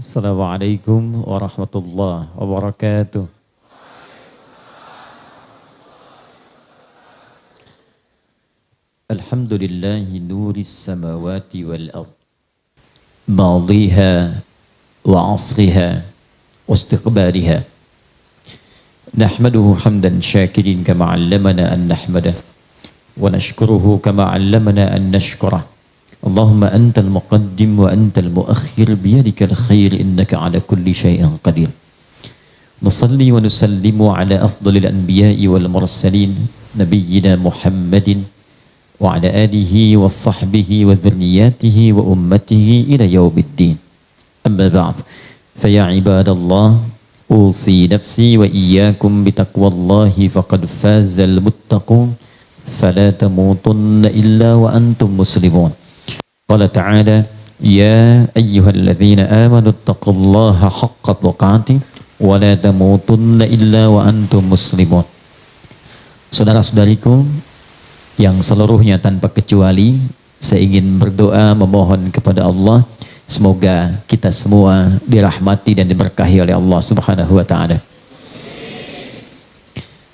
Assalamualaikum warahmatullahi wabarakatuh. Alhamdulillahi nuris samawati wal ard madiha wa asriha wa istiqbaliha nahmaduhu hamdan syakirin kama 'allamana an nahmadah wa nashkuruhu kama 'allamana an nashkurah. Allahumma antal muqaddim wa antal muakhir biyadikal khair innaka ala kulli syai'in qadir. Nusalli wa nusallimu ala afdalil anbiya'i wal mursalin nabiyyina Muhammadin wa ala alihi wa sahbihi wa dhurriyyatihi wa ummatihi ila yaumiddin. Amma ba'd. Fa ya ibadallah usi nafsi wa iyyakum bitaqwallahi faqad fazal muttaqun fala tamutunna illa wa antum muslimun. Qala ta'ala ya ayyuhalladzina amanu taqullaha haqqa tuqatih wa la tamutunna illa wa antum muslimun. Saudara-saudariku yang seluruhnya tanpa kecuali, saya ingin berdoa memohon kepada Allah semoga kita semua dirahmati dan diberkahi oleh Allah Subhanahu wa taala.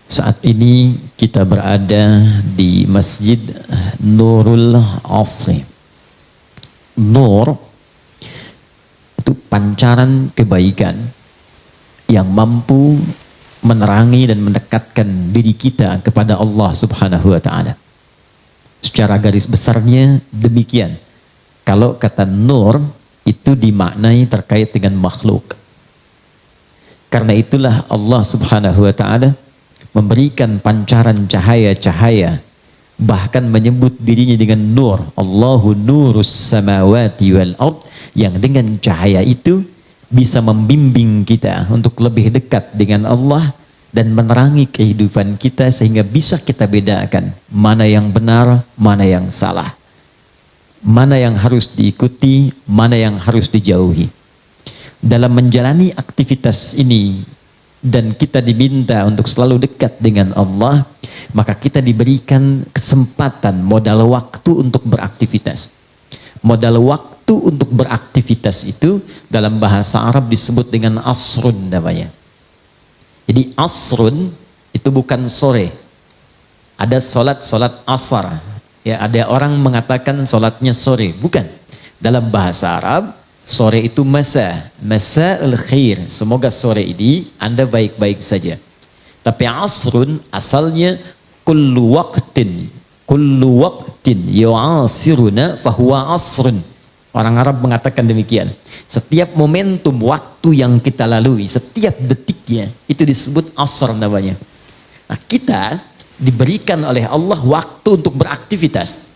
Saat ini kita berada di Masjid Nurul Asri. Nur itu pancaran kebaikan yang mampu menerangi dan mendekatkan diri kita kepada Allah Subhanahu wa taala. Secara garis besarnya demikian. Kalau kata nur itu dimaknai terkait dengan makhluk. Karena itulah Allah Subhanahu wa taala memberikan pancaran cahaya-cahaya, bahkan menyebut dirinya dengan nur. Allahu nurus samawati wal ard, yang dengan cahaya itu bisa membimbing kita untuk lebih dekat dengan Allah dan menerangi kehidupan kita sehingga bisa kita bedakan mana yang benar, mana yang salah, mana yang harus diikuti, mana yang harus dijauhi. Dalam menjalani aktivitas ini dan kita diminta untuk selalu dekat dengan Allah, maka kita diberikan kesempatan modal waktu untuk beraktivitas. Modal waktu untuk beraktivitas itu dalam bahasa Arab disebut dengan asrun namanya. Jadi asrun itu bukan sore. Ada solat asar. Ya, ada orang mengatakan solatnya sore. Bukan. Dalam bahasa Arab sore itu masa al khair, semoga sore ini Anda baik-baik saja. Tapi asrun asalnya kullu waqtin yu'asiruna fahuwa asrun. Orang Arab mengatakan demikian. Setiap momentum waktu yang kita lalui, setiap detiknya itu disebut asr namanya. Nah, kita diberikan oleh Allah waktu untuk beraktivitas.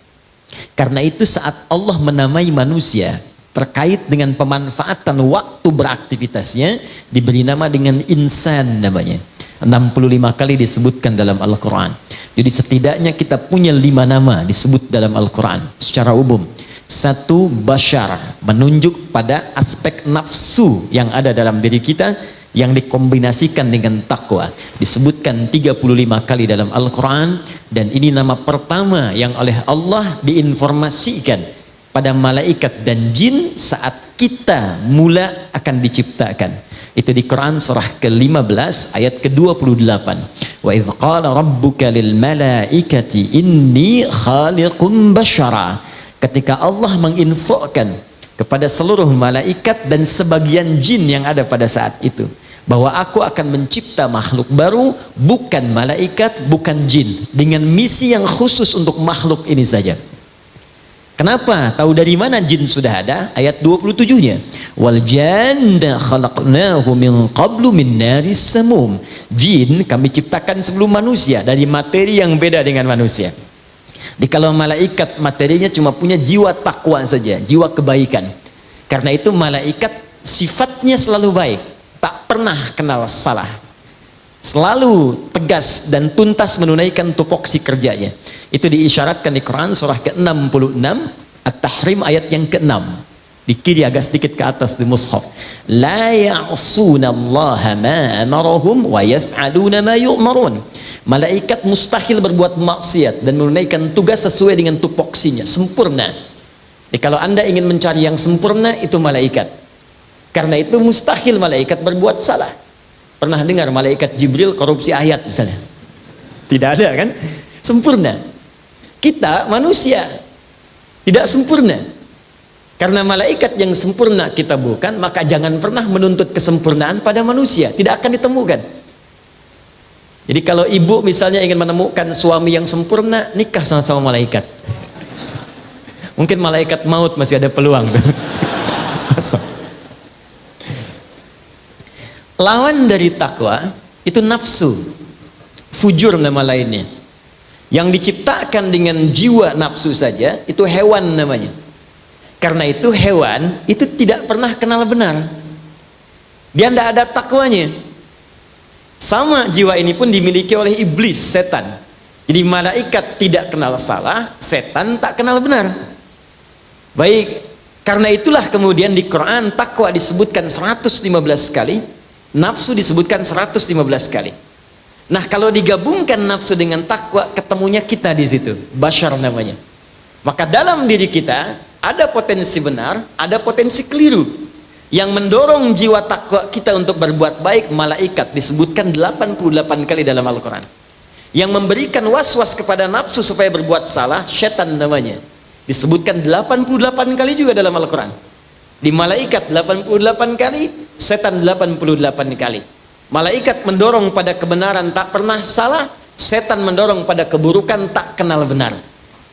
Karena itu saat Allah menamai manusia terkait dengan pemanfaatan waktu beraktivitasnya, diberi nama dengan insan namanya. 65 kali disebutkan dalam Al-Quran. Jadi setidaknya kita punya 5 nama disebut dalam Al-Quran secara umum. 1, bashar, menunjuk pada aspek nafsu yang ada dalam diri kita yang dikombinasikan dengan takwa. Disebutkan 35 kali dalam Al-Quran, dan ini nama pertama yang oleh Allah diinformasikan pada malaikat dan jin saat kita mula akan diciptakan. Itu di Quran surah ke-15 ayat ke-28. Wa idh qala rabbuka lil malaikati inni khaliqum bashara. Ketika Allah menginfokan kepada seluruh malaikat dan sebagian jin yang ada pada saat itu bahwa aku akan mencipta makhluk baru, bukan malaikat, bukan jin, dengan misi yang khusus untuk makhluk ini saja. Kenapa? Tahu dari mana jin sudah ada? Ayat 27-nya. Wal janna khalaqnahu min qablu min naris samum. Jin kami ciptakan sebelum manusia dari materi yang beda dengan manusia. Di kalau malaikat materinya cuma punya jiwa takwa saja, jiwa kebaikan. Karena itu malaikat sifatnya selalu baik, tak pernah kenal salah. Selalu tegas dan tuntas menunaikan tupoksi kerjanya. Itu diisyaratkan di Quran surah ke-66 At-Tahrim ayat yang ke-6. Di kiri agak sedikit ke atas di mushaf. La ya'sunallaha ma amarahum wa yaf'aluna ma yu'marun. Malaikat mustahil berbuat maksiat dan menunaikan tugas sesuai dengan tupoksinya, sempurna. Jadi kalau Anda ingin mencari yang sempurna, itu malaikat. Karena itu mustahil malaikat berbuat salah. Pernah dengar malaikat Jibril korupsi ayat misalnya? Tidak ada kan? Sempurna. Kita manusia tidak sempurna. Karena malaikat yang sempurna kita bukan, maka jangan pernah menuntut kesempurnaan pada manusia, tidak akan ditemukan. Jadi kalau ibu misalnya ingin menemukan suami yang sempurna, nikah sama malaikat. Mungkin malaikat maut masih ada peluang. Lawan dari takwa itu nafsu, fujur nama lainnya. Yang diciptakan dengan jiwa nafsu saja itu hewan namanya. Karena itu hewan itu tidak pernah kenal benar. Dia tidak ada takwanya. Sama jiwa ini pun dimiliki oleh iblis, setan. Jadi malaikat tidak kenal salah, setan tak kenal benar. Baik, karena itulah kemudian di Quran takwa disebutkan 115 kali, nafsu disebutkan 115 kali. Nah, kalau digabungkan nafsu dengan takwa, ketemunya kita di situ, bashar namanya. Maka dalam diri kita ada potensi benar, ada potensi keliru. Yang mendorong jiwa takwa kita untuk berbuat baik, malaikat disebutkan 88 kali dalam Al-Quran. Yang memberikan was-was kepada nafsu supaya berbuat salah, syaitan namanya, disebutkan 88 kali juga dalam Al-Quran. Di malaikat 88 kali, setan 88 kali. Malaikat mendorong pada kebenaran tak pernah salah, setan mendorong pada keburukan tak kenal benar.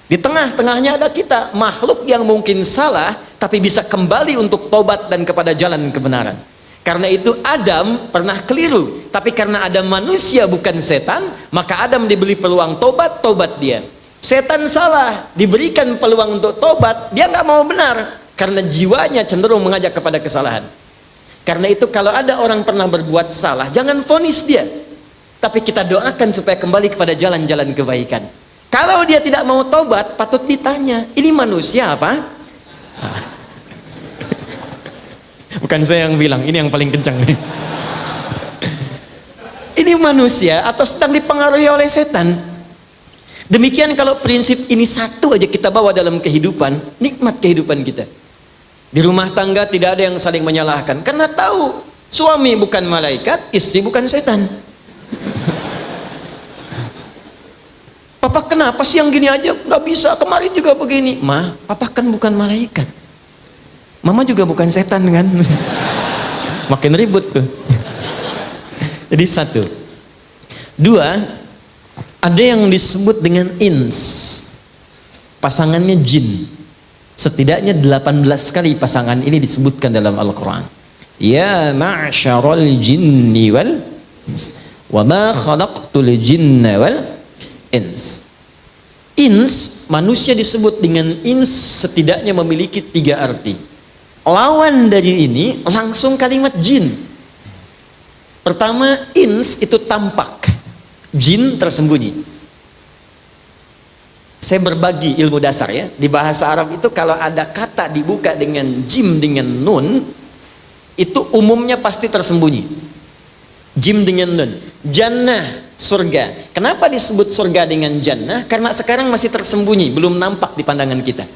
Di tengah-tengahnya ada kita, makhluk yang mungkin salah tapi bisa kembali untuk tobat dan kepada jalan kebenaran. Karena itu Adam pernah keliru, tapi karena Adam manusia bukan setan, maka Adam diberi peluang tobat, tobat dia. Setan salah, diberikan peluang untuk tobat, dia nggak mau benar karena jiwanya cenderung mengajak kepada kesalahan. Karena itu kalau ada orang pernah berbuat salah, jangan vonis dia, tapi kita doakan supaya kembali kepada jalan-jalan kebaikan. Kalau dia tidak mau tobat, patut ditanya, ini manusia apa? Bukan saya yang bilang, ini yang paling kencang nih. Ini manusia atau sedang dipengaruhi oleh setan? Demikian kalau prinsip ini satu aja kita bawa dalam kehidupan, nikmat kehidupan kita. Di rumah tangga tidak ada yang saling menyalahkan, karena tahu suami bukan malaikat, istri bukan setan. Papa kenapa sih yang gini aja nggak bisa, kemarin juga begini. Ma, papa kan bukan malaikat, mama juga bukan setan kan. Makin ribut tuh. Jadi satu. Dua, ada yang disebut dengan ins, pasangannya jin. Setidaknya 18 kali pasangan ini disebutkan dalam Al-Quran. Ya ma'syarul jinni wal wa ma khalaqtul jinna wal ins. Ins, manusia disebut dengan ins setidaknya memiliki 3 arti. Lawan dari ini langsung kalimat jin. Pertama, ins itu tampak, jin tersembunyi. Saya berbagi ilmu dasar ya. Di bahasa Arab itu kalau ada kata dibuka dengan jim dengan nun, itu umumnya pasti tersembunyi. Jim dengan nun. Jannah, surga. Kenapa disebut surga dengan jannah? Karena sekarang masih tersembunyi, belum nampak di pandangan kita.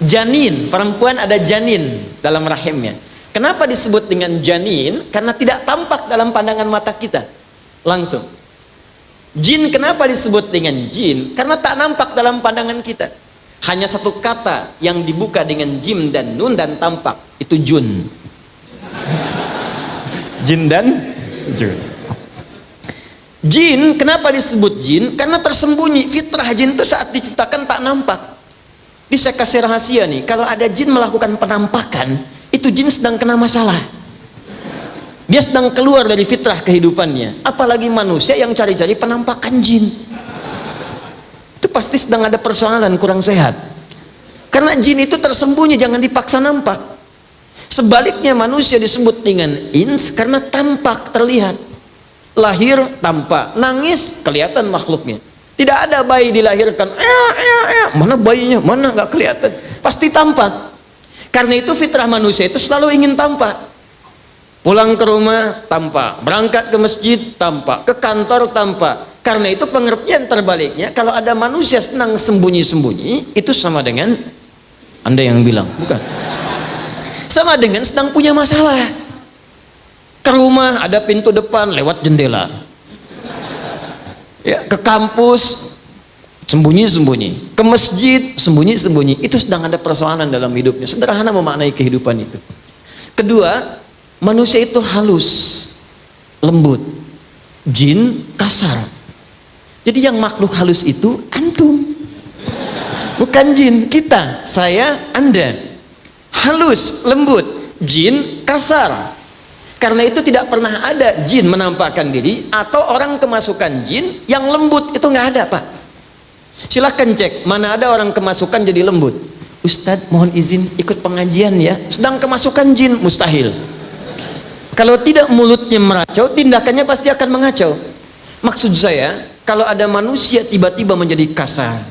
Janin, perempuan ada janin dalam rahimnya. Kenapa disebut dengan janin? Karena tidak tampak dalam pandangan mata kita langsung. Jin kenapa disebut dengan jin? Karena tak nampak dalam pandangan kita. Hanya satu kata yang dibuka dengan jim dan nun dan tampak, itu jun. Jin dan jun. Jin kenapa disebut jin? Karena tersembunyi. Fitrah jin itu saat diciptakan tak nampak. Ini saya kasih rahasia nih, kalau ada jin melakukan penampakan, itu jin sedang kena masalah. Dia sedang keluar dari fitrah kehidupannya. Apalagi manusia yang cari-cari penampakan jin, itu pasti sedang ada persoalan, kurang sehat. Karena jin itu tersembunyi, jangan dipaksa nampak. Sebaliknya manusia disebut dengan ins karena tampak, terlihat. Lahir tampak, nangis kelihatan makhluknya. Tidak ada bayi dilahirkan, mana bayinya, mana nggak kelihatan, pasti tampak. Karena itu fitrah manusia itu selalu ingin tampak. Pulang ke rumah tampak, berangkat ke masjid tampak, ke kantor tampak. Karena itu pengertian terbaliknya, kalau ada manusia senang sembunyi-sembunyi, itu sama dengan Anda yang bilang, bukan. sama dengan sedang punya masalah. Ke rumah ada pintu depan lewat jendela, ya, ke kampus sembunyi-sembunyi, ke masjid sembunyi-sembunyi. Itu sedang ada persoalan dalam hidupnya. Sederhana memaknai kehidupan itu. Kedua, manusia itu halus, lembut, jin kasar. Jadi yang makhluk halus itu antum, bukan jin. Kita, saya, anda. Halus, lembut, jin kasar. Karena itu tidak pernah ada jin menampakkan diri atau orang kemasukan jin yang lembut. Itu nggak ada, Pak. Silahkan cek mana ada orang kemasukan jadi lembut. Ustadz mohon izin ikut pengajian ya, sedang kemasukan jin. Mustahil. Kalau tidak mulutnya meracau, tindakannya pasti akan mengacau. Maksud saya, kalau ada manusia tiba-tiba menjadi kasar,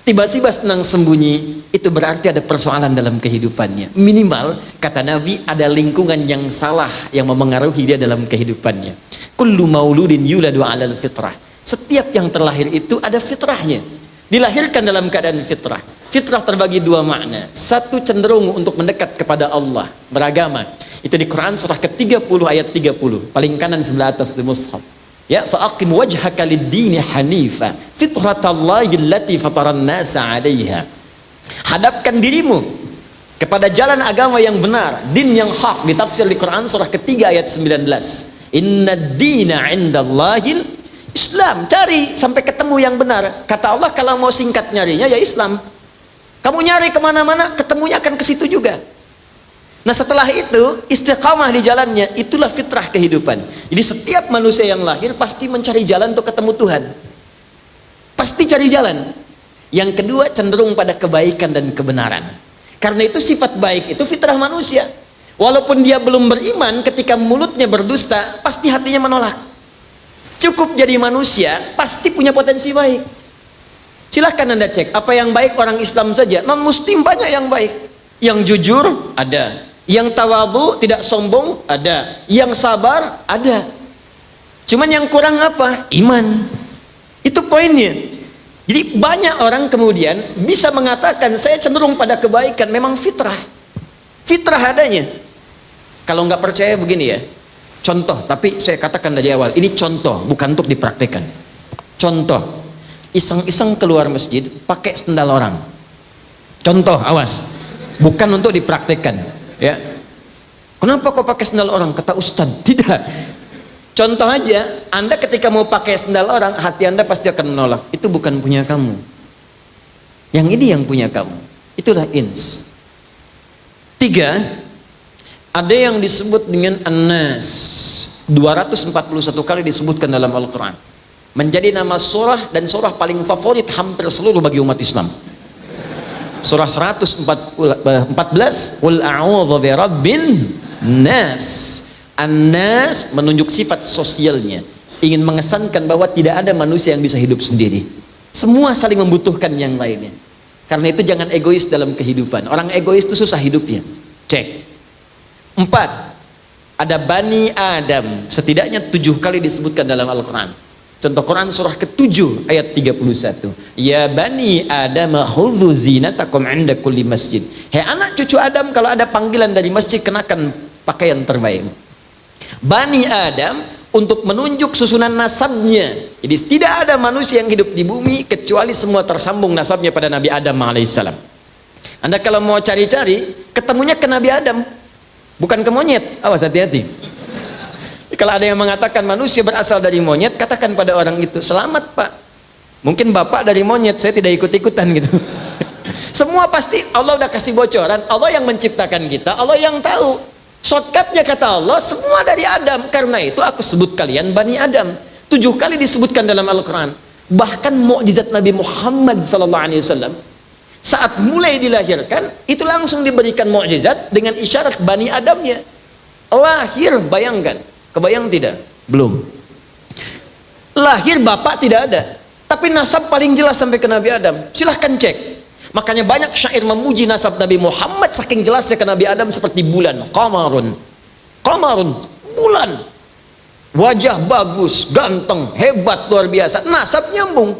tiba-tiba senang sembunyi, itu berarti ada persoalan dalam kehidupannya. Minimal, kata Nabi, ada lingkungan yang salah yang memengaruhi dia dalam kehidupannya. Kullu mauludin yuladu alal fitrah. Setiap yang terlahir itu ada fitrahnya. Dilahirkan dalam keadaan fitrah. Fitrah terbagi dua makna. Satu, cenderung untuk mendekat kepada Allah, beragama. Itu di Quran surah ke-30 ayat 30. Paling kanan sebelah atas di mushaf. Ya, fa'aqim wajhaka lid-dini hanifa fitratallahi allati fataran nasa 'alaiha. Hadapkan dirimu kepada jalan agama yang benar, din yang hak. Ditafsir di Quran surah ketiga ayat 19. Innad dina 'indallahil Islam. Cari sampai ketemu yang benar. Kata Allah, kalau mau singkat nyarinya ya Islam. Kamu nyari kemana-mana, ketemunya akan ke situ juga. Nah setelah itu istiqamah di jalannya, itulah fitrah kehidupan. Jadi setiap manusia yang lahir pasti mencari jalan untuk ketemu Tuhan, pasti cari jalan. Yang kedua, cenderung pada kebaikan dan kebenaran. Karena itu sifat baik itu fitrah manusia. Walaupun dia belum beriman, ketika mulutnya berdusta pasti hatinya menolak. Cukup jadi manusia pasti punya potensi baik. Silahkan anda cek apa yang baik orang Islam saja, non muslim banyak yang baik. Yang jujur ada, yang tawadhu, tidak sombong ada, yang sabar ada. Cuman yang kurang apa? Iman. Itu poinnya. Jadi banyak orang kemudian bisa mengatakan saya cenderung pada kebaikan, memang fitrah. Fitrah adanya. Kalau nggak percaya begini ya. Contoh, tapi saya katakan dari awal, ini contoh, bukan untuk dipraktikkan. Contoh, iseng-iseng keluar masjid pakai sendal orang. Contoh, awas. Bukan untuk dipraktikkan, ya. Kenapa kau pakai sendal orang? Kata Ustadz, tidak. Contoh aja, anda ketika mau pakai sendal orang, hati anda pasti akan menolak. Itu bukan punya kamu. Yang ini yang punya kamu. Itulah ins. 3, ada yang disebut dengan An-Nas. 241 kali disebutkan dalam Al-Quran. Menjadi nama surah dan surah paling favorit hampir seluruh bagi umat Islam. Surah 114, Qul a'udzu birabbin nas. An-Nas menunjuk sifat sosialnya, ingin mengesankan bahwa tidak ada manusia yang bisa hidup sendiri. Semua saling membutuhkan yang lainnya. Karena itu jangan egois dalam kehidupan. Orang egois itu susah hidupnya. Cek. 4, ada Bani Adam. Setidaknya 7 kali disebutkan dalam Al-Quran. Contoh Quran surah ke-7 ayat 31. Ya Bani Adam khudhu zinatakum 'inda kulli masjid. Hei anak cucu Adam, kalau ada panggilan dari masjid kenakan pakaian terbaik. Bani Adam untuk menunjuk susunan nasabnya. Jadi tidak ada manusia yang hidup di bumi kecuali semua tersambung nasabnya pada Nabi Adam alaihissalam. Anda kalau mau cari-cari, ketemunya ke Nabi Adam, bukan ke monyet. Awas, hati-hati. Kalau ada yang mengatakan manusia berasal dari monyet, katakan pada orang itu, selamat pak, mungkin bapak dari monyet, saya tidak ikut-ikutan gitu. Semua pasti Allah udah kasih bocoran. Allah yang menciptakan kita, Allah yang tahu. Shortcutnya kata Allah, semua dari Adam. Karena itu aku sebut kalian Bani Adam. 7 kali disebutkan dalam Al-Quran. Bahkan mukjizat Nabi Muhammad SAW saat mulai dilahirkan itu langsung diberikan mukjizat dengan isyarat Bani Adamnya. Lahir, bayangkan, kebayang tidak? Belum. Lahir bapak tidak ada, tapi nasab paling jelas sampai ke Nabi Adam. Silahkan cek. Makanya banyak syair memuji nasab Nabi Muhammad saking jelasnya ke Nabi Adam seperti bulan. Qamarun, qamarun, bulan. Wajah bagus, ganteng, hebat, luar biasa. Nasab nyambung.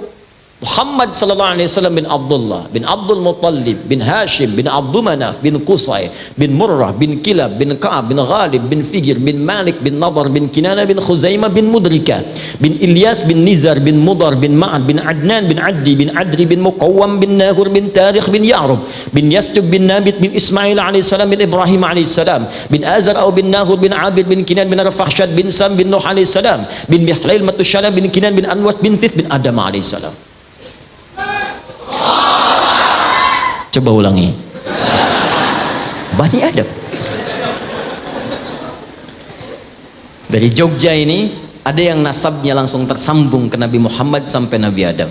Muhammad sallallahu alaihi wasallam bin Abdullah bin Abdul Muttalib bin Hashim bin Abdul Manaf bin Qusay bin Murrah bin Kilab bin Ka'ab bin Ghalib bin Figir bin Malik bin Nadar bin Kinana bin Khuzaimah bin Mudrika bin Ilyas bin Nizar bin Mudar bin Ma'ad bin Adnan bin Addi bin Adri bin Muqawwam bin Nahur bin Tarikh bin Ya'rub bin Yasjub bin Nabit bin Ismail alaihi salam bin Ibrahim alaihi salam bin Azar au bin Nahur bin Abid bin Kinan bin Rafakhshad bin Sam bin Nuh alaihi salam bin Mihlail Matushalam bin Kinan bin Anwas bin Thith bin Adam alaihi salam. Coba ulangi. Bani Adam. Dari Jogja ini ada yang nasabnya langsung tersambung ke Nabi Muhammad sampai Nabi Adam.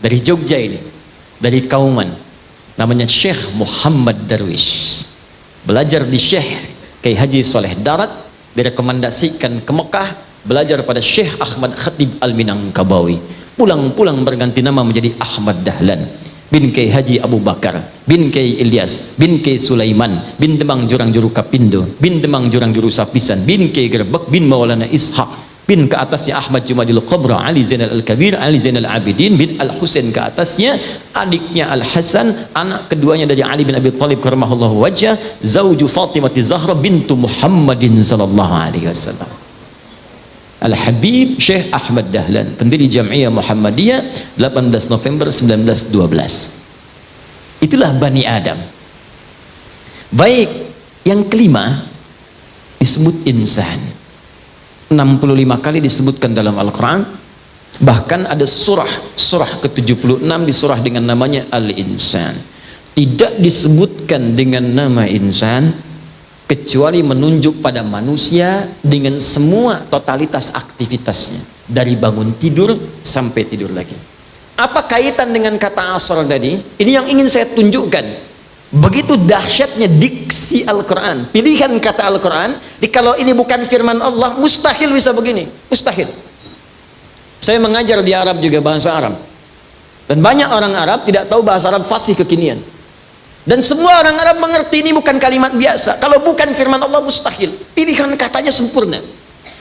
Dari Jogja ini, dari Kauman, namanya Syekh Muhammad Darwish. Belajar di Syekh Kiai Haji Soleh Darat, direkomendasikan ke Mekah, belajar pada Syekh Ahmad Khatib Al-Minangkabawi. Pulang-pulang berganti nama menjadi Ahmad Dahlan bin Kiai Haji Abu Bakar bin Kiai Ilyas bin Kiai Sulaiman bin Demang Jurang Juru Kapindo bin Demang Jurang Juru Sapisan bin Kiai Gerbek bin Maulana Ishaq bin ke atasnya Ahmad Jumadil Kubra Ali Zainal Al-Kabir Ali Zainal Abidin bin Al-Husain, ke atasnya adiknya Al-Hasan, anak keduanya dari Ali bin Abi Thalib karamahullahu wajah, zauju Fatimah Zahra bintu Muhammadin sallallahu alaihi wasallam. Al-Habib Syekh Ahmad Dahlan, pendiri Jam'iyah Muhammadiyah, 18 November 1912. Itulah Bani Adam. Baik, yang kelima disebut insan. 65 kali disebutkan dalam Al-Quran. Bahkan ada surah ke-76 di surah dengan namanya Al-Insan. Tidak disebutkan dengan nama insan kecuali menunjuk pada manusia dengan semua totalitas aktivitasnya, dari bangun tidur sampai tidur lagi. Apa kaitan dengan kata asar tadi? Ini yang ingin saya tunjukkan. Begitu dahsyatnya diksi Al-Quran, pilihan kata Al-Quran. Kalau ini bukan firman Allah, mustahil bisa begini, mustahil. Saya mengajar di Arab juga, bahasa Arab, dan banyak orang Arab tidak tahu bahasa Arab fasih kekinian. Dan semua orang Arab mengerti ini bukan kalimat biasa. Kalau bukan firman Allah, mustahil. Pilihan katanya sempurna.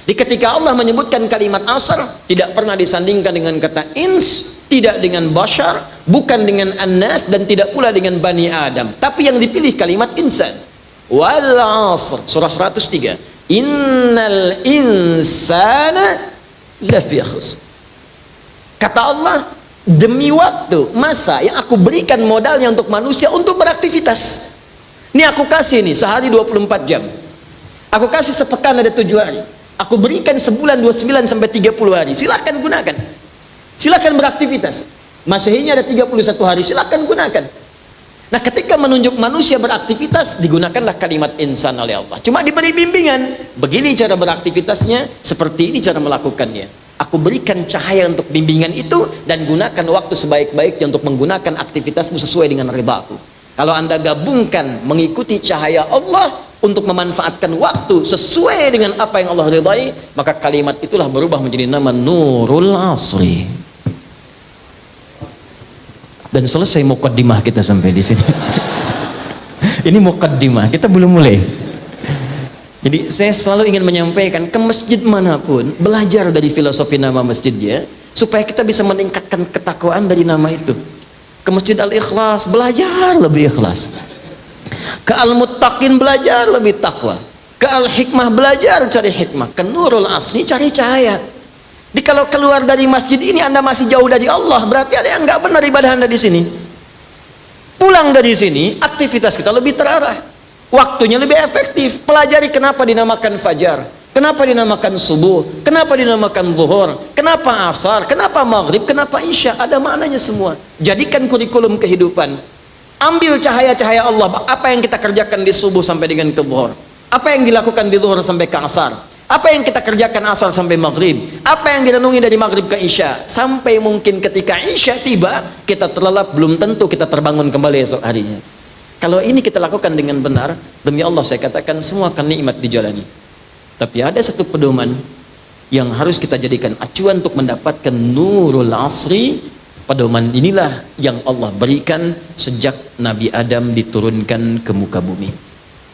Di ketika Allah menyebutkan kalimat asar, tidak pernah disandingkan dengan kata ins, tidak dengan bashar, bukan dengan annas, dan tidak pula dengan Bani Adam. Tapi yang dipilih kalimat insan. Wal asr, surah 103. Innal insana lafi khusr. Kata Allah, demi waktu, masa yang aku berikan modalnya untuk manusia untuk beraktivitas. Ini aku kasih nih, sehari 24 jam. Aku kasih sepekan ada 7 hari. Aku berikan sebulan 29 sampai 30 hari. Silahkan gunakan. Silahkan beraktivitas. Masehinya ada 31 hari, silahkan gunakan. Nah, ketika menunjuk manusia beraktivitas, digunakanlah kalimat insan oleh Allah. Cuma diberi bimbingan. Begini cara beraktivitasnya, seperti ini cara melakukannya. Aku berikan cahaya untuk bimbingan itu, dan gunakan waktu sebaik-baiknya untuk menggunakan aktivitasmu sesuai dengan ridha aku. Kalau anda gabungkan mengikuti cahaya Allah untuk memanfaatkan waktu sesuai dengan apa yang Allah ridhai, maka kalimat itulah berubah menjadi nama Nurul Asri. Dan selesai muqaddimah kita sampai di sini. Ini muqaddimah, kita belum mulai. Jadi saya selalu ingin menyampaikan, ke masjid manapun belajar dari filosofi nama masjidnya, supaya kita bisa meningkatkan ketakwaan dari nama itu. Ke Masjid Al-Ikhlas belajar lebih ikhlas, ke Al-Muttaqin belajar lebih takwa, ke Al-Hikmah belajar cari hikmah, ke Nurul Asri cari cahaya. Jadi kalau keluar dari masjid ini anda masih jauh dari Allah, berarti ada yang nggak benar ibadah anda di sini. Pulang dari sini aktivitas kita lebih terarah, waktunya lebih efektif. Pelajari kenapa dinamakan fajar, kenapa dinamakan subuh, kenapa dinamakan zuhur, kenapa asar, kenapa maghrib, kenapa isya. Ada maknanya semua. Jadikan kurikulum kehidupan. Ambil cahaya-cahaya Allah. Apa yang kita kerjakan di subuh sampai dengan ke zuhur, apa yang dilakukan di zuhur sampai ke asar, apa yang kita kerjakan asar sampai maghrib, apa yang direnungi dari maghrib ke isya, sampai mungkin ketika isya tiba kita terlelap, belum tentu kita terbangun kembali esok harinya. Kalau ini kita lakukan dengan benar, demi Allah saya katakan semua akan nikmat dijalani. Tapi ada satu pedoman yang harus kita jadikan acuan untuk mendapatkan Nurul Asri. Pedoman inilah yang Allah berikan sejak Nabi Adam diturunkan ke muka bumi.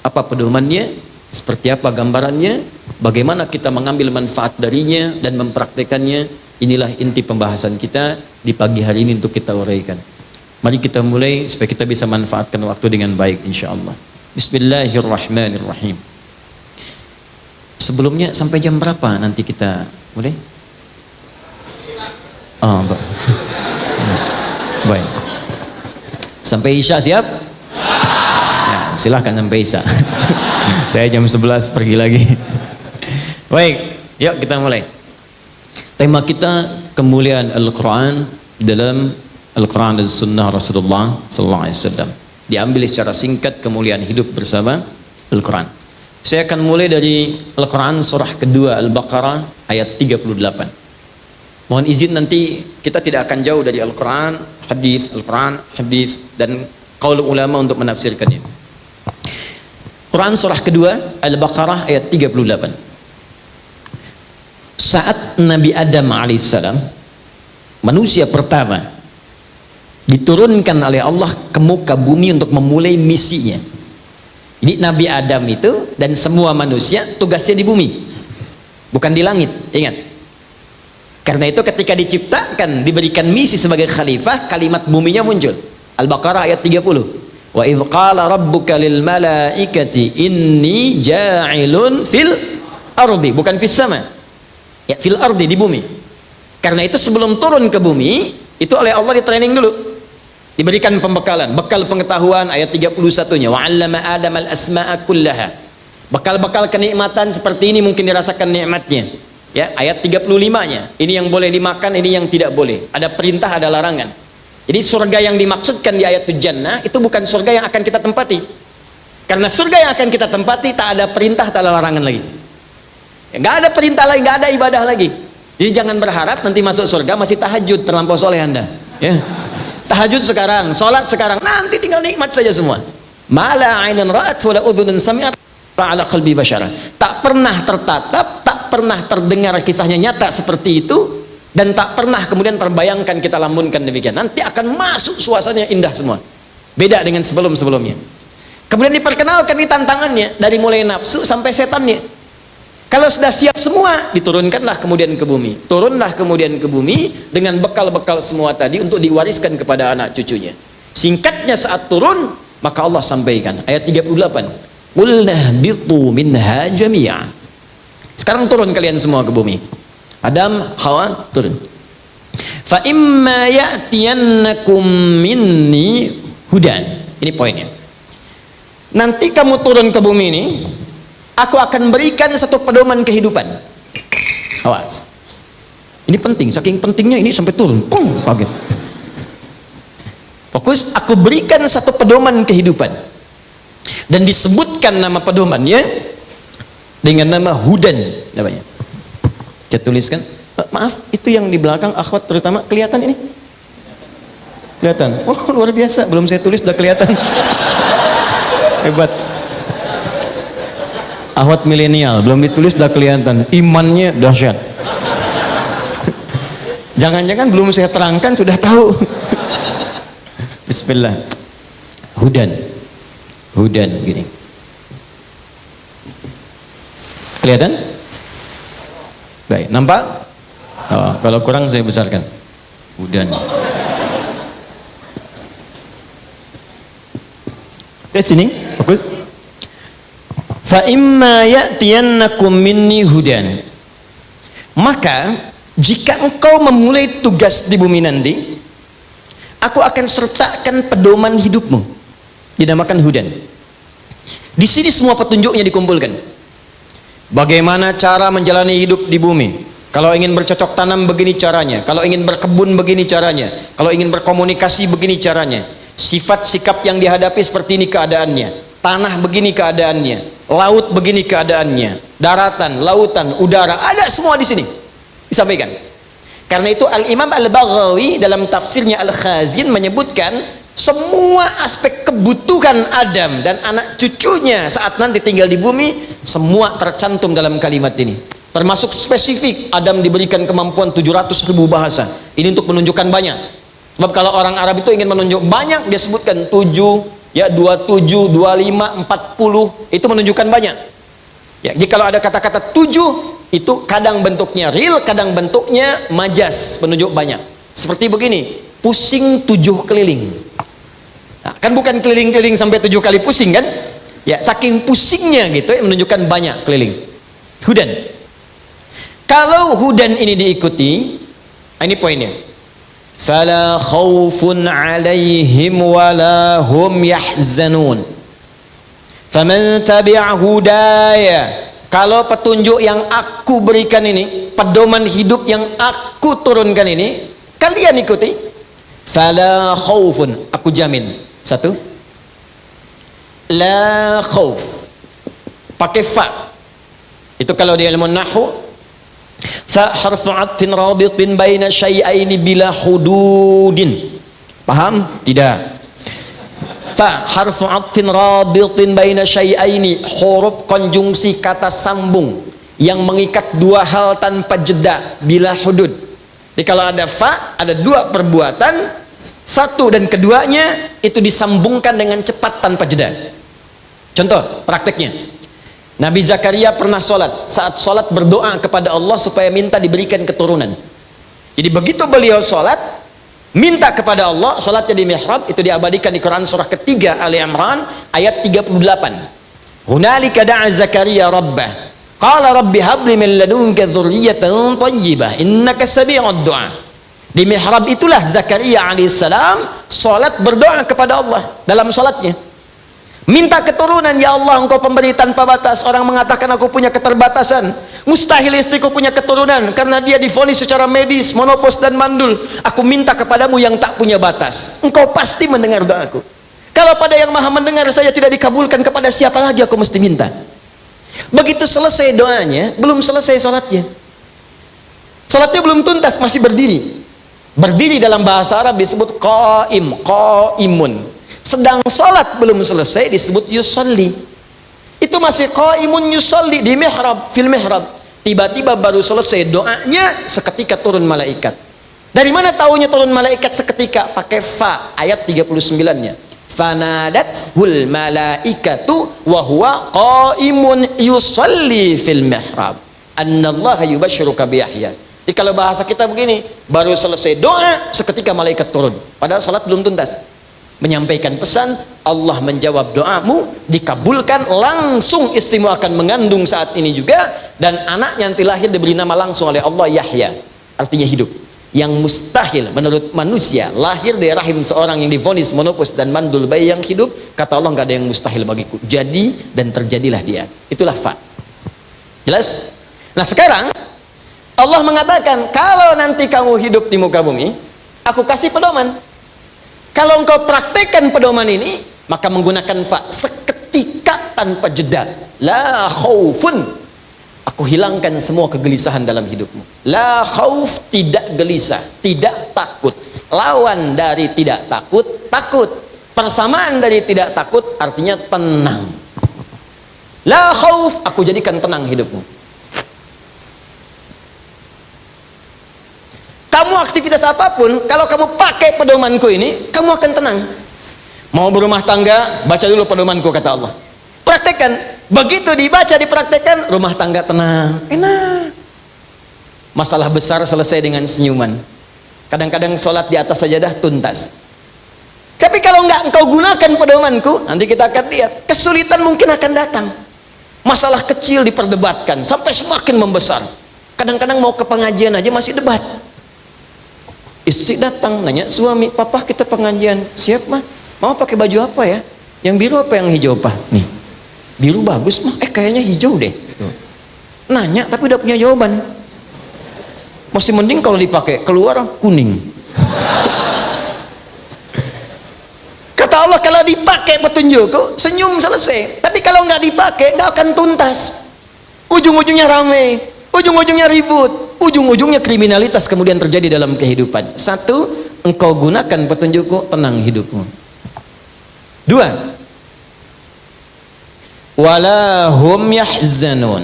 Apa pedomannya? Seperti apa gambarannya? Bagaimana kita mengambil manfaat darinya dan mempraktekannya, inilah inti pembahasan kita di pagi hari ini untuk kita uraikan. Mari kita mulai supaya kita bisa manfaatkan waktu dengan baik insyaallah. Bismillahirrahmanirrahim. Sebelumnya sampai jam berapa nanti kita mulai? Oh, baik. Sampai Isya siap? Ya, silahkan sampai Isya. Saya jam 11 pergi lagi. Baik, yuk kita mulai. Tema kita kemuliaan Al-Quran dalam Al-Quran dan Sunnah Rasulullah Sallallahu Alaihi Wasallam. Diambil secara singkat kemuliaan hidup bersama Al-Quran. Saya akan mulai dari Al-Quran surah kedua Al-Baqarah ayat 38. Mohon izin nanti kita tidak akan jauh dari Al-Quran, hadis dan qaul ulama untuk menafsirkannya. Quran surah kedua Al-Baqarah ayat 38. Saat Nabi Adam alaihissalam, manusia pertama, diturunkan oleh Allah ke muka bumi untuk memulai misinya. Jadi Nabi Adam itu dan semua manusia tugasnya di bumi, bukan di langit. Ingat. Karena itu ketika diciptakan, diberikan misi sebagai khalifah, kalimat buminya muncul. Al-Baqarah ayat 30. Wa idh qala rabbuka lil malaikati inni ja'ilun fil ardi, bukan fis sama. Ya, fil ardi, di bumi. Karena itu sebelum turun ke bumi, itu oleh Allah di training dulu. Diberikan pembekalan, bekal pengetahuan ayat 31-nya. Wa 'allama Adam al-asma'a kullaha. Bekal-bekal kenikmatan seperti ini mungkin dirasakan nikmatnya. Ya, ayat 35-nya. Ini yang boleh dimakan, ini yang tidak boleh. Ada perintah, ada larangan. Jadi surga yang dimaksudkan di ayat Jannah itu bukan surga yang akan kita tempati. Karena surga yang akan kita tempati tak ada perintah, tak ada larangan lagi. Ya, nggak ada perintah lagi, nggak ada ibadah lagi. Jadi jangan berharap nanti masuk surga masih tahajud, terlampau soleh Anda. Ya. Tahajud sekarang, sholat sekarang, nanti tinggal nikmat saja semua. Mala 'ainun ra'at wa la udhunun sami'at ala qalbi basyara. Tak pernah tertatap, tak pernah terdengar kisahnya nyata seperti itu, dan tak pernah kemudian terbayangkan kita lamunkan demikian. Nanti akan masuk suasananya indah semua. Beda dengan sebelum-sebelumnya. Kemudian diperkenalkan di tantangannya dari mulai nafsu sampai setannya. Kalau sudah siap semua, diturunkanlah kemudian ke bumi. Turunlah kemudian ke bumi dengan bekal-bekal semua tadi untuk diwariskan kepada anak cucunya. Singkatnya saat turun, maka Allah sampaikan ayat 38. Qulna bitu minha jami'a. Sekarang turun kalian semua ke bumi. Adam, Hawa, turun. Fa imma ya'tiyannakum minni hudan. Ini poinnya. Nanti kamu turun ke bumi ini, aku akan berikan satu pedoman kehidupan. Awas. Ini penting, saking pentingnya ini sampai turun. Kaget. Fokus, aku berikan satu pedoman kehidupan. Dan disebutkan nama pedomannya dengan nama hudan namanya. Saya tuliskan. Maaf, itu yang di belakang akhwat terutama kelihatan ini? Kelihatan. Oh, luar biasa, belum saya tulis udah kelihatan. Hebat. Akhwat milenial, belum ditulis udah kelihatan. Imannya dahsyat. Jangan-jangan belum saya terangkan sudah tahu. Bismillah. Hudan. Hudan gini. Kelihatan? Baik, nampak? Oh, kalau kurang saya besarkan. Hudan. Ke sini, fokus. Fa imma ya'tiyannakum minni hudan. Maka jika engkau memulai tugas di bumi nanti, aku akan sertakan pedoman hidupmu. Dinamakan hudan. Di sini semua petunjuknya dikumpulkan. Bagaimana cara menjalani hidup di bumi? Kalau ingin bercocok tanam begini caranya, kalau ingin berkebun begini caranya, kalau ingin berkomunikasi begini caranya. Sifat sikap yang dihadapi seperti ini keadaannya. Tanah begini keadaannya, laut begini keadaannya, daratan, lautan, udara, ada semua di sini disampaikan. Karena itu Al-Imam Al-Baghawi dalam tafsirnya Al-Khazin menyebutkan semua aspek kebutuhan Adam dan anak cucunya saat nanti tinggal di bumi semua tercantum dalam kalimat ini. Termasuk spesifik, Adam diberikan kemampuan 700.000 bahasa. Ini untuk menunjukkan banyak. Sebab kalau orang Arab itu ingin menunjuk banyak, dia sebutkan 7, ya 27, 25, 40, itu menunjukkan banyak. Ya, jadi kalau ada kata-kata 7 itu kadang bentuknya real, kadang bentuknya majas, penunjuk banyak. Seperti begini, pusing 7 keliling. Nah, kan bukan keliling-keliling sampai 7 kali pusing kan? Ya, saking pusingnya gitu ya, menunjukkan banyak keliling. Hudan. Kalau hudan ini diikuti, ini poinnya. Fala khaufun 'alaihim wala hum yahzanun. Faman tabi'a hudaya. Kalau petunjuk yang aku berikan ini, pedoman hidup yang aku turunkan ini, kalian ikuti. Fala khaufun, aku jamin. 1, la khauf, pakai fa. Itu kalau di ilmu nahwu, fa harfu 'atfin rabitin baina syai'aini bila hududin. Paham? Tidak. Fa harfu 'atfin rabitin baina syai'aini, huruf konjungsi kata sambung yang mengikat dua hal tanpa jeda bila hudud. Jadi kalau ada fa, ada dua perbuatan, satu dan keduanya itu disambungkan dengan cepat tanpa jeda. Contoh prakteknya, Nabi Zakaria pernah sholat. Saat sholat berdoa kepada Allah supaya minta diberikan keturunan. Jadi begitu beliau sholat, minta kepada Allah, sholatnya di mihrab, itu diabadikan di Quran surah ketiga Ali Imran ayat 38. Hunalika da'a Zakaria rabbah, qala rabbi habli min ladunka dzurriyyatan thayyibah innaka sami'ud du'a. Di mihrab itulah Zakaria alaihissalam sholat berdoa kepada Allah dalam sholatnya. Minta keturunan, ya Allah engkau pemberi tanpa batas. Orang mengatakan aku punya keterbatasan, mustahil istriku punya keturunan karena dia divonis secara medis, monopos dan mandul. Aku minta kepadamu yang tak punya batas, engkau pasti mendengar doaku. Kalau pada yang maha mendengar saya tidak dikabulkan, kepada siapa lagi aku mesti minta? Begitu selesai doanya, belum selesai sholatnya. Sholatnya belum tuntas, masih berdiri. Berdiri dalam bahasa Arab disebut qaim, qaimun. Sedang sholat belum selesai disebut yusalli. Itu masih qaimun yusalli di mihrab, fil mihrab. Tiba-tiba baru selesai doanya, seketika turun malaikat. Dari mana taunya turun malaikat seketika? Pakai fa, ayat 39-nya. Fanadathul malaikatu wa huwa qaimun yusalli fil mihrab annallaha yubashshiruka bi Yahya. Jadi kalau bahasa kita begini, baru selesai doa seketika malaikat turun, padahal salat belum tuntas, menyampaikan pesan. Allah menjawab doamu, dikabulkan, langsung istrimu akan mengandung saat ini juga, dan anaknya nanti lahir diberi nama langsung oleh Allah Yahya, artinya hidup. Yang mustahil menurut manusia, lahir dari rahim seorang yang divonis monopos dan mandul, bayi yang hidup, kata Allah nggak ada yang mustahil bagiku. Jadi dan terjadilah dia. Itulah fa. Jelas? Nah sekarang Allah mengatakan, kalau nanti kamu hidup di muka bumi, aku kasih pedoman. Kalau engkau praktekkan pedoman ini, maka menggunakan fa, seketika tanpa jeda. La khaufun, aku hilangkan semua kegelisahan dalam hidupmu. La khauf, tidak gelisah, tidak takut. Lawan dari tidak takut, takut. Persamaan dari tidak takut artinya tenang. La khauf, aku jadikan tenang hidupmu. Kamu aktivitas apapun, kalau kamu pakai pedomanku ini, kamu akan tenang. Mau berumah tangga, baca dulu pedomanku, kata Allah. Praktekkan. Begitu dibaca, dipraktekkan, rumah tangga tenang, enak. Masalah besar selesai dengan senyuman. Kadang-kadang sholat di atas sajadah tuntas. Tapi kalau enggak engkau gunakan pedomanku, nanti kita akan lihat, kesulitan mungkin akan datang. Masalah kecil diperdebatkan, sampai semakin membesar. Kadang-kadang mau ke pengajian aja masih debat. Istri datang nanya suami, papa kita pengajian, siap mah, mau pakai baju apa ya, yang biru apa yang hijau pak? Nih, biru bagus mah, kayaknya hijau deh. Nanya tapi udah punya jawaban. Masih mending kalau dipakai keluar kuning. Kata Allah, kalau dipakai petunjukku, senyum selesai. Tapi kalau nggak dipakai, nggak akan tuntas. Ujung-ujungnya rame, ujung-ujungnya ribut, ujung-ujungnya kriminalitas kemudian terjadi dalam kehidupan. Satu, engkau gunakan petunjukku, tenang hidupmu. Dua, wala hum yahzanun.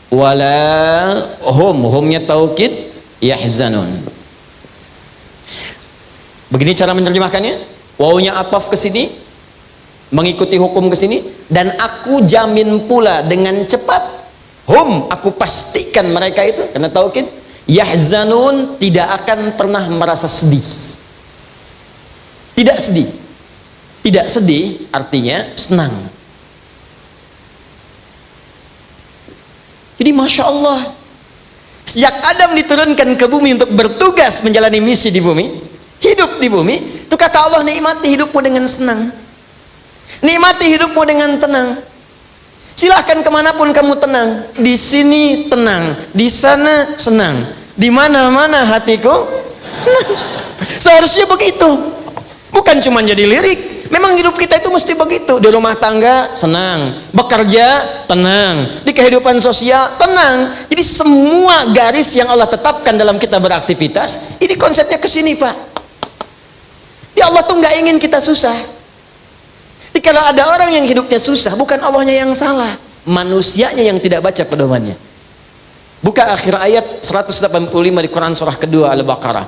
Wala humnya taukid, yahzanun. Begini cara menerjemahkannya. Wawunya ataf ke sini, mengikuti hukum ke sini, dan aku jamin pula dengan cepat aku pastikan mereka itu, karena tauhid, yahzanun, tidak akan pernah merasa sedih. Tidak sedih. Tidak sedih artinya senang. Jadi Masya Allah, sejak Adam diturunkan ke bumi untuk bertugas menjalani misi di bumi, hidup di bumi, itu kata Allah, nikmati hidupmu dengan senang, nikmati hidupmu dengan tenang. Silahkan kemanapun kamu tenang, di sini tenang, di sana senang, di mana-mana hatiku tenang. Seharusnya begitu, bukan cuma jadi lirik. Memang hidup kita itu mesti begitu. Di rumah tangga senang, bekerja tenang, di kehidupan sosial tenang. Jadi semua garis yang Allah tetapkan dalam kita beraktivitas, ini konsepnya ke sini, Pak. Ya Allah tuh nggak ingin kita susah. Jadi kalau ada orang yang hidupnya susah, bukan Allahnya yang salah, manusianya yang tidak baca pedomannya. Buka akhir ayat 185 di Quran surah kedua Al-Baqarah.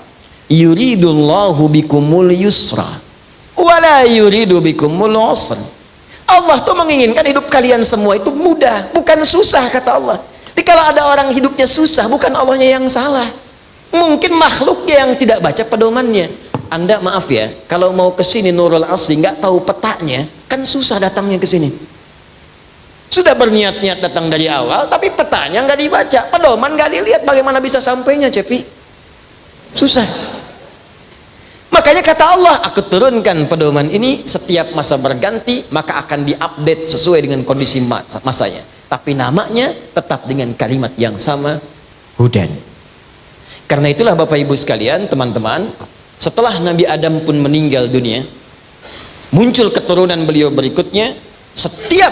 Yuridullahu bikumul yusra wala yuridu bikumul usra. Allah tuh menginginkan hidup kalian semua itu mudah, bukan susah, kata Allah. Jadi kalau ada orang hidupnya susah, bukan Allahnya yang salah, mungkin makhluknya yang tidak baca pedomannya. Anda maaf ya, kalau mau ke sini Nurul Asri nggak tahu petanya, kan susah datangnya ke sini. Sudah berniat-niat datang dari awal, tapi petanya nggak dibaca, pedoman nggak dilihat, bagaimana bisa sampainya, Cepi? Susah. Makanya kata Allah, aku turunkan pedoman ini setiap masa berganti, maka akan diupdate sesuai dengan kondisi masanya. Tapi namanya tetap dengan kalimat yang sama, hudan. Karena itulah Bapak Ibu sekalian, teman-teman, setelah Nabi Adam pun meninggal dunia, muncul keturunan beliau berikutnya. Setiap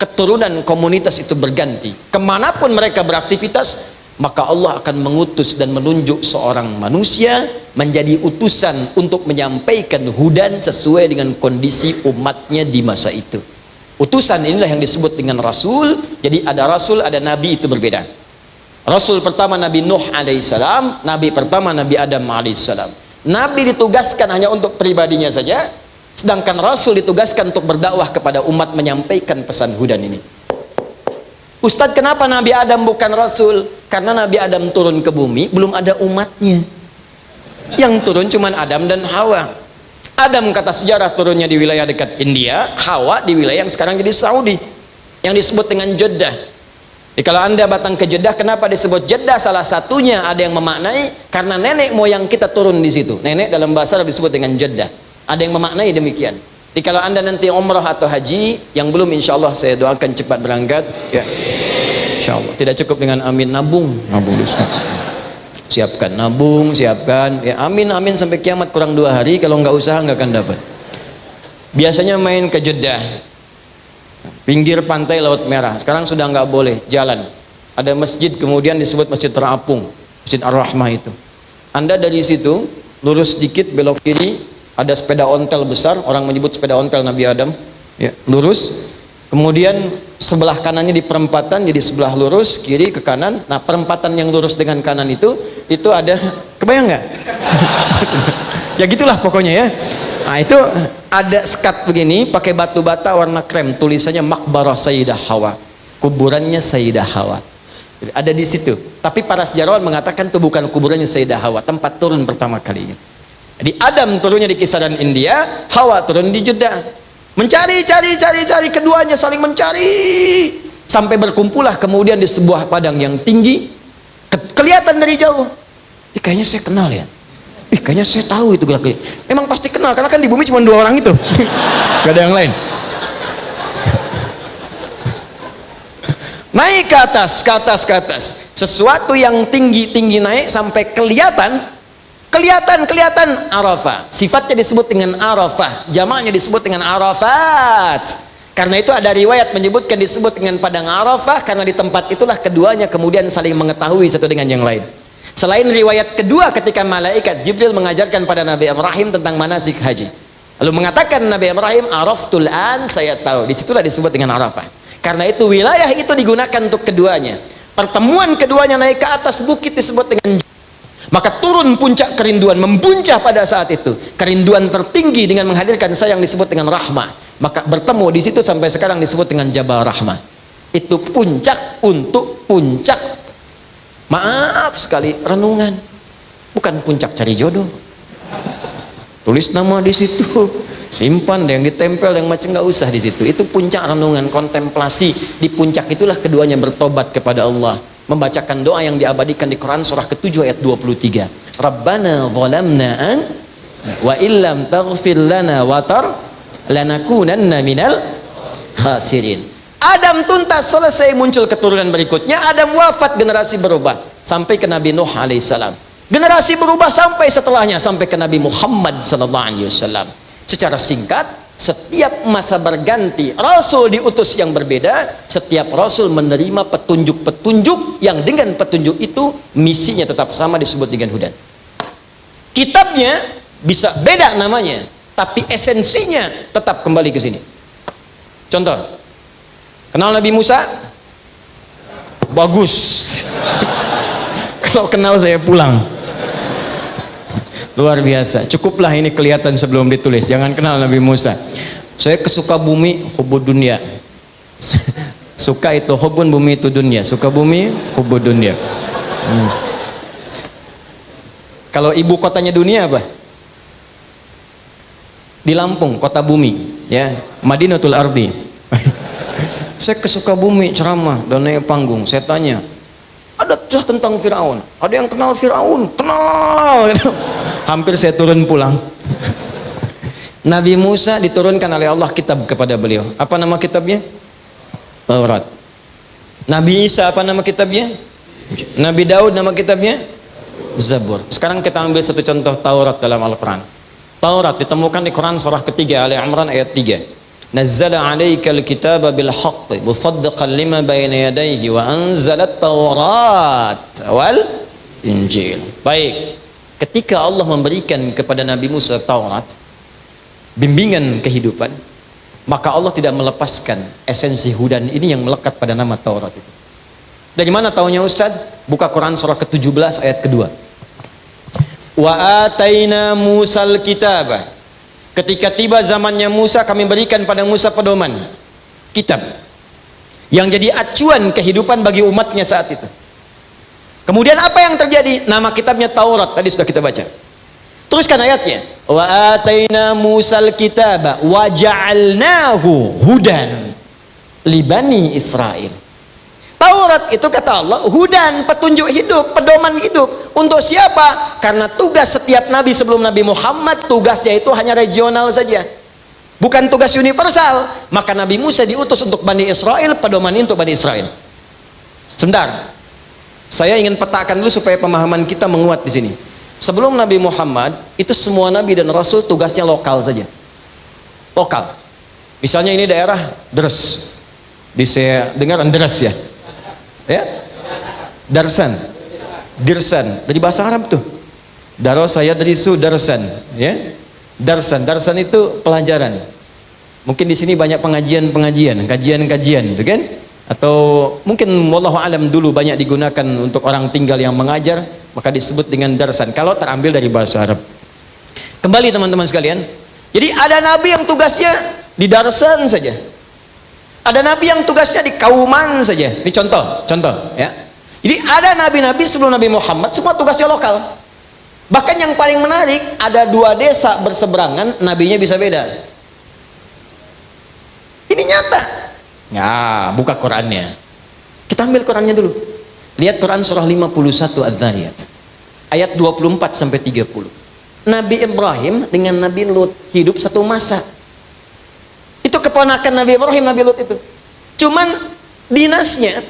keturunan komunitas itu berganti, kemanapun mereka beraktivitas, maka Allah akan mengutus dan menunjuk seorang manusia menjadi utusan untuk menyampaikan hudan sesuai dengan kondisi umatnya di masa itu. Utusan inilah yang disebut dengan Rasul. Jadi ada Rasul, ada Nabi, itu berbeda. Rasul pertama Nabi Nuh alaihissalam, Nabi pertama Nabi Adam alaihissalam. Nabi ditugaskan hanya untuk pribadinya saja, sedangkan Rasul ditugaskan untuk berdakwah kepada umat, menyampaikan pesan hudan ini. Ustadz, kenapa Nabi Adam bukan Rasul? Karena Nabi Adam turun ke bumi, belum ada umatnya. Yang turun cuma Adam dan Hawa. Adam kata sejarah turunnya di wilayah dekat India, Hawa di wilayah yang sekarang jadi Saudi, yang disebut dengan Jeddah. Jadi kalau Anda datang ke Jeddah, kenapa disebut Jeddah? Salah satunya ada yang memaknai karena nenek moyang kita turun di situ. Nenek dalam bahasa Arab disebut dengan Jeddah. Ada yang memaknai demikian. Jadi kalau Anda nanti umrah atau haji, yang belum insya Allah saya doakan cepat berangkat. Ya, insya Allah. Tidak cukup dengan amin, nabung, nabung dulu. Siapkan nabung, siapkan. Ya, amin amin sampai kiamat, kurang 2 hari. Kalau nggak usaha nggak akan dapat. Biasanya main ke Jeddah, pinggir pantai Laut Merah. Sekarang sudah nggak boleh jalan. Ada masjid kemudian disebut Masjid Terapung, Masjid Ar-Rahmah itu. Anda dari situ lurus sedikit belok kiri, ada sepeda ontel besar, orang menyebut sepeda ontel Nabi Adam. Ya, lurus. Kemudian sebelah kanannya di perempatan, jadi sebelah lurus, kiri ke kanan. Nah, perempatan yang lurus dengan kanan itu ada, kebayang nggak? Ya gitulah pokoknya ya. Nah, itu ada sekat begini pakai batu bata warna krem, tulisannya Maqbarah Sayyidah Hawa, kuburannya Sayyidah Hawa. Jadi ada di situ. Tapi para sejarawan mengatakan itu bukan kuburannya Sayyidah Hawa, tempat turun pertama kalinya. Jadi Adam turunnya di kisaran India, Hawa turun di Jeddah. Mencari, cari, keduanya saling mencari sampai berkumpullah kemudian di sebuah padang yang tinggi. Kelihatan dari jauh. Kayaknya saya kenal ya. Kayaknya saya tahu itu gerak-gerik. Memang pasti kenal karena kan di bumi cuma 2 orang itu. Gak ada yang lain. Naik ke atas. Sesuatu yang tinggi naik sampai kelihatan Arafah. Sifatnya disebut dengan Arafah, jamaknya disebut dengan Arafat. Karena itu ada riwayat menyebutkan disebut dengan padang Arafah karena di tempat itulah keduanya kemudian saling mengetahui satu dengan yang lain. Selain riwayat kedua ketika malaikat Jibril mengajarkan pada Nabi Ibrahim tentang manasik haji, lalu mengatakan Nabi Ibrahim, Araftul an, saya tahu. Disitulah disebut dengan Arafah. Karena itu wilayah itu digunakan untuk keduanya. Pertemuan keduanya naik ke atas bukit disebut dengan, maka turun puncak kerinduan, membuncah pada saat itu. Kerinduan tertinggi dengan menghadirkan saya yang disebut dengan rahmah. Maka bertemu di situ sampai sekarang disebut dengan Jabal Rahmah. Itu puncak untuk puncak, maaf sekali, renungan. Bukan puncak cari jodoh. Tulis nama di situ, simpan, yang ditempel, yang macam nggak usah di situ. Itu puncak renungan, kontemplasi. Di puncak itulah keduanya bertobat kepada Allah, membacakan doa yang diabadikan di Quran surah ke-7 ayat 23. Rabbana zalamna wa illam taghfir lana wa lanakunanna minal khasirin. Adam tuntas, selesai, muncul keturunan berikutnya. Adam wafat, generasi berubah sampai ke Nabi Nuh alaihissalam. Generasi berubah sampai setelahnya, sampai ke Nabi Muhammad sallallahu alaihi wasallam. Secara singkat, setiap masa berganti, Rasul diutus yang berbeda. Setiap Rasul menerima petunjuk-petunjuk yang dengan petunjuk itu misinya tetap sama, disebut dengan hudan. Kitabnya bisa beda namanya, tapi esensinya tetap kembali ke sini. Contoh, kenal Nabi Musa? Bagus. Kalau kenal saya pulang. Luar biasa. Cukuplah ini kelihatan sebelum ditulis. Jangan kenal Nabi Musa. Saya ke Sukabumi, hubud dunia. Suka itu hubun, bumi itu dunia. Sukabumi, hubud dunia. Kalau ibu kotanya dunia apa? Di Lampung, kota bumi, ya, Madinatul Ardi. Saya ke Sukabumi ceramah dan naik panggung. Saya tanya, ada cerita tentang Firaun. Ada yang kenal Firaun? Kenal. Gitu. Hampir saya turun pulang. Nabi Musa diturunkan oleh Allah kitab kepada beliau. Apa nama kitabnya? Taurat. Nabi Isa apa nama kitabnya? Nabi Daud nama kitabnya? Zabur. Sekarang kita ambil satu contoh Taurat dalam Al-Quran. Taurat ditemukan di Quran surah ketiga Ali Imran ayat 3. Nazzala 'alaikal kitaba bil haqqi musaddiqan lima bayna yadayhi wa anzalat Taurat wal Injil. Baik. Ketika Allah memberikan kepada Nabi Musa Taurat, bimbingan kehidupan, maka Allah tidak melepaskan esensi hudan ini yang melekat pada nama Taurat itu. Dari mana taunya Ustaz? Buka Quran surah ke-17 ayat kedua. Wa ataina Musal kitabah. Ketika tiba zamannya Musa, kami berikan pada Musa pedoman, kitab yang jadi acuan kehidupan bagi umatnya saat itu. Kemudian apa yang terjadi? Nama kitabnya Taurat, tadi sudah kita baca. Teruskan ayatnya. Wa ataina Musal kitaba wa ja'alnahu hudan li bani Israil. Taurat itu kata Allah hudan, petunjuk hidup, pedoman hidup. Untuk siapa? Karena tugas setiap nabi sebelum Nabi Muhammad, tugasnya itu hanya regional saja, bukan tugas universal. Maka Nabi Musa diutus untuk Bani Israel, pedoman untuk Bani Israel. Sebentar, saya ingin petakan dulu supaya pemahaman kita menguat di sini. Sebelum Nabi Muhammad, itu semua nabi dan rasul tugasnya lokal saja. Lokal. Misalnya ini daerah Deres. Saya dengar Deres ya. Ya, Darsan, Dirsan, dari bahasa Arab tuh. Daro saya dari Darsan, ya. Darsan itu pelajaran. Mungkin di sini banyak pengajian, kajian, kan? Atau mungkin wallahu alam dulu banyak digunakan untuk orang tinggal yang mengajar, maka disebut dengan darsan. Kalau terambil dari bahasa Arab. Kembali teman-teman sekalian. Jadi ada nabi yang tugasnya di darsan saja. Ada nabi yang tugasnya di kauman saja. Ini contoh, ya. Jadi ada nabi-nabi sebelum Nabi Muhammad semua tugasnya lokal. Bahkan yang paling menarik, ada 2 desa berseberangan, nabinya bisa beda. Ini nyata. Ya, buka Qurannya. Kita ambil Qurannya dulu. Lihat Quran surah 51 Adz-Dzariyat. Ayat 24 sampai 30. Nabi Ibrahim dengan Nabi Lut hidup satu masa. Itu keponakan Nabi Ibrahim, Nabi Lut itu. Cuman dinasnya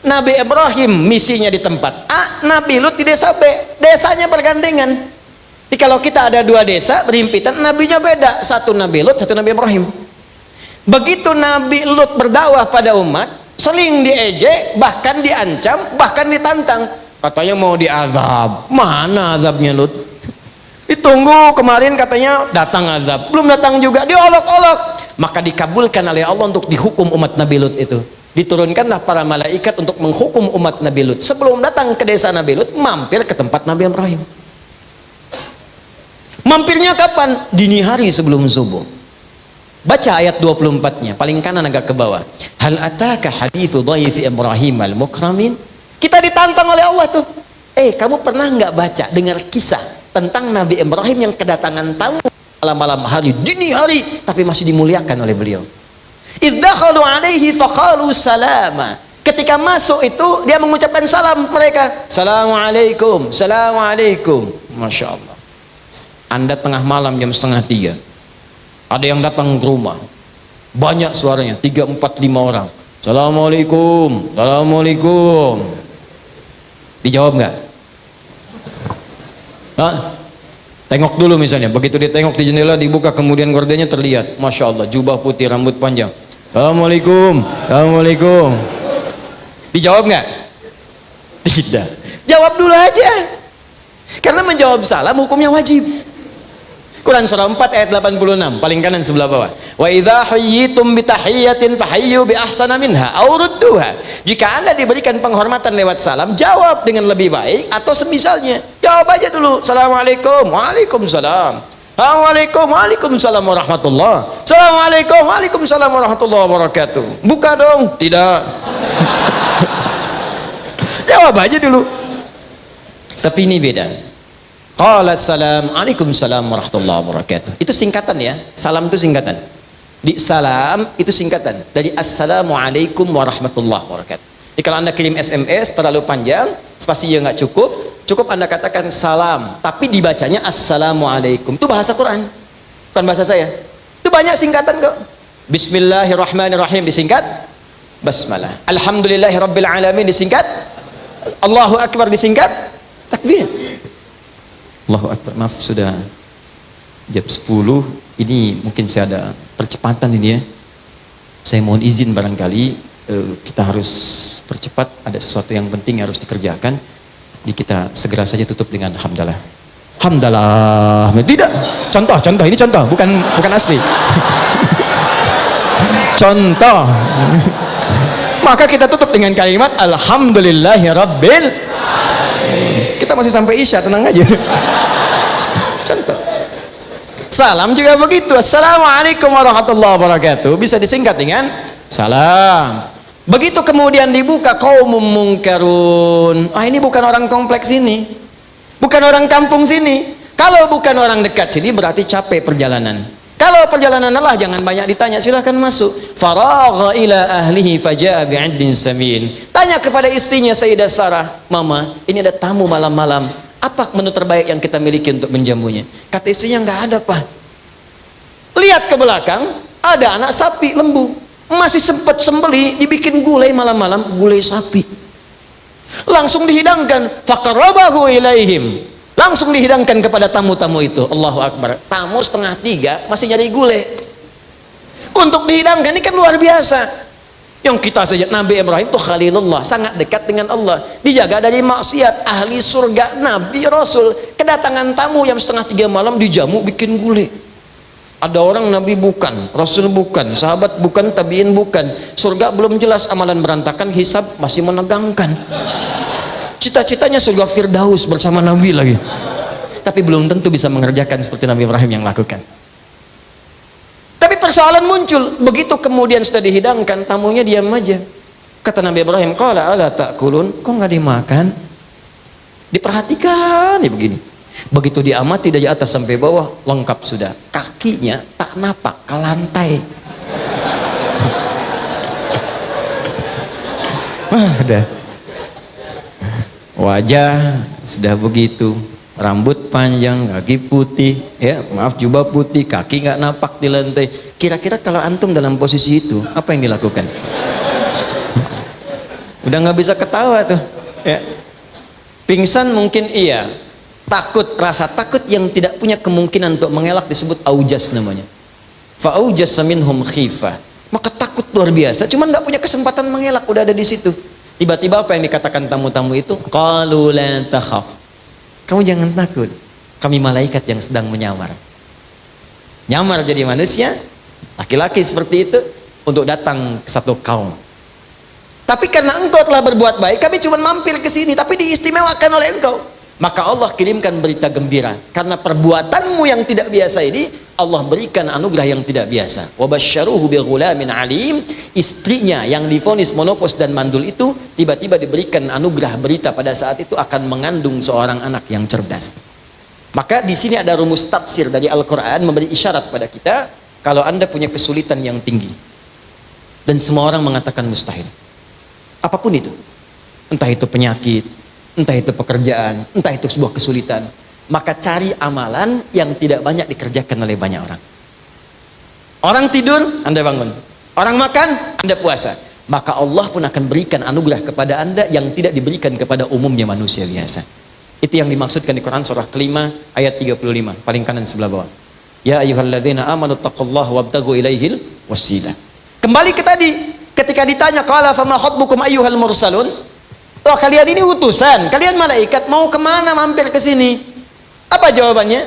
Nabi Ibrahim misinya di tempat A, Nabi Lut di desa B. Desanya bergandengan. Jadi kalau kita ada 2 desa berhimpitan, nabinya beda. Satu Nabi Lut, satu Nabi Ibrahim. Begitu Nabi Lut berdakwah pada umat, sering diejek, bahkan diancam, bahkan ditantang. Katanya mau diazab. Mana azabnya Lut? Ditunggu, kemarin katanya datang azab, belum datang juga, diolok-olok. Maka dikabulkan oleh Allah untuk dihukum umat Nabi Lut itu. Diturunkanlah para malaikat untuk menghukum umat Nabi Lut. Sebelum datang ke desa Nabi Lut, mampir ke tempat Nabi Ibrahim. Mampirnya kapan? Dini hari sebelum subuh. Baca ayat 24-nya, paling kanan agak ke bawah. Hal ataka hadithu dhaifi Ibrahim al-mukramin. Kita ditantang oleh Allah tuh. Kamu pernah nggak baca, dengar kisah tentang Nabi Ibrahim yang kedatangan tamu malam-malam hari, dini hari, tapi masih dimuliakan oleh beliau. Idh dakhalu alaihi faqalu salama. Ketika masuk itu, dia mengucapkan salam mereka. Assalamualaikum, assalamualaikum. Masya Allah. Anda tengah malam jam 2:30. Ada yang datang ke rumah, banyak suaranya, 3, 4, 5 orang. Assalamualaikum, assalamualaikum. Dijawab nggak? Hah? Tengok dulu misalnya, begitu dia tengok di jendela, dibuka kemudian gordennya terlihat, Masya Allah, jubah putih, rambut panjang. Assalamualaikum, assalamualaikum. Dijawab nggak? Tidak. Jawab dulu aja. Karena menjawab salam hukumnya wajib. Quran surah 4 ayat 86, paling kanan sebelah bawah. Wa idza hayyitum bi tahiyyatin fahayyu bi ahsana minha aw rudduha. Jika Anda diberikan penghormatan lewat salam, jawab dengan lebih baik atau semisalnya. Jawab aja dulu. Assalamualaikum. Waalaikumsalam. Assalamualaikum. Waalaikumsalam warahmatullah. Assalamualaikum. Waalaikumsalam warahmatullahi wabarakatuh. Buka dong. Tidak. Jawab aja dulu. Tapi ini beda. Qala salam, Waalaikumsalam warahmatullahi wabarakatuh. Itu singkatan ya. Salam itu singkatan. Di salam itu singkatan dari assalamualaikum warahmatullahi wabarakatuh. Jadi kalau Anda kirim SMS terlalu panjang, spasinya nggak cukup, cukup Anda katakan salam, tapi dibacanya assalamualaikum. Itu bahasa Quran, bukan bahasa saya. Itu banyak singkatan kok. Bismillahirrahmanirrahim disingkat basmalah. Alhamdulillahirabbil alamin disingkat. Allahu akbar disingkat takbir. Allahu Akbar. Maaf, sudah jam 10. Ini mungkin saya ada percepatan ini ya. Saya mohon izin barangkali kita harus percepat. Ada sesuatu yang penting yang harus dikerjakan. Jadi kita segera saja tutup dengan hamdalah. Hamdalah. Tidak. Contoh. Ini contoh. Bukan asli. Contoh. Maka kita tutup dengan kalimat Alhamdulillahirabbil. Kita masih sampai Isya, tenang aja. Contoh. Salam juga begitu. Assalamualaikum warahmatullahi wabarakatuh. Bisa disingkat dengan salam. Begitu kemudian dibuka qaumum munkarun. Ini bukan orang kompleks ini. Bukan orang kampung sini. Kalau bukan orang dekat sini berarti capek perjalanan. Kalau perjalanan lelah jangan banyak ditanya, silahkan masuk. Faragha ila ahlihi faja'a bi'ajlin samin. Tanya kepada istrinya Sayyidah Sarah, Mama, ini ada tamu malam-malam. Apa menu terbaik yang kita miliki untuk menjamunya? Kata istrinya, nggak ada, Pak. Lihat ke belakang, ada anak sapi lembu. Masih sempat sembeli, dibikin gulai malam-malam, gulai sapi. Langsung dihidangkan, faqarrabahu ilaihim. Langsung dihidangkan kepada tamu-tamu itu. Allahu Akbar. Tamu 2:30 masih jadi gulai. Untuk dihidangkan ini kan luar biasa. Yang kita saja, Nabi Ibrahim itu Khalilullah, sangat dekat dengan Allah, dijaga dari maksiat, ahli surga, Nabi Rasul. Kedatangan tamu yang 2:30 malam dijamu bikin gulai. Ada orang Nabi bukan, Rasul bukan, sahabat bukan, tabiin bukan. Surga belum jelas, amalan berantakan, hisab masih menegangkan. Cita-citanya surga Firdaus bersama Nabi lagi. Tapi belum tentu bisa mengerjakan seperti Nabi Ibrahim yang lakukan. Tapi persoalan muncul. Begitu kemudian sudah dihidangkan, tamunya diam aja. Kata Nabi Ibrahim, qala ala ta'kulun, kok nggak dimakan? Diperhatikan ya begini. Begitu diamati dari atas sampai bawah, lengkap sudah. Kakinya tak napak ke lantai. Ada. Wajah sudah begitu, rambut panjang, kaki putih, ya maaf jubah putih, kaki nggak napak di lantai. Kira-kira kalau antum dalam posisi itu, apa yang dilakukan? Udah nggak bisa ketawa tuh, ya. Pingsan mungkin iya, takut, rasa takut yang tidak punya kemungkinan untuk mengelak disebut aujas namanya. Fa'aujas minhum khifah. Maka takut luar biasa, cuman nggak punya kesempatan mengelak, udah ada di situ. Tiba-tiba apa yang dikatakan tamu-tamu itu? Qalu la takhaf. Kamu jangan takut. Kami malaikat yang sedang menyamar. Nyamar jadi manusia, laki-laki seperti itu untuk datang ke satu kaum. Tapi karena engkau telah berbuat baik, kami cuma mampir ke sini, tapi diistimewakan oleh engkau. Maka Allah kirimkan berita gembira. Karena perbuatanmu yang tidak biasa ini, Allah berikan anugerah yang tidak biasa. Wa basyaruhu bighulamin alim. Istrinya yang divonis monopos dan mandul itu tiba-tiba diberikan anugerah berita pada saat itu akan mengandung seorang anak yang cerdas. Maka di sini ada rumus tafsir dari Al-Qur'an memberi isyarat pada kita, kalau Anda punya kesulitan yang tinggi dan semua orang mengatakan mustahil. Apapun itu. Entah itu penyakit, entah itu pekerjaan, entah itu sebuah kesulitan, maka cari amalan yang tidak banyak dikerjakan oleh banyak orang. Orang tidur, Anda bangun. Orang makan, Anda puasa. Maka Allah pun akan berikan anugerah kepada Anda yang tidak diberikan kepada umumnya manusia biasa. Itu yang dimaksudkan di Quran surah kelima ayat 35, paling kanan sebelah bawah. Ya ayyuhalladzina amanu taqullaha wabtagu ilaihil wasilah. Kembali ke tadi, ketika ditanya qala fama khatbukum ayyuhal mursalun? Oh, kalian ini utusan, kalian malaikat, mau kemana mampir ke sini? Apa jawabannya?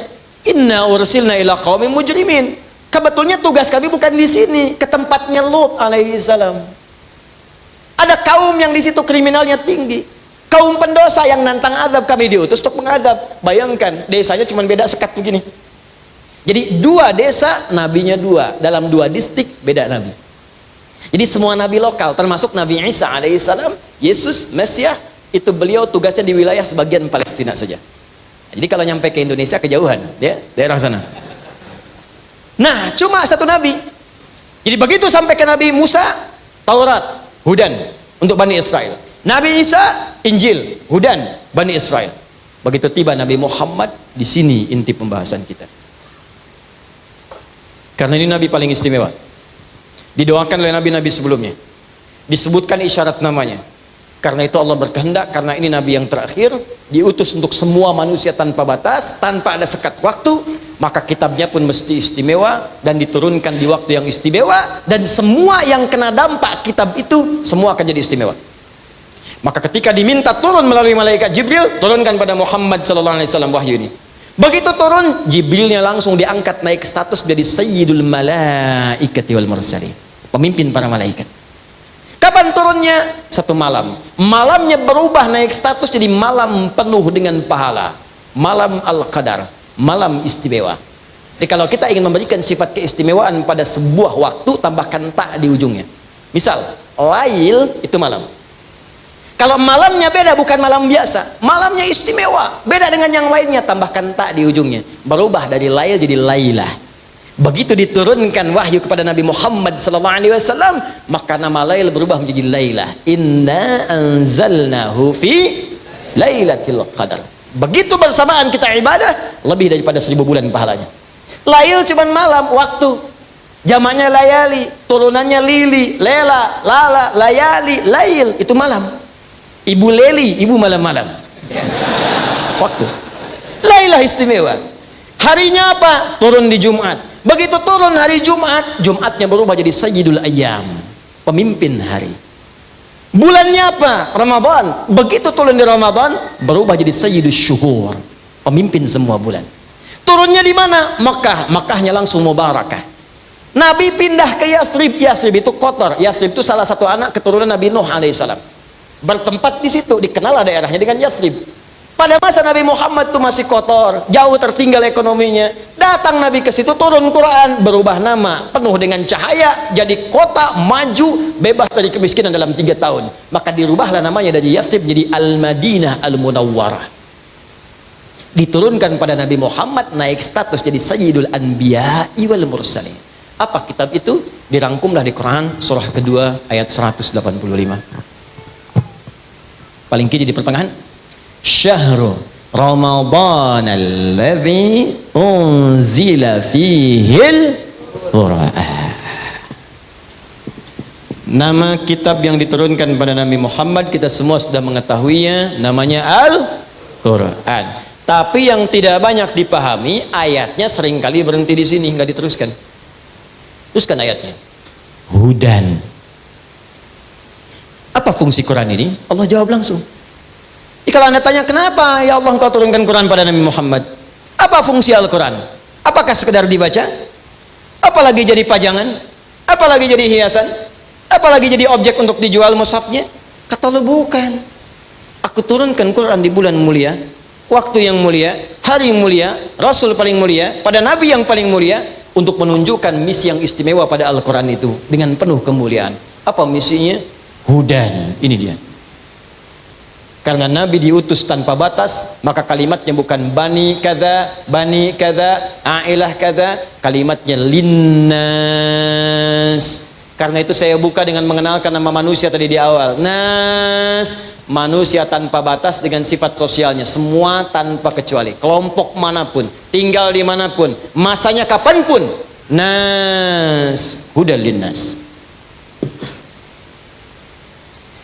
Inna ursilna ila qaumin mujrimin. Sebetulnya tugas kami bukan di sini, ke tempatnya Lut alaihi salam. Ada kaum yang di situ kriminalnya tinggi. Kaum pendosa yang nantang azab, kami diutus untuk mengadab. Bayangkan, desanya cuma beda sekat begini. Jadi dua desa, nabinya dua. Dalam dua distrik, beda nabi. Jadi semua nabi lokal, termasuk Nabi Isa alaihissalam, Yesus, Mesias, itu beliau tugasnya di wilayah sebagian Palestina saja. Jadi kalau nyampe ke Indonesia kejauhan, ya, daerah sana. Nah, cuma satu nabi. Jadi begitu sampai ke Nabi Musa, Taurat, Hudan untuk Bani Israel. Nabi Isa, Injil, Hudan, Bani Israel. Begitu tiba Nabi Muhammad, di sini inti pembahasan kita. Karena ini Nabi paling istimewa. Didoakan oleh Nabi-Nabi sebelumnya. Disebutkan isyarat namanya. Karena itu Allah berkehendak, karena ini Nabi yang terakhir, diutus untuk semua manusia tanpa batas, tanpa ada sekat waktu, maka kitabnya pun mesti istimewa, dan diturunkan di waktu yang istimewa, dan semua yang kena dampak kitab itu, semua akan jadi istimewa. Maka ketika diminta turun melalui malaikat Jibril, turunkan pada Muhammad SAW wahyu ini. Begitu turun, Jibrilnya langsung diangkat naik status jadi Sayyidul Malaikati wal Mursalin, pemimpin para malaikat. Kapan turunnya? Satu malam. Malamnya berubah naik status jadi malam penuh dengan pahala. Malam Al-Qadar, malam istimewa. Jadi kalau kita ingin memberikan sifat keistimewaan pada sebuah waktu, tambahkan tak di ujungnya. Misal, Lail itu malam. Kalau malamnya beda, bukan malam biasa, malamnya istimewa, beda dengan yang lainnya, tambahkan tak di ujungnya, berubah dari Lail jadi Lailah. Begitu diturunkan wahyu kepada Nabi Muhammad SAW, maka nama Lail berubah menjadi Lailah. Inna anzalnahu fi Lailatul Qadar. Begitu bersamaan kita ibadah, lebih daripada 1000 bulan pahalanya. Lail cuma malam, waktu. Jamannya layali, turunannya lili, lela, lala, layali, lail, itu malam. Ibu leli, ibu malam-malam. Waktu. Lailah istimewa. Harinya apa? Turun di Jumat. Begitu turun hari Jumat, Jumatnya berubah jadi Sayyidul Ayyam, pemimpin hari. Bulannya apa? Ramadan. Begitu turun di Ramadan, berubah jadi Sayyidul Syuhur, pemimpin semua bulan. Turunnya di mana? Mekah. Mekahnya langsung mubarakah. Nabi pindah ke Yathrib. Yathrib itu kotor. Yathrib itu salah satu anak keturunan Nabi Nuh alaihissalam. Bertempat di situ, dikenal daerahnya dengan Yathrib. Pada masa Nabi Muhammad itu masih kotor, jauh tertinggal ekonominya. Datang Nabi ke situ, turun Quran, berubah nama, penuh dengan cahaya, jadi kota maju, bebas dari kemiskinan dalam 3 tahun. Maka dirubahlah namanya dari Yathrib jadi Al-Madinah Al-Munawwarah. Diturunkan pada Nabi Muhammad, naik status jadi Sayyidul Anbiya'i wal Mursalin. Apa kitab itu? Dirangkumlah di Quran surah kedua ayat 185. Paling kiri di pertengahan. Syahrul Ramadan alladzi unzila fihil Qur'an. Nama kitab yang diturunkan pada Nabi Muhammad kita semua sudah mengetahuinya, namanya Al-Qur'an. Tapi yang tidak banyak dipahami, ayatnya seringkali berhenti di sini, nggak diteruskan. Teruskan ayatnya. Hudan. Apa fungsi Quran ini? Allah jawab langsung. Kalau Anda tanya kenapa ya Allah engkau turunkan Quran pada Nabi Muhammad, apa fungsi Al-Quran? Apakah sekedar dibaca? Apalagi jadi pajangan? Apalagi jadi hiasan? Apalagi jadi objek untuk dijual mushafnya? Kata Allah bukan. Aku turunkan Quran di bulan mulia, waktu yang mulia, hari mulia, Rasul paling mulia, pada Nabi yang paling mulia, untuk menunjukkan misi yang istimewa pada Al-Quran itu dengan penuh kemuliaan. Apa misinya? Hudan. Ini dia. Karena Nabi diutus tanpa batas, maka kalimatnya bukan bani kada, ailah kada, kalimatnya linnas. Karena itu saya buka dengan mengenalkan nama manusia tadi di awal. Nas, manusia tanpa batas dengan sifat sosialnya, semua tanpa kecuali, kelompok manapun, tinggal dimanapun, masanya kapanpun. Nas, hudan linnas.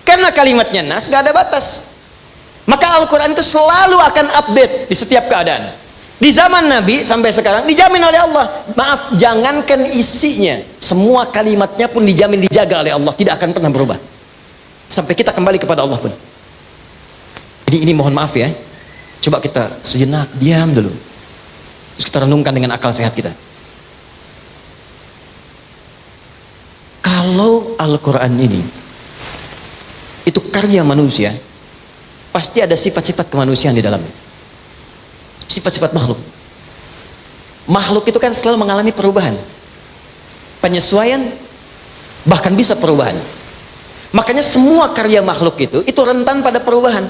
Karena kalimatnya nas, gak ada batas. Maka Al-Quran itu selalu akan update di setiap keadaan. Di zaman Nabi sampai sekarang dijamin oleh Allah. Maaf, jangankan isinya, semua kalimatnya pun dijamin dijaga oleh Allah, tidak akan pernah berubah sampai kita kembali kepada Allah pun. Jadi ini mohon maaf ya, coba kita sejenak diam dulu, terus kita renungkan dengan akal sehat kita. Kalau Al-Quran ini itu karya manusia, pasti ada sifat-sifat kemanusiaan di dalamnya, sifat-sifat makhluk. Makhluk itu kan selalu mengalami perubahan, penyesuaian, bahkan bisa perubahan. Makanya semua karya makhluk itu rentan pada perubahan.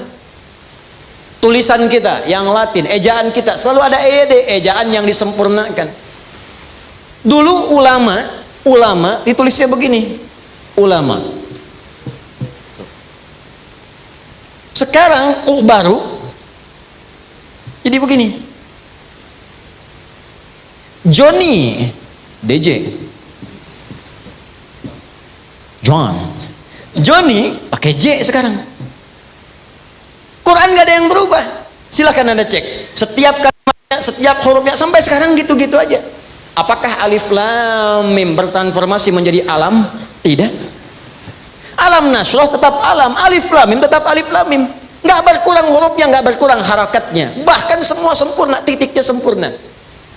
Tulisan kita yang Latin, ejaan kita selalu ada EYD, ejaan yang disempurnakan. Dulu ulama ditulisnya begini, ulama. Sekarang baru jadi begini, Johnny, DJ, John, Johnny pakai J sekarang. Quran gak ada yang berubah. Silahkan Anda cek setiap kalimatnya, setiap hurufnya sampai sekarang gitu-gitu aja. Apakah alif lam mim bertransformasi menjadi alam? Tidak. Alam nasroh tetap alam, alif lam mim tetap alif lam mim. Nggak berkurang hurufnya, nggak berkurang harakatnya, bahkan semua sempurna, titiknya sempurna.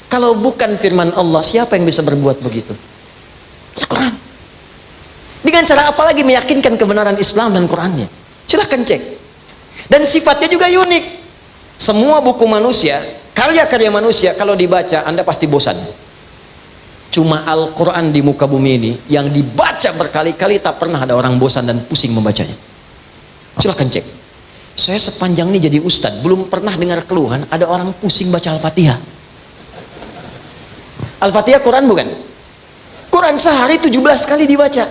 Kalau bukan firman Allah, siapa yang bisa berbuat begitu? Al-Quran. Dengan cara apa lagi meyakinkan kebenaran Islam dan Qurannya? Silahkan cek. Dan sifatnya juga unik. Semua buku manusia, karya-karya manusia, kalau dibaca Anda pasti bosan. Cuma Al-Quran di muka bumi ini yang dibaca berkali-kali tak pernah ada orang bosan dan pusing membacanya. Silahkan cek. Saya sepanjang ini jadi ustadz belum pernah dengar keluhan ada orang pusing baca Al-Fatihah. Al-Fatihah Quran bukan? Quran sehari 17 kali dibaca.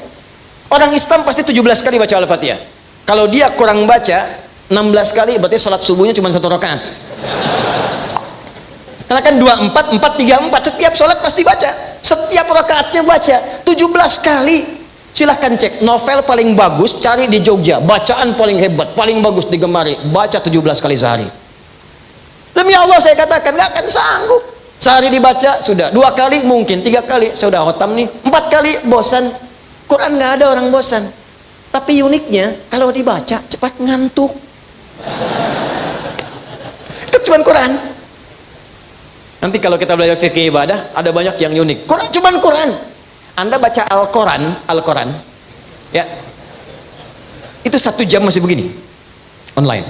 Orang Islam pasti 17 kali baca Al-Fatihah. Kalau dia kurang baca 16 kali, berarti sholat subuhnya cuma 1 rakaat. Karena kan 24, 4, 3, 4 setiap sholat pasti baca, setiap rakaatnya baca 17 kali. Silahkan cek novel paling bagus, cari di Jogja, bacaan paling hebat, paling bagus digemari, baca 17 kali sehari. Demi Allah saya katakan gak akan sanggup. Sehari dibaca sudah 2 kali, mungkin 3 kali saya udah khotam nih, 4 kali bosan. Quran gak ada orang bosan. Tapi uniknya kalau dibaca cepat ngantuk. Itu cuma Quran. Nanti kalau kita belajar fikih ibadah ada banyak yang unik. Quran cuma Quran. Anda baca Al-Quran, ya, itu 1 jam masih begini, online.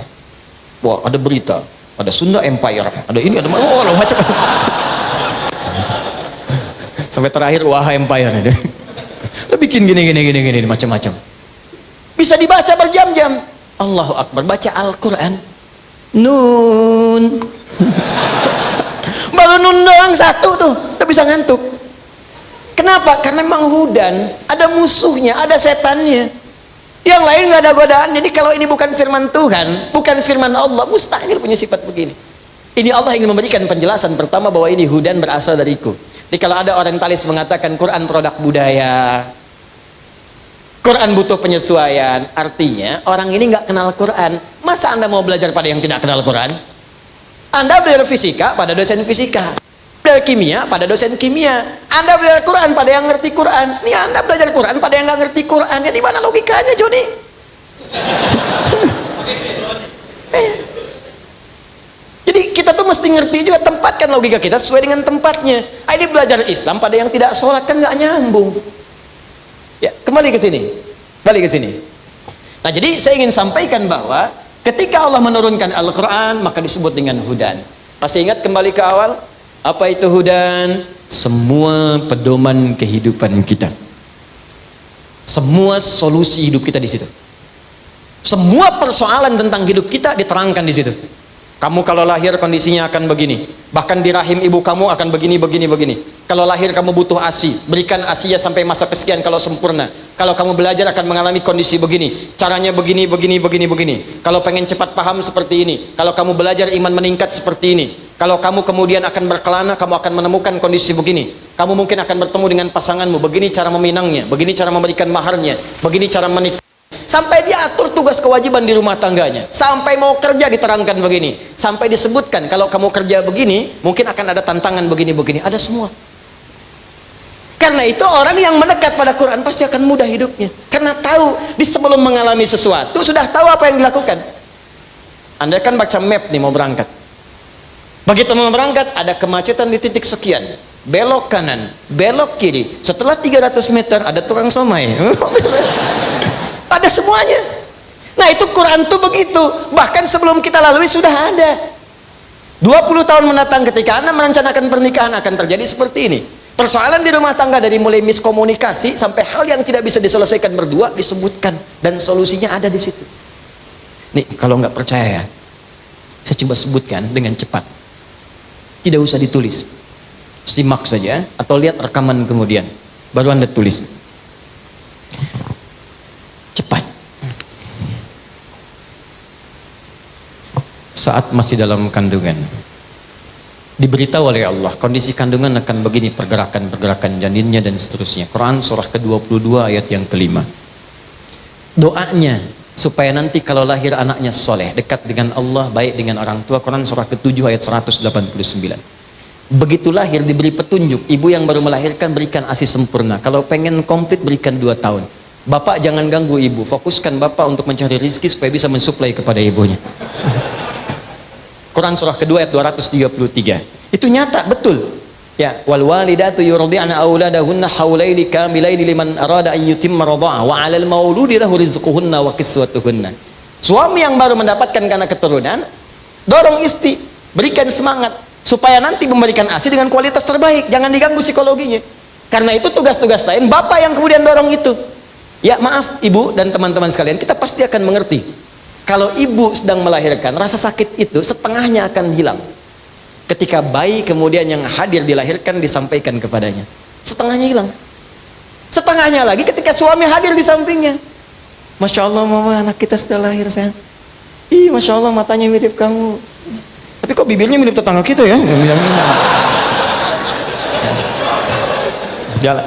Wah, ada berita, ada Sunda Empire, ada ini, ada macam. Sampai terakhir wah Empire ini. Udah bikin gini, macam-macam. Bisa dibaca berjam-jam. Allahu Akbar, baca Al-Quran. Nun. Baru nun doang 1 tuh, udah bisa ngantuk. Kenapa? Karena memang hudan, ada musuhnya, ada setannya. Yang lain nggak ada godaan. Jadi kalau ini bukan firman Tuhan, bukan firman Allah, mustahil punya sifat begini. Ini Allah ingin memberikan penjelasan pertama bahwa ini hudan berasal dariku. Jadi kalau ada orientalis mengatakan Quran produk budaya, Quran butuh penyesuaian, artinya orang ini nggak kenal Quran. Masa Anda mau belajar pada yang tidak kenal Quran? Anda belajar fisika pada dosen fisika, belajar kimia pada dosen kimia. Anda belajar Quran pada yang ngerti Quran. Nih Anda belajar Quran pada yang nggak ngerti Quran. Ya di mana logikanya, Joni? Jadi kita tuh mesti ngerti juga, tempatkan logika kita sesuai dengan tempatnya. Ini belajar Islam pada yang tidak sholat kan nggak nyambung. Ya, kembali ke sini. Balik ke sini. Nah, jadi saya ingin sampaikan bahwa ketika Allah menurunkan Al-Quran maka disebut dengan hudan. Masih ingat kembali ke awal? Apa itu hudan? semua pedoman kehidupan kita, semua solusi hidup kita di situ. Semua persoalan tentang hidup kita diterangkan di situ. Kamu kalau lahir kondisinya akan begini, bahkan di rahim ibu kamu akan begini. Kalau lahir kamu butuh ASI, berikan ASI ya sampai masa kesekian kalau sempurna. Kalau kamu belajar akan mengalami kondisi begini, caranya begini. Kalau pengen cepat paham seperti ini. Kalau kamu belajar iman meningkat seperti ini. Kalau kamu kemudian akan berkelana, kamu akan menemukan kondisi begini. Kamu mungkin akan bertemu dengan pasanganmu, begini cara meminangnya, begini cara memberikan maharnya, begini cara menikah. Sampai dia atur tugas kewajiban di rumah tangganya, sampai mau kerja diterangkan begini, sampai disebutkan kalau kamu kerja begini mungkin akan ada tantangan begini, ada semua. Karena itu orang yang mendekat pada Quran pasti akan mudah hidupnya, karena tahu di sebelum mengalami sesuatu sudah tahu apa yang dilakukan. Anda kan baca map nih mau berangkat, begitu mau berangkat ada kemacetan di titik sekian, belok kanan, belok kiri, setelah 300 meter ada tukang somai. Ada semuanya. Nah itu Quran tuh begitu, bahkan sebelum kita lalui sudah ada. 20 tahun mendatang ketika Anda merencanakan pernikahan akan terjadi seperti ini. Persoalan di rumah tangga dari mulai miskomunikasi sampai hal yang tidak bisa diselesaikan berdua disebutkan, dan solusinya ada di situ. Nih kalau nggak percaya ya, saya coba sebutkan dengan cepat, tidak usah ditulis, simak saja atau lihat rekaman kemudian baru Anda tulis. Cepat. Saat masih dalam kandungan, diberitahu oleh Allah kondisi kandungan akan begini, pergerakan janinnya dan seterusnya. Quran surah ke-22 ayat yang kelima. Doanya supaya nanti kalau lahir anaknya soleh, dekat dengan Allah, baik dengan orang tua. Quran surah ke-7 ayat 189. Begitu lahir diberi petunjuk, ibu yang baru melahirkan berikan ASI sempurna. Kalau pengen komplit berikan 2 tahun. Bapak jangan ganggu ibu, fokuskan bapak untuk mencari rezeki supaya bisa mensuplai kepada ibunya. Quran surah kedua ayat 233. Itu nyata, betul. Ya, wal walidatu yurdi'na auladahunna haulaini kamilaini liman arada an yutimma radha'ah wa 'alal mauludi lahu rizquhunna wa kiswatuhunna. Suami yang baru mendapatkan karena keturunan, dorong istri, berikan semangat supaya nanti memberikan ASI dengan kualitas terbaik, jangan diganggu psikologinya. Karena itu tugas-tugas lain bapak yang kemudian dorong itu. Ya maaf ibu dan teman-teman sekalian, kita pasti akan mengerti kalau ibu sedang melahirkan, rasa sakit itu setengahnya akan hilang ketika bayi kemudian yang hadir dilahirkan disampaikan kepadanya. Setengahnya hilang. Setengahnya lagi ketika suami hadir di sampingnya. Masya Allah mama, anak kita sudah lahir sayang. Ih Masya Allah matanya mirip kamu, tapi kok bibirnya mirip tetangga kita ya. Jalan.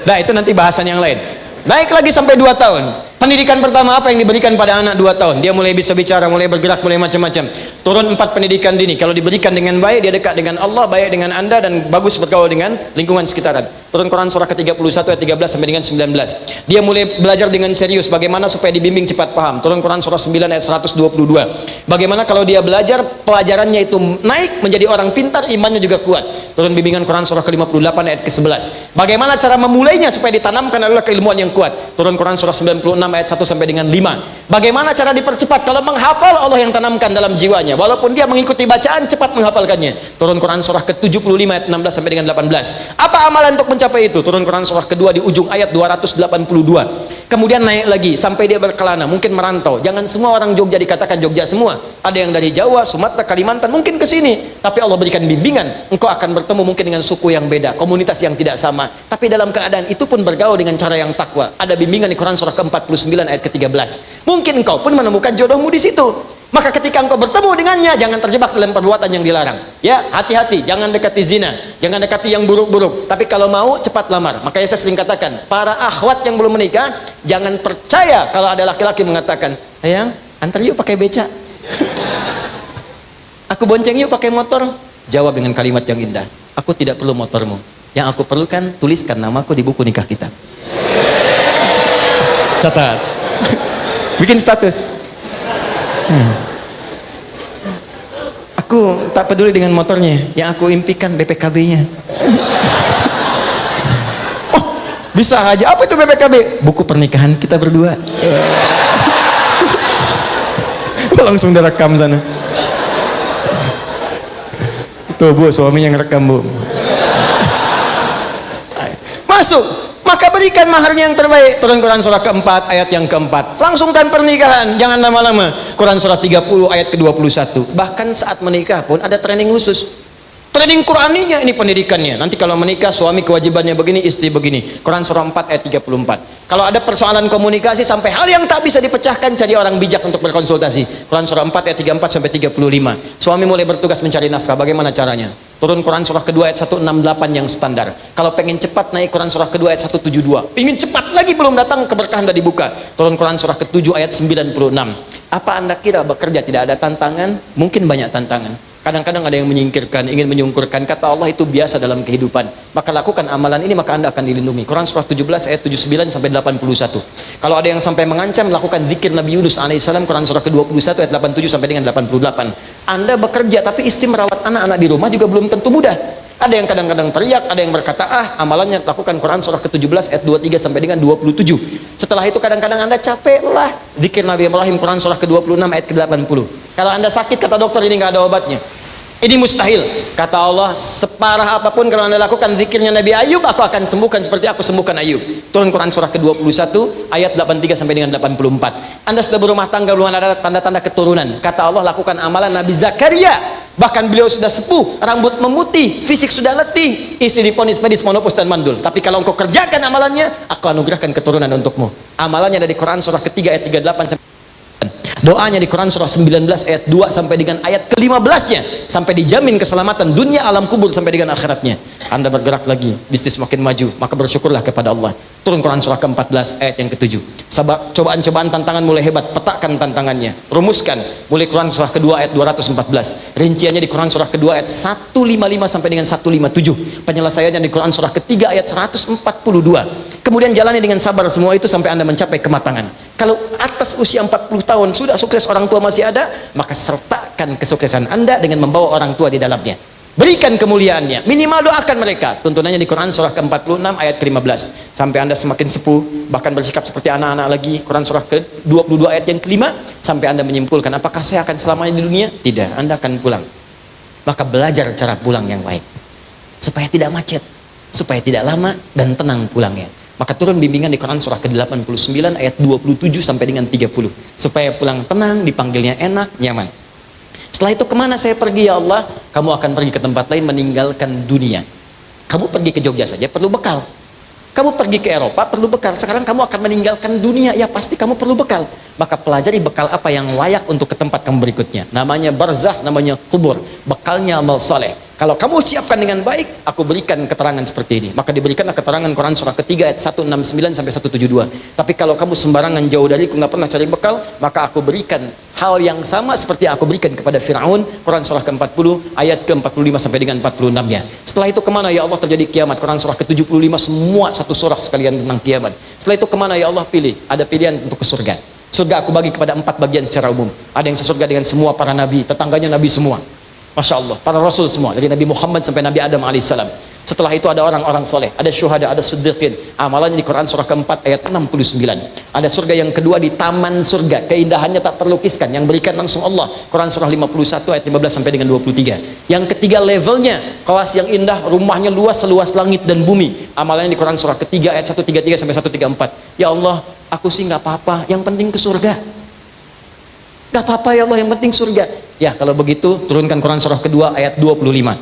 Nah itu nanti bahasan yang lain. Naik lagi sampai 2 tahun. Pendidikan pertama apa yang diberikan pada anak 2 tahun? Dia mulai bisa bicara, mulai bergerak, mulai macam-macam. Turun 4 pendidikan dini. Kalau diberikan dengan baik, dia dekat dengan Allah, baik dengan Anda, dan bagus bergaul dengan lingkungan sekitaran. Turun Quran surah ke-31 ayat 13 sampai dengan 19. Dia mulai belajar dengan serius bagaimana supaya dibimbing cepat paham. Turun Quran surah 9 ayat 122. Bagaimana kalau dia belajar, pelajarannya itu naik menjadi orang pintar, imannya juga kuat. Turun bimbingan Quran surah ke-58 ayat ke-11. Bagaimana cara memulainya supaya ditanamkan adalah keilmuan yang kuat. Turun Quran surah 96 ayat 1 sampai dengan 5. Bagaimana cara dipercepat? Kalau menghafal, Allah yang tanamkan dalam jiwanya. Walaupun dia mengikuti bacaan, cepat menghafalkannya. Turun Quran surah ke-75 ayat 16 sampai dengan 18. Apa amalan untuk mencapai itu? Turun Quran surah kedua di ujung ayat 282. Kemudian naik lagi sampai dia berkelana, mungkin merantau. Jangan semua orang Jogja dikatakan Jogja semua. Ada yang dari Jawa, Sumatera, Kalimantan, mungkin ke sini. Tapi Allah berikan bimbingan. Engkau akan bertemu mungkin dengan suku yang beda, komunitas yang tidak sama. Tapi dalam keadaan itu pun bergaul dengan cara yang takwa. Ada bimbingan di Quran surah ke-49 ayat ke-13. Mungkin engkau pun menemukan jodohmu di situ. Maka ketika engkau bertemu dengannya, jangan terjebak dalam perbuatan yang dilarang. Ya, hati-hati, jangan dekati zina, jangan dekati yang buruk-buruk. Tapi kalau mau, cepat lamar. Makanya saya sering katakan, para akhwat yang belum menikah, jangan percaya kalau ada laki-laki mengatakan, sayang, antar yuk pakai beca. Aku bonceng yuk pakai motor. Jawab dengan kalimat yang indah, aku tidak perlu motormu. Yang aku perlukan, tuliskan namaku di buku nikah kita. Catat. Bikin status. Aku tak peduli dengan motornya, yang aku impikan BPKB-nya. Oh, bisa aja. Apa itu BPKB? Buku pernikahan kita berdua. Langsung direkam sana. Tuh bu, suaminya ngerekam bu. masuk, maka berikan maharnya yang terbaik. Turun Quran surah keempat ayat yang keempat, langsungkan pernikahan, jangan lama-lama. Quran surah 30 ayat ke-21. Bahkan saat menikah pun ada training khusus, training Quraninya, ini pendidikannya. Nanti kalau menikah suami kewajibannya begini, istri begini. Quran surah 4 ayat 34. Kalau ada persoalan komunikasi sampai hal yang tak bisa dipecahkan, cari orang bijak untuk berkonsultasi. Quran surah 4 ayat 34 sampai 35. Suami mulai bertugas mencari nafkah, bagaimana caranya? Turun Quran surah kedua ayat 168 yang standar. Kalau pengen cepat, naik Quran surah kedua ayat 172. Ingin cepat lagi, belum datang keberkahan sudah dibuka, turun Quran surah ke-7 ayat 96. Apa Anda kira bekerja tidak ada tantangan? Mungkin banyak tantangan. Kadang-kadang ada yang menyingkirkan, ingin menyungkurkan. Kata Allah itu biasa dalam kehidupan. Maka lakukan amalan ini, maka Anda akan dilindungi. Quran surah 17 ayat 79 sampai 81. Kalau ada yang sampai mengancam, lakukan zikir Nabi Yunus alaihissalam, Quran surah ke-21 ayat 87 sampai dengan 88. Anda bekerja tapi istri merawat anak-anak di rumah juga belum tentu mudah. Ada yang kadang-kadang teriak, ada yang berkata, amalannya lakukan. Quran surah ke-17 ayat 23 sampai dengan 27. Setelah itu kadang-kadang Anda capek lah, zikir Nabi Ibrahim, Quran surah ke-26 ayat ke-80. Kalau Anda sakit, kata dokter, ini nggak ada obatnya, ini mustahil. Kata Allah, separah apapun kalau Anda lakukan zikirnya Nabi Ayub, aku akan sembuhkan seperti aku sembuhkan Ayub. Turun Quran surah ke-21 ayat 83 sampai dengan 84. Anda sudah berumah tangga, belum ada tanda-tanda keturunan, kata Allah, lakukan amalan Nabi Zakaria. Bahkan beliau sudah sepuh, rambut memutih, fisik sudah letih, istri divonis medis monopause dan mandul. Tapi kalau engkau kerjakan amalannya, aku anugerahkan keturunan untukmu. Amalannya dari Quran surah ke-3 ayat 38 sampai, doanya di Quran surah 19 ayat 2 sampai dengan ayat ke-15-nya, sampai dijamin keselamatan dunia, alam kubur sampai dengan akhiratnya. Anda bergerak lagi, bisnis makin maju, maka bersyukurlah kepada Allah. Turun Quran surah ke-14 ayat yang ke-7. Cobaan-cobaan tantangan mulai hebat, petakan tantangannya, rumuskan. Mulai Quran surah kedua ayat 214. Rinciannya di Quran surah kedua ayat 155 sampai dengan 157. Penyelesaiannya di Quran surah ketiga ayat 142. Kemudian jalani dengan sabar semua itu sampai Anda mencapai kematangan. Kalau atas usia 40 tahun sudah sukses, orang tua masih ada, maka sertakan kesuksesan Anda dengan membawa orang tua di dalamnya. Berikan kemuliaannya, minimal doakan mereka. Tuntunannya di Quran surah ke-46 ayat ke-15. Sampai Anda semakin sepuh, bahkan bersikap seperti anak-anak lagi. Quran surah ke-22 ayat yang ke-5, sampai Anda menyimpulkan, apakah saya akan selamanya di dunia? Tidak, Anda akan pulang. Maka belajar cara pulang yang baik, supaya tidak macet, supaya tidak lama dan tenang pulangnya. Maka turun bimbingan di Quran surah ke-89 ayat 27 sampai dengan 30, supaya pulang tenang, dipanggilnya enak, nyaman. Setelah itu kemana saya pergi ya Allah? Kamu akan pergi ke tempat lain, meninggalkan dunia. Kamu pergi ke Jogja saja perlu bekal. Kamu pergi ke Eropa perlu bekal. Sekarang kamu akan meninggalkan dunia, ya pasti kamu perlu bekal. Maka pelajari bekal apa yang layak untuk ke tempat kamu berikutnya. Namanya barzah, namanya kubur. Bekalnya amal saleh. Kalau kamu siapkan dengan baik, aku berikan keterangan seperti ini. Maka diberikanlah keterangan Quran surah ketiga ayat 169 sampai 172. Tapi kalau kamu sembarangan jauh dariku, nggak pernah cari bekal, maka aku berikan hal yang sama seperti aku berikan kepada Fir'aun. Quran surah ke-40 ayat ke-45 sampai dengan 46-nya. Setelah itu kemana ya Allah terjadi kiamat? Quran surah ke-75, semua satu surah sekalian tentang kiamat. Setelah itu kemana ya Allah? Pilih, ada pilihan untuk ke surga. Surga aku bagi kepada 4 bagian secara umum. Ada yang sesurga dengan semua para nabi, tetangganya nabi semua, Masya Allah, para rasul semua, dari Nabi Muhammad sampai Nabi Adam alaihissalam. Setelah itu ada orang-orang soleh, ada syuhada, ada siddiqin. Amalannya di Quran surah ke-4 ayat 69. Ada surga yang kedua di taman surga, keindahannya tak terlukiskan, yang berikan langsung Allah. Quran surah 51 ayat 15 sampai dengan 23. Yang ketiga levelnya, kelas yang indah, rumahnya luas seluas langit dan bumi. Amalannya di Quran surah ketiga ayat 133 sampai 134. Ya Allah, aku sih nggak apa-apa, yang penting ke surga. Gak apa-apa ya Allah, yang penting surga. Ya kalau begitu turunkan Quran surah kedua ayat 25.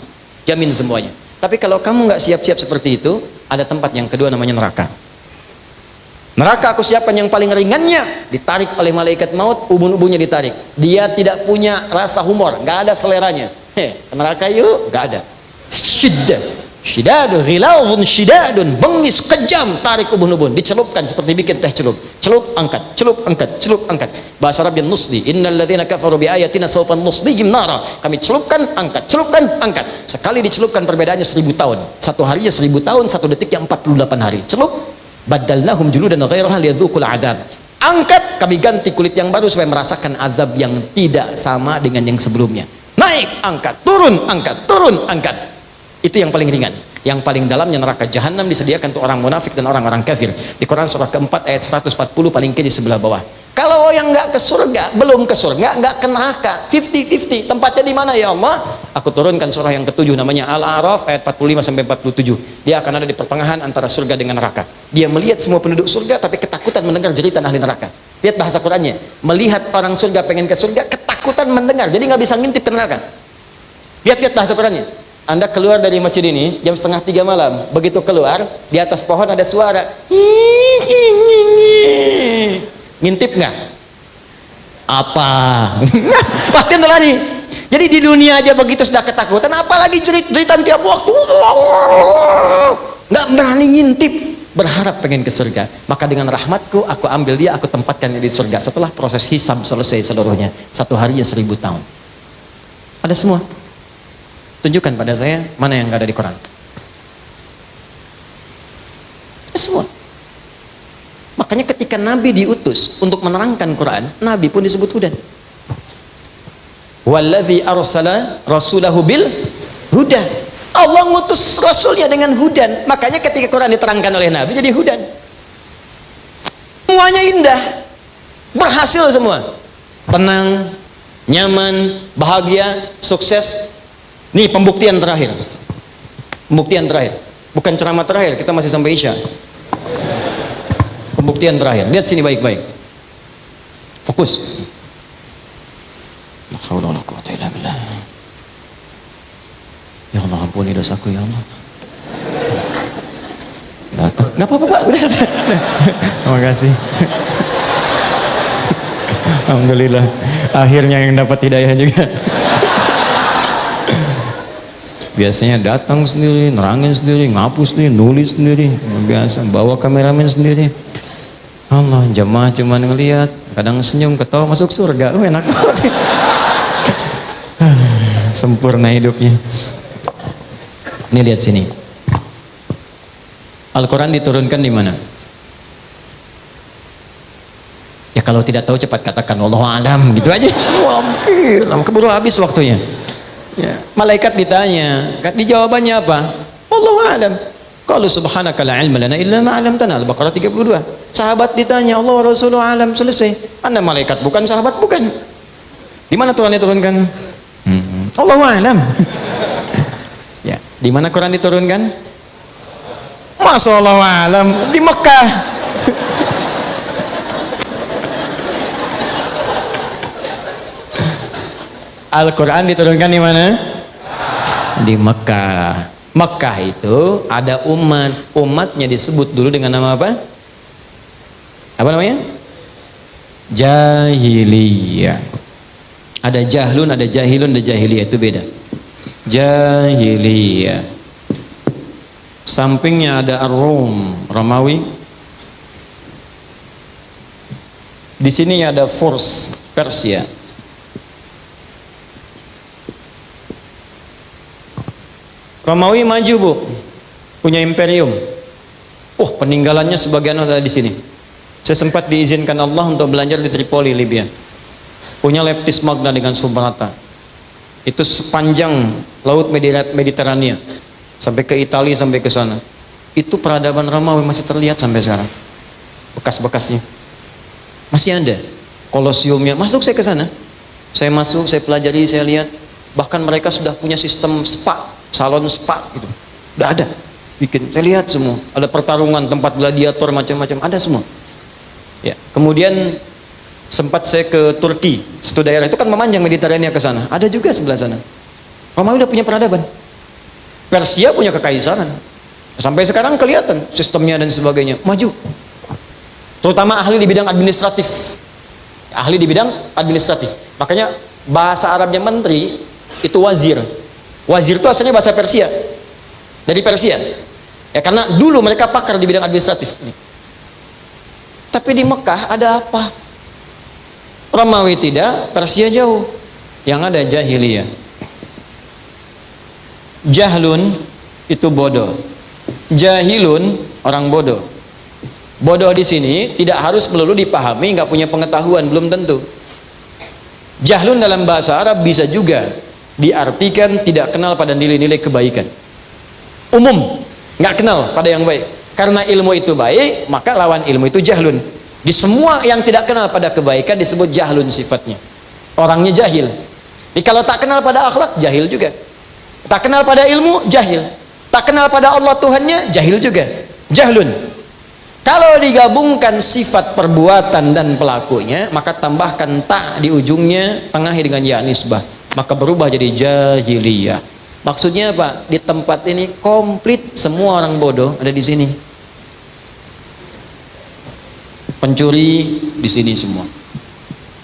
Jamin semuanya. Tapi kalau kamu nggak siap-siap seperti itu, ada tempat yang kedua namanya neraka. Neraka aku siapkan yang paling ringannya, ditarik oleh malaikat maut, ubun-ubunnya ditarik. Dia tidak punya rasa humor, nggak ada seleranya. Neraka yuk, nggak ada. Syidadun, ghilazun syidadun, bengis kejam, tarik ubun-ubun, dicelupkan seperti bikin teh celup. Celup angkat, celup angkat, celup angkat. Bahasa Arabnya nusli, innal ladzina kafaru bi ayatina sawfa nuslihim nara. Kami celupkan, angkat, celupkan, angkat. Sekali dicelupkan perbedaannya 1000 tahun. Satu harinya 1000 tahun, satu detiknya 48 hari. Celup, badalnahum juludan ghairaha liyadzuqul adzab. Angkat, kami ganti kulit yang baru supaya merasakan azab yang tidak sama dengan yang sebelumnya. Naik, angkat, turun, angkat, turun, angkat. Itu yang paling ringan. Yang paling dalamnya neraka jahanam disediakan untuk orang munafik dan orang-orang kafir. Di Quran surah keempat ayat 140 paling kiri sebelah bawah. Kalau yang nggak ke surga, belum ke surga, nggak ke neraka, 50-50. Tempatnya di mana ya Allah? Aku turunkan surah yang ketujuh namanya Al-A'raf ayat 45 sampai 47. Dia akan ada di pertengahan antara surga dengan neraka. Dia melihat semua penduduk surga tapi ketakutan mendengar jeritan ahli neraka. Lihat bahasa Qurannya. Melihat orang surga pengen ke surga, ketakutan mendengar. Jadi nggak bisa ngintip ke neraka. Lihat bahasa Qurannya. Anda keluar dari masjid ini jam 2:30 malam, begitu keluar di atas pohon ada suara, ngintip nggak? Apa? Pasti Anda lari. Jadi di dunia aja begitu sudah ketakutan, apalagi jeritan tiap waktu, nggak berani ngintip, berharap pengen ke surga. Maka dengan rahmatku aku ambil dia, aku tempatkan dia di surga. Setelah proses hisab selesai seluruhnya, 1 harinya 1000 tahun. Ada semua. Tunjukkan pada saya mana yang nggak ada di Quran. Ada semua. Makanya ketika Nabi diutus untuk menerangkan Quran, Nabi pun disebut hudan. Walladzi arsala rasulahu bil huda. Allah ngutus rasulnya dengan hudan. Makanya ketika Quran diterangkan oleh Nabi jadi hudan. Semuanya indah. Berhasil semua. Tenang, nyaman, bahagia, sukses. Nih pembuktian terakhir. Pembuktian terakhir. Bukan ceramah terakhir, kita masih sampai Isya. Pembuktian terakhir. Lihat sini baik-baik. Fokus. La haula wala quwwata illa billah. Ya Allah, ampuni dosaku ya Allah. Datang. Enggak apa-apa, Pak. Udah. Terima kasih. Alhamdulillah. Akhirnya yang dapat hidayah juga. Biasanya datang sendiri, nerangin sendiri, ngapus sendiri, nulis sendiri, biasa bawa kameramen sendiri. Allah, jemaah cuma ngelihat, kadang senyum, ketawa, masuk surga. Enak banget. Sempurna hidupnya. Ini lihat sini. Al-Quran diturunkan di mana? Ya kalau tidak tahu cepat katakan wallahu alam, gitu aja. Wah, mungkin keburu habis waktunya. Ya, malaikat ditanya, di jawabannya apa? Wallahu a'lam. Qalu subhanaka la ilma lana illa ma 'allamtana. Al-Baqarah 32. Sahabat ditanya, Allah wa rasuluhu alam, selesai. Anda malaikat bukan, sahabat bukan. Di mana Tuhan diturunkan? Allahu a'lam. Ya, di mana Quran diturunkan? Masa Allahu a'lam di Mekah. Al-Quran diturunkan di mana? Di Mekah. Mekah itu ada umatnya disebut dulu dengan nama apa? Apa namanya? Jahiliyah. Ada jahlun, ada jahilun, ada jahiliyah, itu beda. Jahiliyah. Sampingnya ada Ar-Rum, Romawi. Di sini ada Furs, Persia. Romawi maju, Bu, punya imperium. Peninggalannya sebagian ada di sini. Saya sempat diizinkan Allah untuk belajar di Tripoli, Libya. Punya Leptis Magna dengan Subrata. Itu sepanjang laut Mediterania sampai ke Italia, sampai ke sana. Itu peradaban Romawi masih terlihat sampai sekarang. Bekas-bekasnya masih ada. Kolosiumnya. Masuk saya ke sana. Saya masuk, saya pelajari, saya lihat. Bahkan mereka sudah punya sistem spa, salon spa gitu. Udah ada. Bikin. Saya lihat semua. Ada pertarungan, tempat gladiator macam-macam, ada semua. Ya, kemudian sempat saya ke Turki, satu daerah itu kan memanjang Mediterania ke sana. Ada juga sebelah sana. Romawi udah punya peradaban. Persia punya kekaisaran. Sampai sekarang kelihatan sistemnya dan sebagainya. Maju. Terutama ahli di bidang administratif. Ahli di bidang administratif. Makanya bahasa Arabnya menteri itu wazir. Wazir itu asalnya bahasa Persia. Dari Persia. Ya karena dulu mereka pakar di bidang administratif. Tapi di Mekah ada apa? Romawi tidak, Persia jauh. Yang ada jahiliyah. Jahlun itu bodoh. Jahilun orang bodoh. Bodoh di sini tidak harus melulu dipahami, nggak punya pengetahuan, belum tentu. Jahlun dalam bahasa Arab bisa juga diartikan tidak kenal pada nilai-nilai kebaikan. umum, nggak kenal pada yang baik. Karena ilmu itu baik, maka lawan ilmu itu jahlun. Di semua yang tidak kenal pada kebaikan disebut jahlun sifatnya. Orangnya jahil. Jadi kalau tak kenal pada akhlak, jahil juga. Tak kenal pada ilmu, jahil. Tak kenal pada Allah Tuhannya, jahil juga. Jahlun. Kalau digabungkan sifat perbuatan dan pelakunya, maka tambahkan tak di ujungnya, tengahi dengan ya nisbah, maka berubah jadi jahiliyah. Maksudnya apa? Di tempat ini komplit semua orang bodoh ada di sini. Pencuri di sini semua.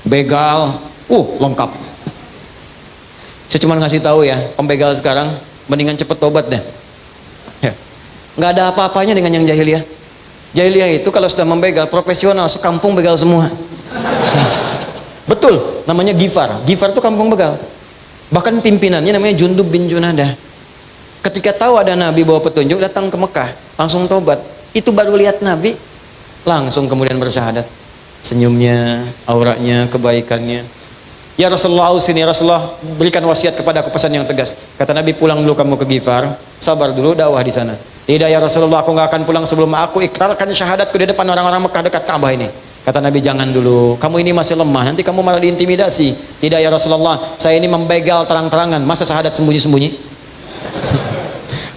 Begal, lengkap. Saya cuma ngasih tahu ya, pembegal sekarang mendingan cepet tobat deh. Ya. Nggak ada apa-apanya dengan yang jahiliyah. Jahiliyah itu kalau sudah membegal profesional, sekampung begal semua. Betul, namanya Gifar. Gifar itu kampung begal. Bahkan pimpinannya namanya Jundub bin Junadah. Ketika tahu ada Nabi bawa petunjuk, datang ke Mekah, langsung tobat. Itu baru lihat Nabi, langsung kemudian bersyahadat. Senyumnya, auranya, kebaikannya. Ya Rasulullah, sini Rasulullah, berikan wasiat kepada aku, pesan yang tegas. Kata Nabi, pulang dulu kamu ke Gifar, sabar dulu dakwah di sana. Tidak ya Rasulullah, aku nggak akan pulang sebelum aku ikrarkan syahadatku di depan orang-orang Mekah dekat Ka'bah ini. Kata Nabi, jangan dulu, kamu ini masih lemah, nanti kamu malah diintimidasi. Tidak ya Rasulullah, saya ini membegal terang-terangan, masa syahadat sembunyi-sembunyi?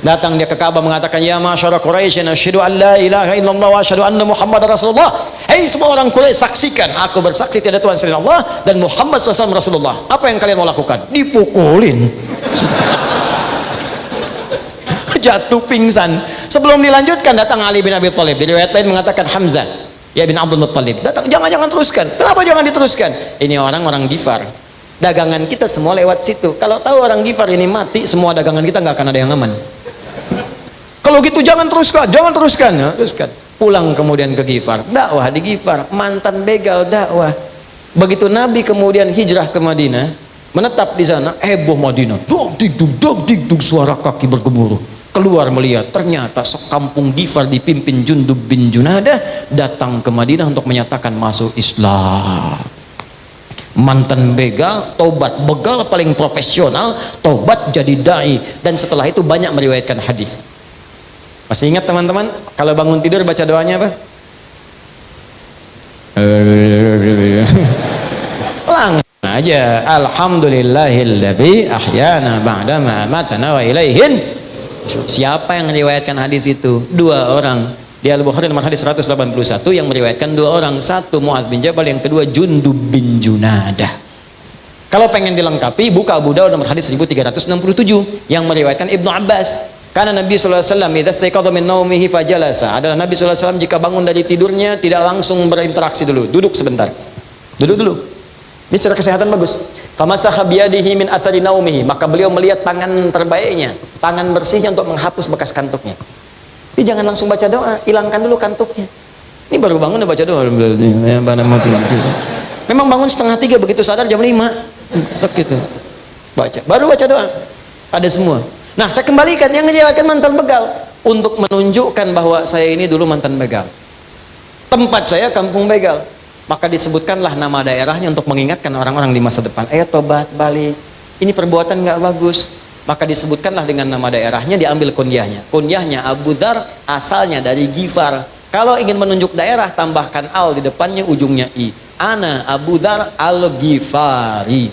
Datang dia ke Ka'bah mengatakan, ya masyara Quraisy, asyhadu an la ilaha illallah wa asyhadu anna Muhammadar Rasulullah. Hei semua orang Quraisy, saksikan, aku bersaksi tiada Tuhan selain Allah dan Muhammad SAW Rasulullah. Apa yang kalian mau lakukan? Dipukulin. Jatuh pingsan. Sebelum dilanjutkan datang Ali bin Abi Thalib. Di riwayat lain mengatakan Hamzah ya bin Abdul Muttalib. Datang, jangan teruskan. Kenapa jangan diteruskan? Ini orang Gifar. Dagangan kita semua lewat situ. Kalau tahu orang Gifar ini mati, semua dagangan kita nggak akan ada yang aman. Kalau gitu jangan teruskan. Ya, teruskan. Pulang kemudian ke Gifar. Dakwah di Gifar. Mantan begal dakwah. Begitu Nabi kemudian hijrah ke Madinah, menetap di sana, heboh Madinah. Dog digdug suara kaki bergemuruh. Keluar melihat ternyata sekampung Gifar dipimpin Jundub bin Junadah datang ke Madinah untuk menyatakan masuk Islam. Mantan begal tobat, begal paling profesional tobat jadi dai, dan setelah itu banyak meriwayatkan hadis. Masih ingat teman-teman kalau bangun tidur baca doanya apa? Langsung aja, alhamdulillahilladzi ahyana ba'dama amatana wa ilaihin. Siapa yang meriwayatkan hadis itu? Dua orang. Di Al-Bukhari nomor hadis 181 yang meriwayatkan dua orang. Satu Mu'adz bin Jabal, yang kedua Jundub bin Junadah. Kalau pengen dilengkapi, buka Abu Dawud nomor hadis 1367 yang meriwayatkan Ibnu Abbas. Karena Nabi SAW idza staiqadha min naumihi fajalasa. Adalah Nabi SAW jika bangun dari tidurnya tidak langsung berinteraksi dulu, duduk sebentar. Duduk dulu. Ini secara kesehatan bagus. Famasaha biyadihi min athari naumihi, maka beliau melihat tangan terbaiknya, tangan bersihnya untuk menghapus bekas kantuknya. Tapi jangan langsung baca doa, hilangkan dulu kantuknya. Ini baru bangun udah baca doa. Memang bangun 2:30, begitu sadar jam 5. Gitu. Baca, baru baca doa. Ada semua. Nah, saya kembalikan yang menjawabkan mantan begal untuk menunjukkan bahwa saya ini dulu mantan begal. Tempat saya kampung begal. Maka disebutkanlah nama daerahnya untuk mengingatkan orang-orang di masa depan. Ayo tobat, balik. Ini perbuatan nggak bagus. Maka disebutkanlah dengan nama daerahnya, diambil kunyahnya. Kunyahnya Abu Dzar, asalnya dari Gifar. Kalau ingin menunjuk daerah, tambahkan al di depannya, ujungnya i. Ana Abu Dzar al-Ghifari.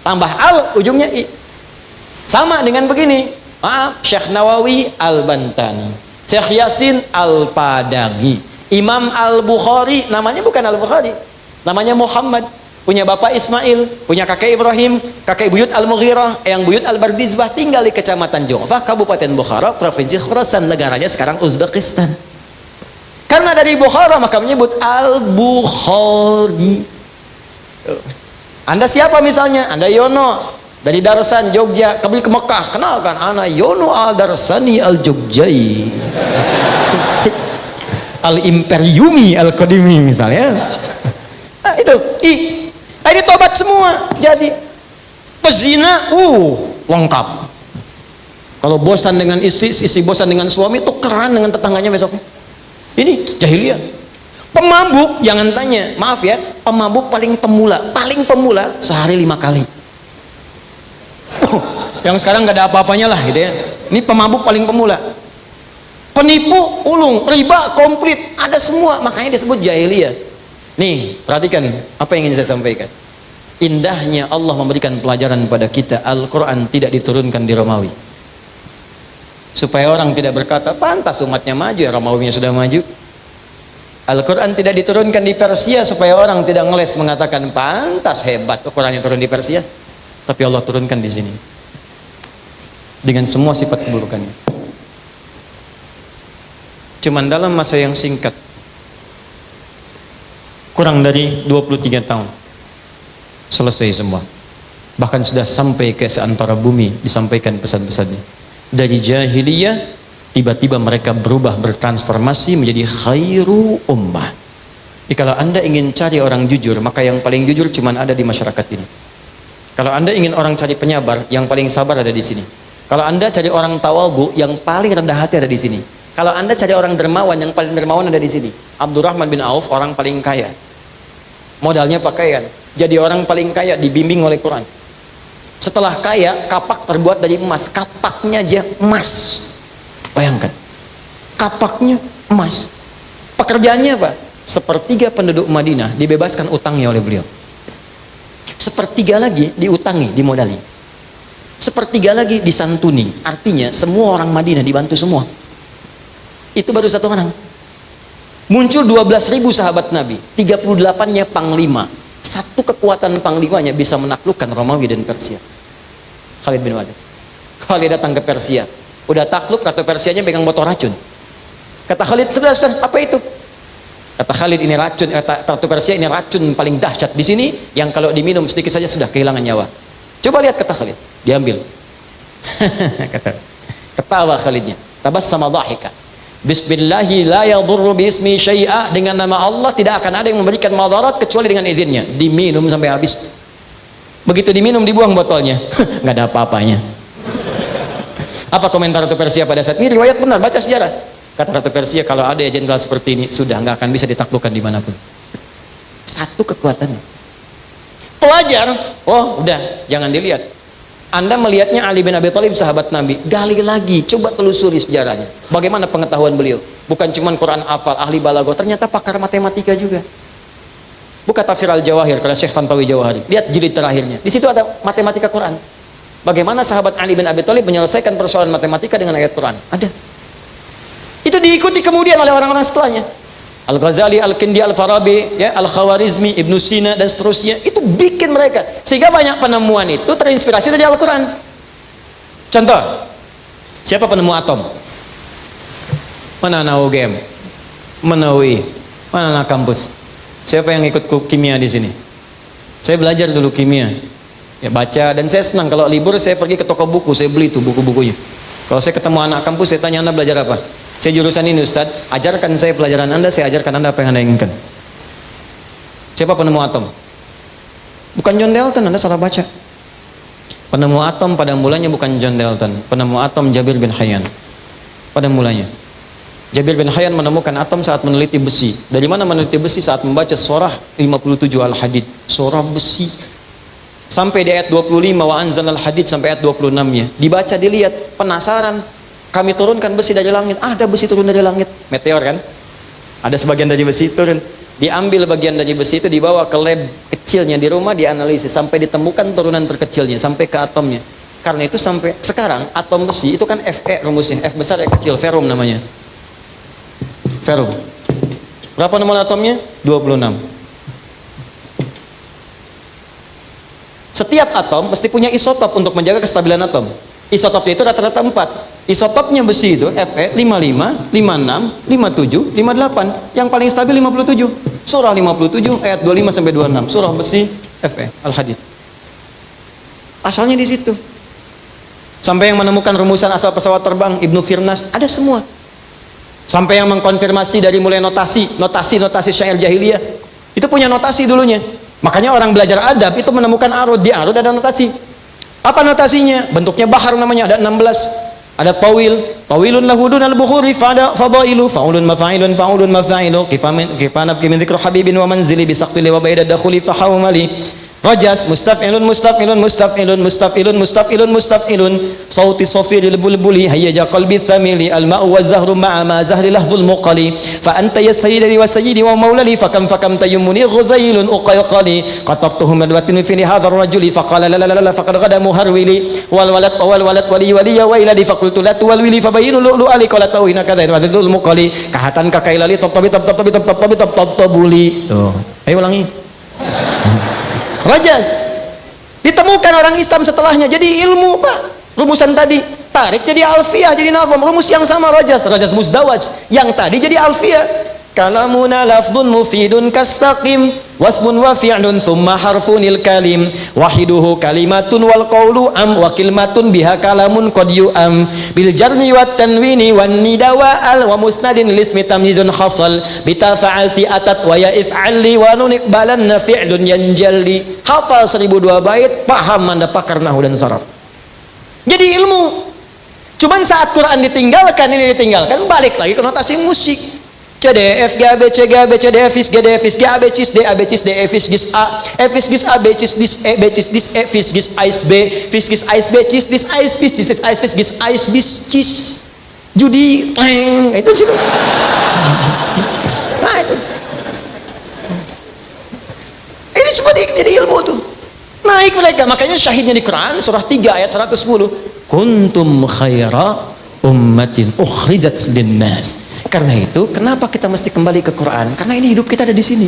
Tambah al, ujungnya i. Sama dengan begini. Maaf, Syekh Nawawi al-Bantani, Syekh Yasin al-Padangi, Imam Al-Bukhari, namanya bukan Al-Bukhari, namanya Muhammad, punya bapak Ismail, punya kakek Ibrahim, kakek buyut Al-Mughirah, yang buyut Al-Bardizbah, tinggal di kecamatan Ju'fah, Kabupaten Bukhara, Provinsi Khurasan, negaranya sekarang Uzbekistan. Karena dari Bukhara maka menyebut Al-Bukhari. Anda siapa misalnya? Anda Yono dari Darsan, Jogja, kembali ke Mekah, kenalkan, ana Yono Al-Darsani Al-Jogjai. Al-Imperiumi Al-Qadimi misalnya. Nah, itu ini tobat semua. Jadi pezina lengkap. Kalau bosan dengan istri bosan dengan suami, tukeran dengan tetangganya besok. Ini jahiliyah. Pemabuk jangan tanya, maaf ya, pemabuk paling pemula sehari 5 kali. Yang sekarang nggak ada apa-apanya lah gitu ya. Ini pemabuk paling pemula. Penipu, ulung, riba, komplit, ada semua. Makanya disebut jahiliyah. Nih, perhatikan apa yang ingin saya sampaikan. Indahnya Allah memberikan pelajaran pada kita. Al-Quran tidak diturunkan di Romawi. Supaya orang tidak berkata, pantas umatnya maju, ya Romawinya sudah maju. Al-Quran tidak diturunkan di Persia supaya orang tidak ngeles mengatakan, pantas hebat Al-Quran yang turun di Persia. Tapi Allah turunkan di sini. Dengan semua sifat keburukannya. Cuman dalam masa yang singkat, kurang dari 23 tahun, selesai semua. Bahkan sudah sampai ke seantara bumi disampaikan pesan-pesannya. Dari jahiliyah, tiba-tiba mereka berubah, bertransformasi menjadi khairu ummah. Jadi kalau Anda ingin cari orang jujur, maka yang paling jujur cuman ada di masyarakat ini. Kalau Anda ingin orang cari penyabar, yang paling sabar ada di sini. Kalau Anda cari orang tawadhu, yang paling rendah hati ada di sini. Kalau Anda cari orang dermawan, yang paling dermawan ada di sini. Abdurrahman bin Auf, orang paling kaya. Modalnya pakaian. Jadi orang paling kaya, dibimbing oleh Quran. Setelah kaya, kapak terbuat dari emas. Kapaknya aja emas. Bayangkan. Kapaknya emas. Pekerjaannya apa? Sepertiga penduduk Madinah dibebaskan utangnya oleh beliau. Sepertiga lagi diutangi, dimodali. Sepertiga lagi disantuni. Artinya semua orang Madinah dibantu semua. Itu baru satu orang. Muncul 12.000 sahabat Nabi, 38-nya panglima. Satu kekuatan panglimanya bisa menaklukkan Romawi dan Persia. Khalid bin Walid. Khalid datang ke Persia. Udah takluk, kata Persianya pegang botol racun. Kata Khalid, sudah, apa itu? Kata Khalid, ini racun. Kata Ratu Persia, ini racun paling dahsyat di sini, yang kalau diminum sedikit saja sudah kehilangan nyawa. Coba lihat, kata Khalid. Diambil. Ketawa Khalidnya. Tabassama dhahika. Bismillahi la yadurru bismi syai'a, dengan nama Allah tidak akan ada yang memberikan madarat kecuali dengan izinnya. Diminum sampai habis. Begitu diminum dibuang botolnya. Nggak ada apa-apanya. Apa komentar Ratu Persia pada saat ini? Riwayat benar, baca sejarah. Kata Ratu Persia, kalau ada jenderal seperti ini sudah nggak akan bisa ditaklukkan dimanapun. Satu kekuatannya. Pelajar, oh udah jangan dilihat. Anda melihatnya Ali bin Abi Thalib sahabat Nabi, gali lagi, coba telusuri sejarahnya. Bagaimana pengetahuan beliau? Bukan cuma Quran hafal, ahli balaghah, ternyata pakar matematika juga. Buka tafsir Al-Jawahir karena Syekh Tantawi Jawahari. Lihat jilid terakhirnya. Di situ ada matematika Quran. Bagaimana sahabat Ali bin Abi Thalib menyelesaikan persoalan matematika dengan ayat Quran? Ada. Itu diikuti kemudian oleh orang-orang setelahnya. Al-Ghazali, Al-Kindi, Al-Farabi, ya, Al-Khawarizmi, Ibnu Sina dan seterusnya, itu bikin mereka sehingga banyak penemuan itu terinspirasi dari Al-Quran. Contoh, siapa penemu atom? Mana anak UGM? Mana UI? Mana anak kampus? Siapa yang ikut kimia di sini? Saya belajar dulu kimia, ya baca, dan saya senang kalau libur saya pergi ke toko buku, saya beli tuh buku-bukunya. Kalau saya ketemu anak kampus, saya tanya, Anda belajar apa? Saya jurusan ini Ustadz, ajarkan saya pelajaran Anda, saya ajarkan Anda apa yang Anda inginkan. Siapa penemu atom? Bukan John Dalton, Anda salah baca. Penemu atom pada mulanya bukan John Dalton, penemu atom Jabir bin Hayyan. Pada mulanya Jabir bin Hayyan menemukan atom saat meneliti besi. Dari mana meneliti besi? Saat membaca surah 57 Al-Hadid, surah besi. Sampai di ayat 25, wa anzalal hadid, sampai ayat 26-nya. Dibaca, dilihat, penasaran. Kami turunkan besi dari langit. Ada besi turun dari langit, meteor kan? Ada sebagian dari besi turun. Diambil bagian dari besi itu, dibawa ke lab kecilnya di rumah, dianalisis sampai ditemukan turunan terkecilnya sampai ke atomnya. Karena itu sampai sekarang atom besi itu kan Fe rumusnya, F besar E kecil, ferum namanya. Ferum. Berapa nomor atomnya? 26. Setiap atom mesti punya isotop untuk menjaga kestabilan atom. Isotopnya itu rata-rata 4. Isotopnya besi itu Fe 55, 56, 57, 58. Yang paling stabil 57. Surah 57 ayat 25 sampai 26. Surah besi Fe Al-Hadid. Asalnya di situ. Sampai yang menemukan rumusan asal pesawat terbang Ibnu Firnas, ada semua. Sampai yang mengkonfirmasi dari mulai notasi syair jahiliyah. Itu punya notasi dulunya. Makanya orang belajar adab itu menemukan arud, di arud ada notasi. Apa notasinya? Bentuknya bahar namanya, ada 16. Ada tawilun lahudun al-bukhuri fadailu fa'ulun mafailu kifanab kimin dzikru habibin wa manzili bisaqtili wa baida dakhuli fahawmali Rajas, mustaf'ilun, mustaf'ilun, mustaf'ilun, mustaf'ilun, mustaf'ilun, mustaf'ilun. Sauti sofi lilbulbuli, hayyaja qalbi thamili, al-ma'u wa zahru ma'a ma zahri lahzul muqali. Fa anta ya sayyidari wa sayyidi wa maulali, fakam tayammuni ghuzailun uqayqali. Qataftuhu madwatin fi hadhar rajuli, faqala la la la la faqad ghada muharwili. Wal walad wali waliya wa iladi, faqultu la tuwalwili, fabayinu lu'lu ali qala tawhina kadha wa dhul muqali. Kahatan kakailali tabtabuli. Tuh. Ayo ulangi. Rajas ditemukan orang Islam setelahnya jadi ilmu, Pak. Rumusan tadi tarik jadi alfiyah, jadi nazam, rumus yang sama. Rajas musdawaj yang tadi jadi alfiyah. Kalamuna lafdun mufidun kastaqim wasmun wa fi'lun thumma harfunil kalim wahiduhu kalimatun wal qawlu am wa kalimatun biha kalamun qad yu'am bil jarni wat tanwini wan nida wa al wa musnadin lismi tamyizun hasal bitafa'alti atat wa ya if'ali wa nun iqbalan fi'lun yanjalli. Hafal 1002 bait, paham Anda pakar nahwu dan saraf. Jadi ilmu. Cuman saat Quran ditinggalkan, ini ditinggalkan, balik lagi ke notasi musik. C D F G A B C G A B C D F is G D F is G A B cis D A B cis D F is gis A F is gis A B cis dis E B cis dis E fis gis ais B fis gis ais B cis dis ais bis dis ais bis gis ais bis cis judi itu situ. Nah itu ini seperti jadi ilmu tuh naik mereka. Makanya syahidnya di Quran surah 3 ayat 110, kuntum khaira ummatin ukhrijat linnas. Karena itu, kenapa kita mesti kembali ke Quran? Karena ini hidup kita ada di sini.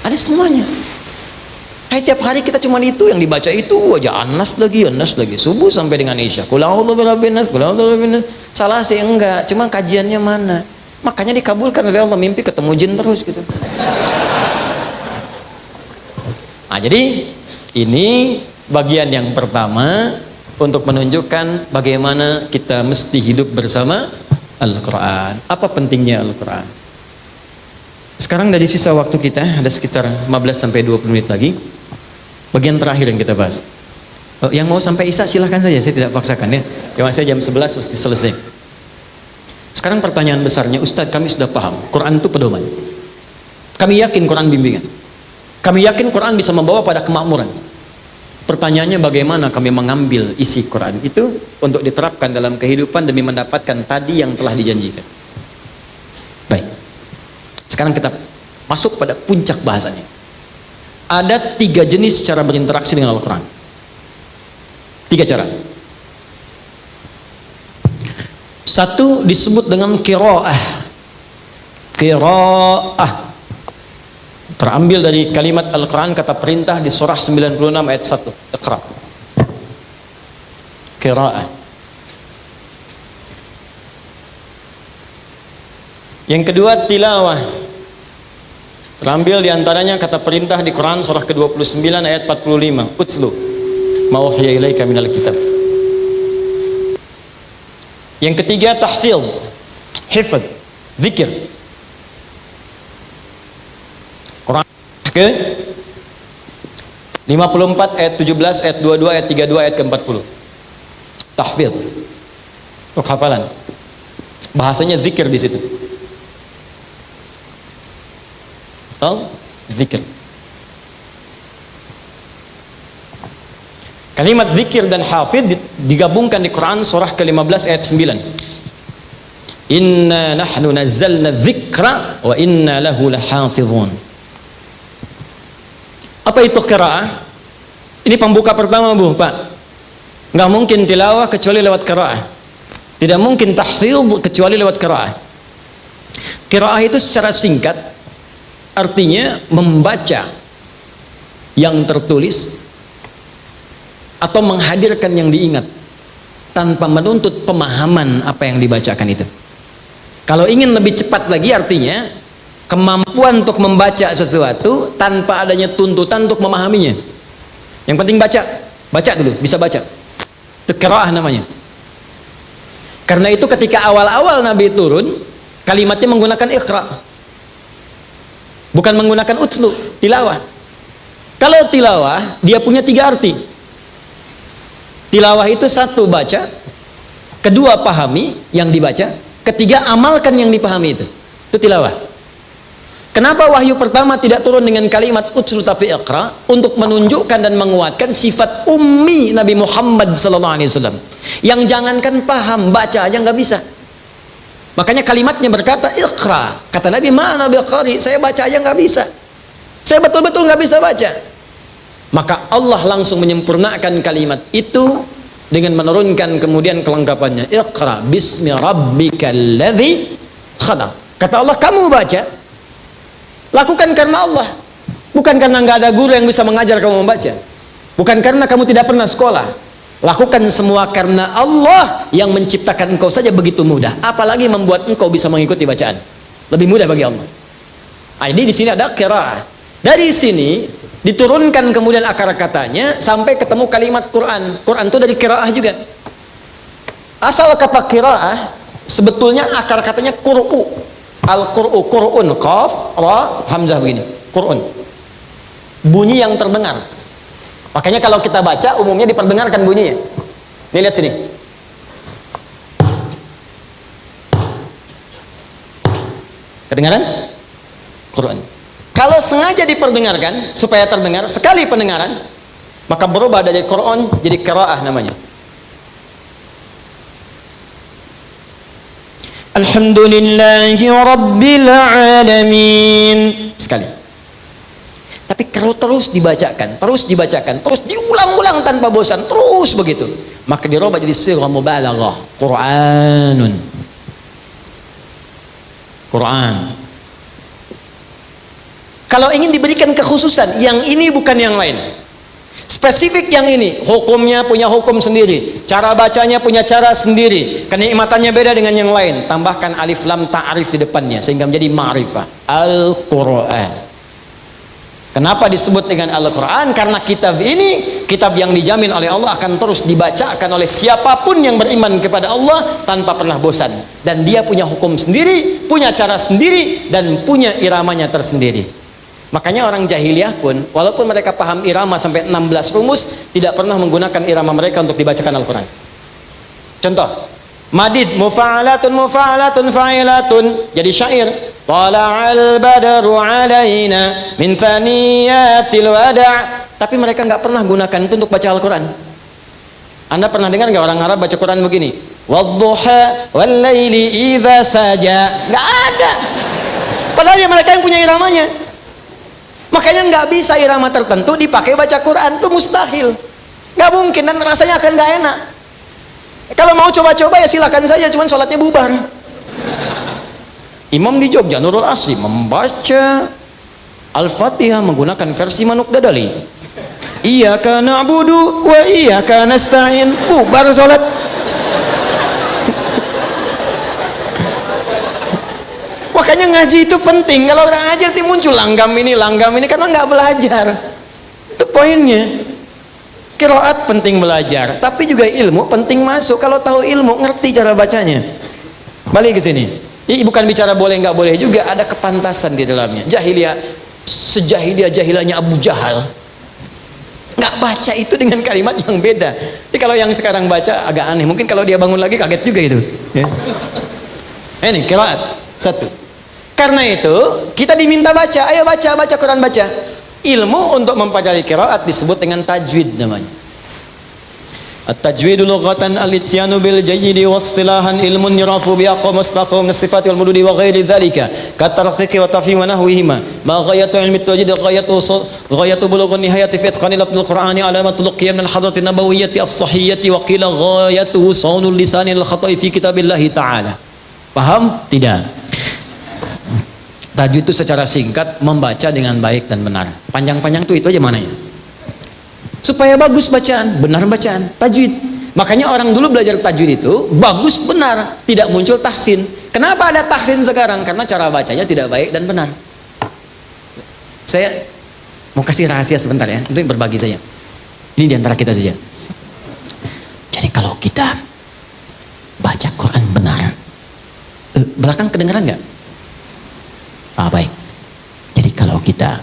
Ada semuanya. Tiap hari kita cuma itu yang dibaca itu aja, Anas lagi, subuh sampai dengan Isya. Qul a'udzu birabbin nas, qul a'udzu birabbin nas. Salah sih enggak, cuma kajiannya mana? Makanya dikabulkan oleh Allah, mimpi ketemu jin terus gitu. Nah, jadi ini bagian yang pertama untuk menunjukkan bagaimana kita mesti hidup bersama Al-Quran. Apa pentingnya Al-Quran? Sekarang dari sisa waktu kita ada sekitar 15-20 menit lagi. Bagian terakhir yang kita bahas. Yang mau sampai Isya silahkan saja, saya tidak paksakan ya. Cuma saya jam 11 mesti selesai. Sekarang pertanyaan besarnya, Ustadz kami sudah paham Quran itu pedoman. Kami yakin Quran bimbingan. Kami yakin Quran bisa membawa pada kemakmuran. Pertanyaannya bagaimana kami mengambil isi Quran itu untuk diterapkan dalam kehidupan demi mendapatkan tadi yang telah dijanjikan. Baik. Sekarang kita masuk pada puncak bahasannya. Ada 3 jenis cara berinteraksi dengan Al-Quran. 3 cara. 1 disebut dengan qiraah. Qiraah terambil dari kalimat Al-Quran, kata perintah di surah 96 ayat 1, Iqra. Qiraah. Yang kedua tilawah, terambil diantaranya kata perintah di Quran surah ke-29 ayat 45, utslu ma uhiya ilaika minal kitab. Yang ketiga tahfidz, hifdz, zikir. Quran ke 54 ayat 17, ayat 22, ayat 32, ayat ke-40. Tahfidz, untuk hafalan. Bahasanya zikir di situ. Zikir. Kalimat zikir dan hafidz digabungkan di Quran surah ke-15 ayat 9. Inna nahnu nazzalna dzikra wa inna lahu lahafizun. Apa itu qiraah? Ini pembuka pertama, Bu, Pak. Nggak mungkin tilawah kecuali lewat qiraah. Tidak mungkin tahfidz kecuali lewat qiraah. Qiraah itu secara singkat artinya membaca yang tertulis atau menghadirkan yang diingat tanpa menuntut pemahaman apa yang dibacakan itu. Kalau ingin lebih cepat lagi artinya kemampuan untuk membaca sesuatu tanpa adanya tuntutan untuk memahaminya. Yang penting baca dulu, bisa baca. Itu qiraah namanya. Karena itu ketika awal-awal Nabi turun, kalimatnya menggunakan iqra. Bukan menggunakan utslu, tilawah. Kalau tilawah, dia punya 3 arti. Tilawah itu 1 baca, 2 pahami yang dibaca, 3 amalkan yang dipahami itu. Itu tilawah. Kenapa wahyu pertama tidak turun dengan kalimat utlu tapi iqra? Untuk menunjukkan dan menguatkan sifat ummi Nabi Muhammad SAW, yang jangankan paham, baca aja nggak bisa. Makanya kalimatnya berkata iqra. Kata Nabi, mana biqari, saya baca aja nggak bisa, saya betul-betul nggak bisa baca. Maka Allah langsung menyempurnakan kalimat itu dengan menurunkan kemudian kelengkapannya, iqra bismi rabbikal ladzi khalaq. Kata Allah, kamu baca, lakukan karena Allah, bukan karena nggak ada guru yang bisa mengajar kamu membaca, bukan karena kamu tidak pernah sekolah. Lakukan semua karena Allah yang menciptakan engkau saja begitu mudah, apalagi membuat engkau bisa mengikuti bacaan. Lebih mudah bagi Allah. Jadi di sini ada qiraah. Dari sini diturunkan kemudian akar katanya sampai ketemu kalimat Quran. Quran itu dari qiraah juga. Asal kata qiraah sebetulnya akar katanya qur'u. Al-qur'u, qur'un, qaf, ra, hamzah begini. Qur'un. Bunyi yang terdengar. Makanya kalau kita baca umumnya diperdengarkan bunyinya. Nih lihat sini. Kedengaran? Qur'an. Kalau sengaja diperdengarkan supaya terdengar sekali pendengaran, maka berubah dari Qur'an jadi qiraah namanya. Alhamdulillahi Rabbil Alamin. Sekali. Tapi kalau terus dibacakan, terus diulang-ulang tanpa bosan, terus begitu, maka dirubah jadi sighah mubalaghah, Qur'anun. Quran. Kalau ingin diberikan kekhususan, yang ini bukan yang lain, spesifik yang ini, hukumnya punya hukum sendiri, cara bacanya punya cara sendiri, kenikmatannya beda dengan yang lain, tambahkan alif lam ta'rif di depannya sehingga menjadi ma'rifah, Al-Quran. Kenapa disebut dengan Al-Quran? Karena kitab ini kitab yang dijamin oleh Allah akan terus dibacakan oleh siapapun yang beriman kepada Allah tanpa pernah bosan, dan dia punya hukum sendiri, punya cara sendiri, dan punya iramanya tersendiri. Makanya orang jahiliyah pun walaupun mereka paham irama sampai 16 rumus, tidak pernah menggunakan irama mereka untuk dibacakan Al-Quran. Contoh, madid mufa'alatun mufa'alatun fa'ilatun jadi syair, tala'al badru alaina min thaniyatil wada', tapi mereka nggak pernah gunakan itu untuk baca Al-Quran. Anda pernah dengar nggak orang Arab baca Quran begini, wadduha wal laili idza saja? Nggak ada, padahal ya mereka yang punya iramanya. Makanya nggak bisa irama tertentu dipakai baca Quran, itu mustahil, nggak mungkin, dan rasanya akan nggak enak. Kalau mau coba-coba ya silakan saja, cuman sholatnya bubar. Imam di Jogja Nurul Asri membaca Al-Fatihah menggunakan versi Manuk Dadali, iyyaka na'budu wa iyyaka nasta'in, bubar sholat. Makanya ngaji itu penting. Kalau orang ngaji nanti muncul langgam ini karena nggak belajar. Itu poinnya. Qiraat penting belajar, tapi juga ilmu penting masuk. Kalau tahu ilmu, ngerti cara bacanya. Balik ke sini. Ini bukan bicara boleh nggak boleh, juga ada kepantasan di dalamnya. Jahiliyah, jahiliyahnya Abu Jahal nggak baca itu dengan kalimat yang beda. Jadi kalau yang sekarang baca agak aneh. Mungkin kalau dia bangun lagi kaget juga itu. Ya. Ini qiraat satu. Karena itu kita diminta baca, ayo baca Quran, baca. Ilmu untuk mempelajari qiraat disebut dengan tajwid namanya. At-tajwidu lughatan al-ityanu bil jayyidi wa istilahan ilmun yurafu bi aqwa mustaqim min sifati wal mududi wa ghairi dhalika katarqiqi wa tafhim wa nahwihima ma ghayatu ilmi at-tajwid ghayatu bulughun nihayati fi itqani lafdhil qur'ani alamatul qiyam min al-hadrati nabawiyyati as-sahiyyati wa qila ghayatuhu sawnul lisani al-khata'i fi kitabillahi ta'ala. Paham? Tidak. Tajwid itu secara singkat membaca dengan baik dan benar. Panjang-panjang itu aja mananya. Supaya bagus bacaan, benar bacaan, tajwid. Makanya orang dulu belajar tajwid itu bagus benar, tidak muncul tahsin. Kenapa ada tahsin sekarang? Karena cara bacanya tidak baik dan benar. Saya mau kasih rahasia sebentar ya, untuk berbagi saja. Ini diantara kita saja. Jadi kalau kita baca Quran benar, belakang kedengeran nggak? Baik. Jadi kalau kita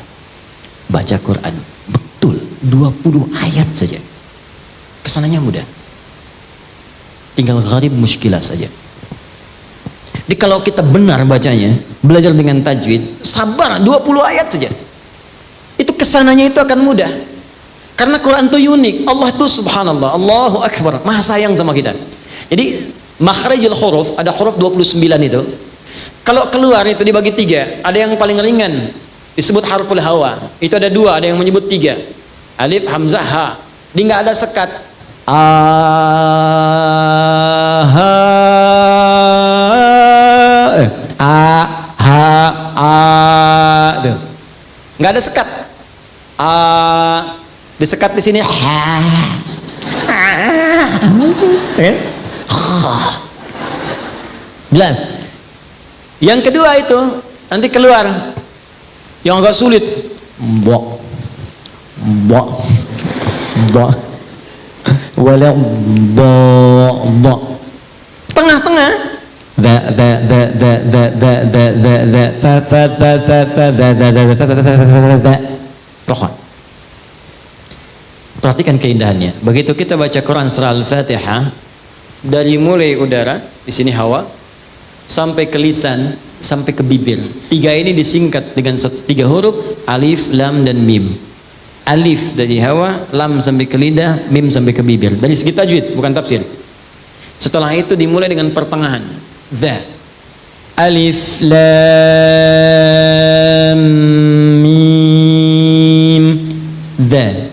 baca Quran betul 20 ayat saja, kesananya mudah, tinggal gharib muskilah saja. Jadi kalau kita benar bacanya, belajar dengan tajwid, sabar 20 ayat saja. Itu kesananya itu akan mudah. Karena Quran itu unik. Allah itu subhanallah, Allahu Akbar, maha sayang sama kita. Jadi makharijul huruf, ada huruf 29 itu. Kalau keluar itu dibagi 3. Ada yang paling ringan, disebut harful hawa. Itu ada 2, ada yang menyebut 3. Alif, hamzah, ha. Dia nggak ada sekat. Tuh. Nggak ada sekat. Disekat di sini. Jelas. Yang kedua itu nanti keluar yang agak sulit. Bok. Wala bo. Tengah-tengah. Perhatikan keindahannya. Begitu kita baca Quran surah Al-Fatihah, dari mulai udara di sini hawa sampai ke lisan sampai ke bibir. 3 ini disingkat dengan 3 huruf, alif, lam dan mim. Alif dari hawa, lam sampai ke lidah, mim sampai ke bibir. Dari segi tajwid, bukan tafsir. Setelah itu dimulai dengan pertengahan. Dha. Alif, lam, mim. Dha.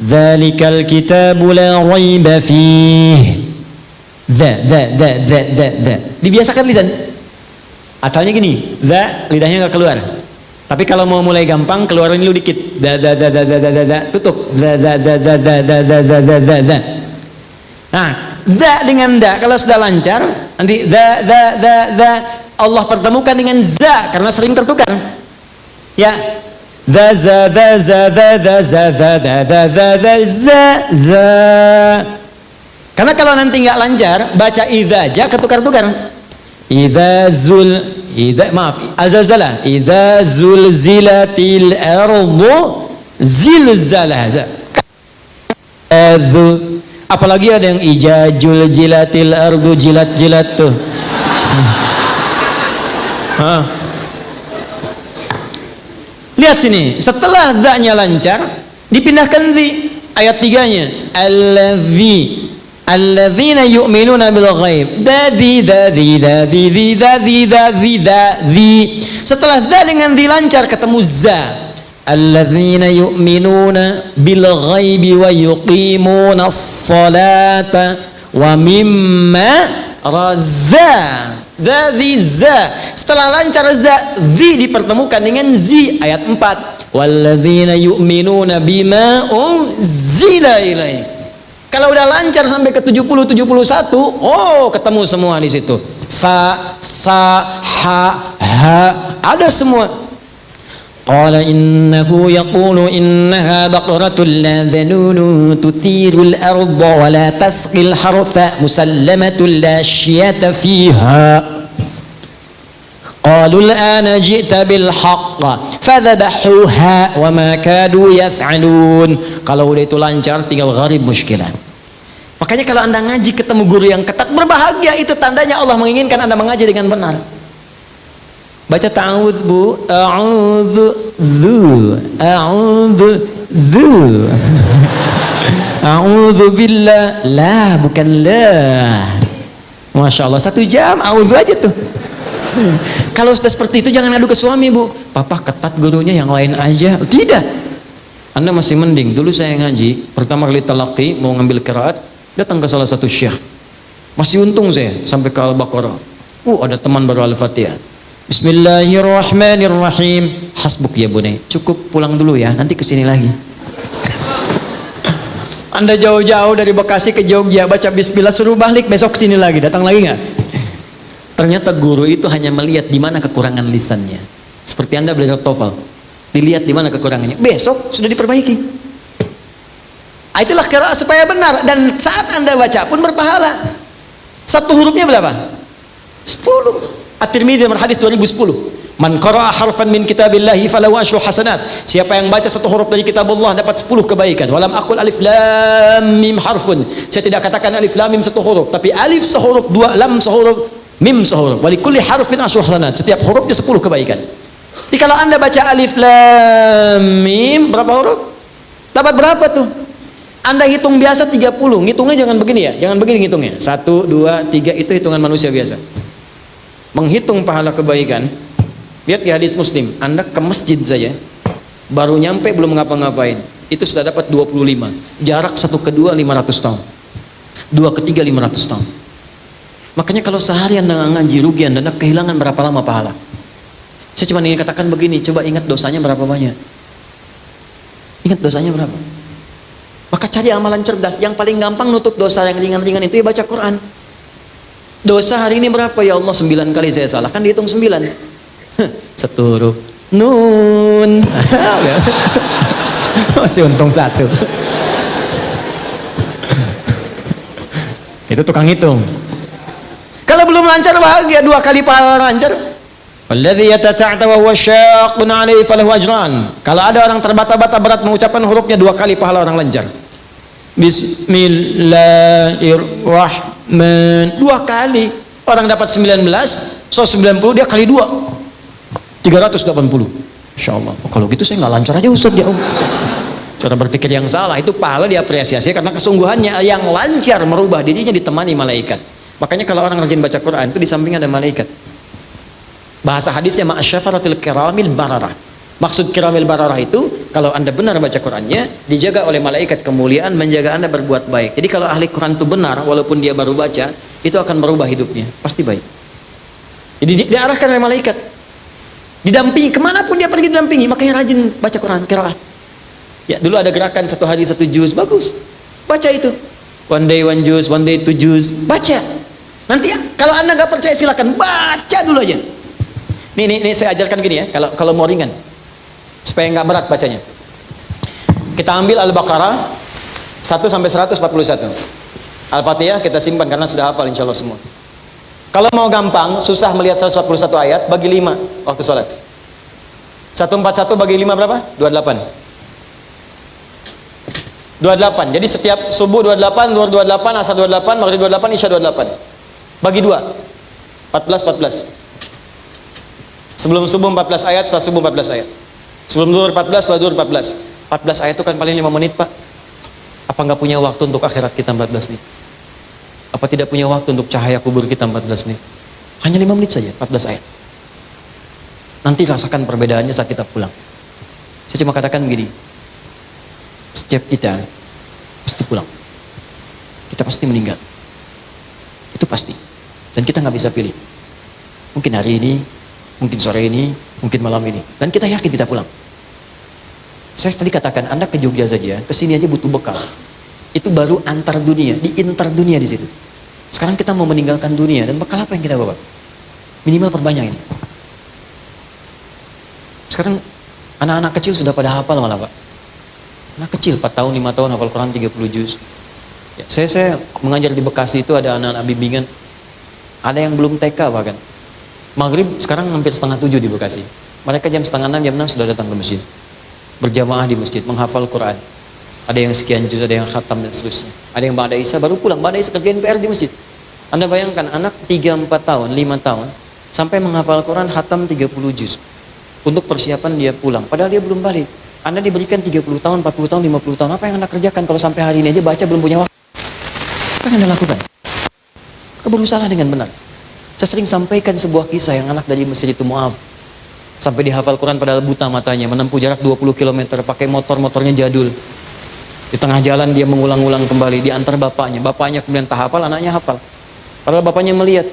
Dzalikal kitabu la raiba fih. Dha. Dibiasakan lisan. Asalnya gini, dha, lidahnya nggak keluar. Tapi kalau mau mulai gampang, keluarin dulu dikit. Tutup. Nah, dha dengan da, kalau sudah lancar, nanti dha. Allah pertemukan dengan za, karena sering tertukar. Ya. Za. Karena kalau nanti nggak lancar, baca idza aja ketukar-tukar. Azalzala. Idza zulzilatil ardu zilzalaha. Apalagi ada yang ijajul jilatil ardu jilat tuh. Lihat sini, setelah dha-nya lancar, dipindahkan zi. Ayat 3-nya. Alladzina yu'minuna bil ghaib. Dadi. Setelah dha dengan zi lancar ketemu za. Alladzina yu'minuna bil ghaibi wa yuqimuna as-salata wa mimma razza. Dadi za. Setelah lancar za, zi dipertemukan dengan zi. Ayat 4. Walladzina yu'minuna bima unzila ilaik. Kalau udah lancar sampai ke 70 71, ketemu semua di situ. Fa, sa, ha, ada semua. Qala innahu yaqulu innaha baqaratun la dhalulu tuthirul arda wa la tasqil hartha musallamatun la syiyata fiha. Qalu al-ana ji'ta bil haqq fadhabahuha wa ma kadu yaf'alun. Kalau udah itu lancar, tinggal gharib muskilah. Makanya kalau Anda ngaji ketemu guru yang ketat, berbahagia, itu tandanya Allah menginginkan Anda mengaji dengan benar. Baca ta'awudz bu, a'udzu billah, la bukan la. Masya Allah, 1 jam a'udzu aja tuh. Kalau sudah seperti itu jangan ngadu ke suami, bu. Papa ketat gurunya, yang lain aja. Tidak. Anda masih mending. Dulu saya ngaji pertama kali talaqi, mau ngambil qiraat, datang ke salah satu syekh. Masih untung saya sampai ke Al-Baqarah. Ada teman baru Al-Fatihah. Bismillahirrahmanirrahim. Hasbuk ya bunai. Cukup, pulang dulu ya, nanti kesini lagi. Anda jauh-jauh dari Bekasi ke Jogja, baca bismillah, suruh balik, besok kesini lagi. Datang lagi nggak? Ternyata guru itu hanya melihat di mana kekurangan lisannya. Seperti Anda belajar TOEFL, dilihat di mana kekurangannya. Besok sudah diperbaiki. Itulah qiraat supaya benar, dan saat Anda baca pun berpahala. 1 hurufnya berapa? 10. At-Tirmidzi nomor hadis 2010. Man qara'a harfan min kitabillahi falahu asyru hasanat. Siapa yang baca 1 huruf dari kitabullah dapat 10 kebaikan. Walam aqul alif lam mim harfun. Saya tidak katakan alif lam mim 1 huruf, tapi alif sehuruf, 2 lam sehuruf, Mim 10 huruf. Wa likulli harfin asyru hasanat. Setiap hurufnya 10 kebaikan. Jadi kalau Anda baca alif lam mim berapa huruf? Dapat berapa tuh? Anda hitung biasa 30. Ngitungnya jangan begini ya. Jangan begini ngitungnya. 1 2 3 itu hitungan manusia biasa. Menghitung pahala kebaikan. Lihat di hadis Muslim, Anda ke masjid saja baru nyampe belum ngapa-ngapain, itu sudah dapat 25. Jarak satu ke dua 500 tahun. Dua ke tiga 500 tahun. Makanya kalau sehari Anda ngaji rugi Anda kehilangan berapa lama pahala. Saya cuma ingin katakan begini, coba ingat dosanya berapa banyak. Ingat dosanya berapa. Maka cari amalan cerdas. Yang paling gampang nutup dosa yang ringan-ringan itu ya baca Quran. Dosa hari ini berapa ya Allah? 9 kali saya salah. Kan dihitung 9. Satu huruf. Nun. Masih untung 1. Itu tukang hitung. Kalau belum lancar bahagia 2 kali pahala lancar. Walladzi yatata'ta wa huwa syaqqun 'alaihi falahu ajran. Kalau ada orang terbata-bata berat mengucapkan hurufnya 2 kali pahala orang lancar. Bismillahirrahmanirrahim. 2 kali orang dapat 19, so 90 dia kali 2 380. Insyaallah. Oh, kalau gitu saya nggak lancar aja Ustaz ya Om. Cara berpikir yang salah. Itu pahala diapresiasi karena kesungguhannya. Yang lancar merubah dirinya ditemani malaikat. Makanya kalau orang rajin baca Quran itu di samping ada malaikat. Bahasa hadisnya ma'asyafaratil kiramil bararah. Maksud kiramil bararah itu kalau Anda benar baca Qurannya dijaga oleh malaikat kemuliaan menjaga Anda berbuat baik. Jadi kalau ahli Quran itu benar walaupun dia baru baca itu akan merubah hidupnya pasti baik. Jadi diarahkan oleh malaikat, didampingi kemanapun dia pergi didampingi. Makanya rajin baca Quran qiraah. Ya dulu ada gerakan 1 hari 1 juz, bagus baca itu. One day 1 juz, one day 2 juz, baca. Nanti kalau Anda nggak percaya silakan baca dulu aja. Nih saya ajarkan gini ya, kalau mau ringan supaya nggak berat bacanya. Kita ambil Al-Baqarah 1 sampai 141. Al-Fatihah kita simpan karena sudah hafal insyaallah semua. Kalau mau gampang, susah melihat 141 ayat, bagi 5 waktu sholat. 141 bagi 5 berapa? 28. 28. Jadi setiap subuh 28, zuhur 28, asar 28, maghrib 28, isya 28. Bagi 2. 14. Sebelum subuh 14 ayat, setelah subuh 14 ayat. Sebelum zuhur 14, setelah zuhur 14. 14 ayat itu kan paling 5 menit, Pak. Apa nggak punya waktu untuk akhirat kita 14 menit? Apa tidak punya waktu untuk cahaya kubur kita 14 menit? Hanya 5 menit saja, 14 ayat. Nanti rasakan perbedaannya saat kita pulang. Saya cuma katakan begini. Setiap kita pasti pulang. Kita pasti meninggal. Itu pasti. Dan kita nggak bisa pilih. Mungkin hari ini, mungkin sore ini, mungkin malam ini. Dan kita yakin kita pulang. Saya tadi katakan, Anda ke Jogja saja, ke sini aja butuh bekal. Itu baru antar dunia, di inter dunia di situ. Sekarang kita mau meninggalkan dunia dan bekal apa yang kita bawa? Minimal perbanyak ini. Sekarang anak-anak kecil sudah pada hafal malah Pak. Anak kecil 4 tahun, 5 tahun hafal Quran 30 juz. Ya, saya mengajar di Bekasi itu ada anak-anak bimbingan. Ada yang belum TK bahkan. Maghrib sekarang hampir setengah 7 di Bekasi. Mereka jam setengah 6, jam 6 sudah datang ke masjid. Berjamaah di masjid, menghafal Quran. Ada yang sekian juz, ada yang khatam dan seterusnya. Ada yang ba'da isya baru pulang, ba'da isya kerjain PR di masjid. Anda bayangkan anak 3, 4 tahun, 5 tahun sampai menghafal Quran khatam 30 juz. Untuk persiapan dia pulang, padahal dia belum balik. Anda diberikan 30 tahun, 40 tahun, 50 tahun. Apa yang Anda kerjakan kalau sampai hari ini aja baca belum punya waktu? Apa yang Anda lakukan? Berusaha dengan benar. Saya sering sampaikan sebuah kisah yang anak dari Mesir itu Mu'ab. Sampai dihafal Quran padahal buta matanya, menempuh jarak 20 km, pakai motornya jadul. Di tengah jalan dia mengulang-ulang kembali, diantar bapaknya. Bapaknya kemudian tak hafal, anaknya hafal. Padahal bapaknya melihat.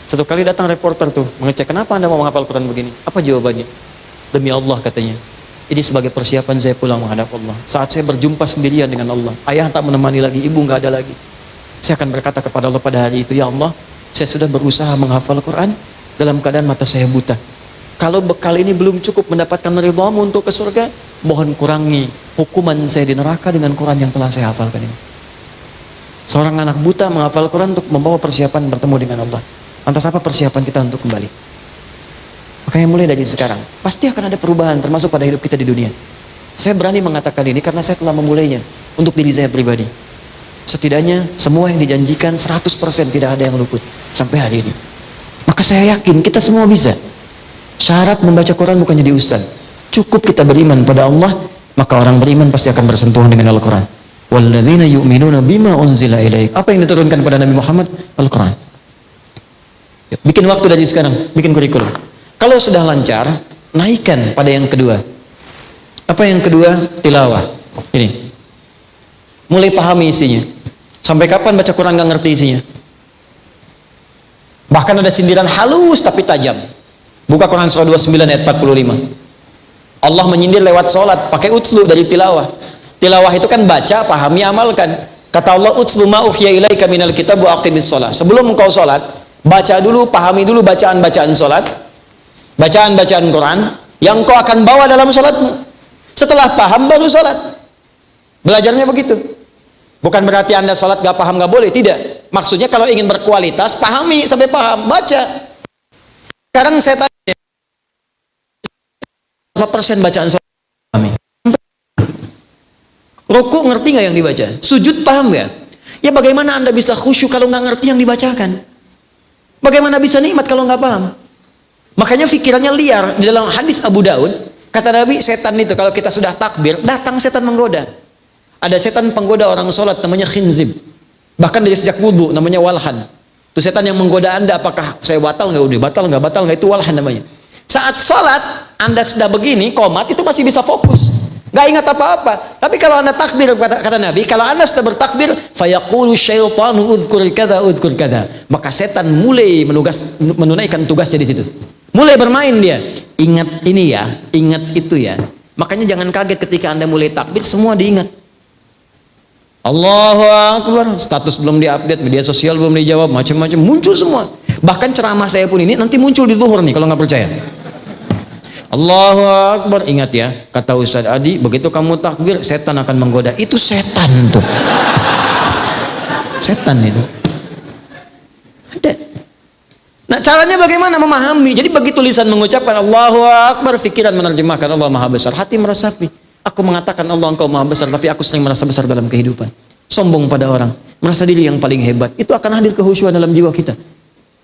Satu kali datang reporter tuh, mengecek, kenapa Anda mau menghafal Quran begini? Apa jawabannya? Demi Allah katanya. Ini sebagai persiapan saya pulang menghadap Allah. Saat saya berjumpa sendirian dengan Allah. Ayah tak menemani lagi, ibu nggak ada lagi. Saya akan berkata kepada Allah pada hari itu, ya Allah, saya sudah berusaha menghafal Quran dalam keadaan mata saya buta. Kalau bekal ini belum cukup mendapatkan ridhamu untuk ke surga, mohon kurangi hukuman saya di neraka dengan Quran yang telah saya hafalkan ini. Seorang anak buta menghafal Quran untuk membawa persiapan bertemu dengan Allah. Lantas apa persiapan kita untuk kembali? Makanya mulai dari sekarang, pasti akan ada perubahan termasuk pada hidup kita di dunia. Saya berani mengatakan ini karena saya telah memulainya untuk diri saya pribadi. Setidaknya semua yang dijanjikan 100% tidak ada yang luput sampai hari ini. Maka saya yakin kita semua bisa. Syarat membaca Quran bukan jadi ustaz. Cukup kita beriman pada Allah, maka orang beriman pasti akan bersentuhan dengan Al-Quran. Walladzina yu'minuna bima unzila ilaik. Apa yang diturunkan kepada Nabi Muhammad? Al-Quran. Bikin waktu dari sekarang, bikin kurikulum. Kalau sudah lancar, naikkan pada yang kedua. Apa yang kedua? Tilawah. Ini. Mulai pahami isinya. Sampai kapan baca Quran gak ngerti isinya? Bahkan ada sindiran halus tapi tajam. Buka Quran surah 29 ayat 45. Allah menyindir lewat sholat, pakai utslu dari tilawah. Tilawah itu kan baca, pahami, amalkan. Kata Allah, utslu ma uhiya ilaika minal kitab wa aqimis sholat. Sebelum engkau sholat, baca dulu, pahami dulu bacaan-bacaan sholat, bacaan-bacaan Quran, yang kau akan bawa dalam sholatmu. Setelah paham, baru sholat. Belajarnya begitu. Bukan berarti Anda sholat gak paham gak boleh, tidak. Maksudnya kalau ingin berkualitas, pahami sampai paham, baca. Sekarang saya tanya, berapa persen bacaan sholat pahami? Ruku ngerti nggak yang dibaca? Sujud paham nggak? Ya bagaimana Anda bisa khusyuk kalau nggak ngerti yang dibacakan? Bagaimana bisa nikmat kalau nggak paham? Makanya pikirannya liar. Di dalam hadis Abu Daud, kata Nabi, setan itu kalau kita sudah takbir, datang setan menggoda. Ada setan penggoda orang sholat namanya khinzib. Bahkan dari sejak wudhu namanya walhan. Itu setan yang menggoda Anda, apakah saya batal nggak? Udah batal nggak, itu walhan namanya. Saat sholat Anda sudah begini komat, itu masih bisa fokus, nggak ingat apa-apa. Tapi kalau Anda takbir, kata Nabi, kalau Anda sudah bertakbir, fayaqulu syaitanu udhkur kada, maka setan mulai menunaikan tugasnya di situ. Mulai bermain dia. Ingat ini ya, ingat itu ya. Makanya jangan kaget ketika Anda mulai takbir, semua diingat. Allahu Akbar, status belum diupdate, media sosial belum dijawab, macam-macam muncul semua. Bahkan ceramah saya pun ini nanti muncul di zuhur nih kalau nggak percaya. Allahu Akbar, ingat ya, kata Ustadz Adi, begitu kamu takbir, setan akan menggoda. Itu setan tuh. Setan itu. Ada. Nah, caranya bagaimana memahami? Jadi begitu lisan mengucapkan Allahu Akbar, pikiran menerjemahkan Allah Maha Besar, hati meresapi. Aku mengatakan Allah Engkau Maha Besar, tapi aku sering merasa besar dalam kehidupan. Sombong pada orang, merasa diri yang paling hebat. Itu akan hadir kehusyuan dalam jiwa kita.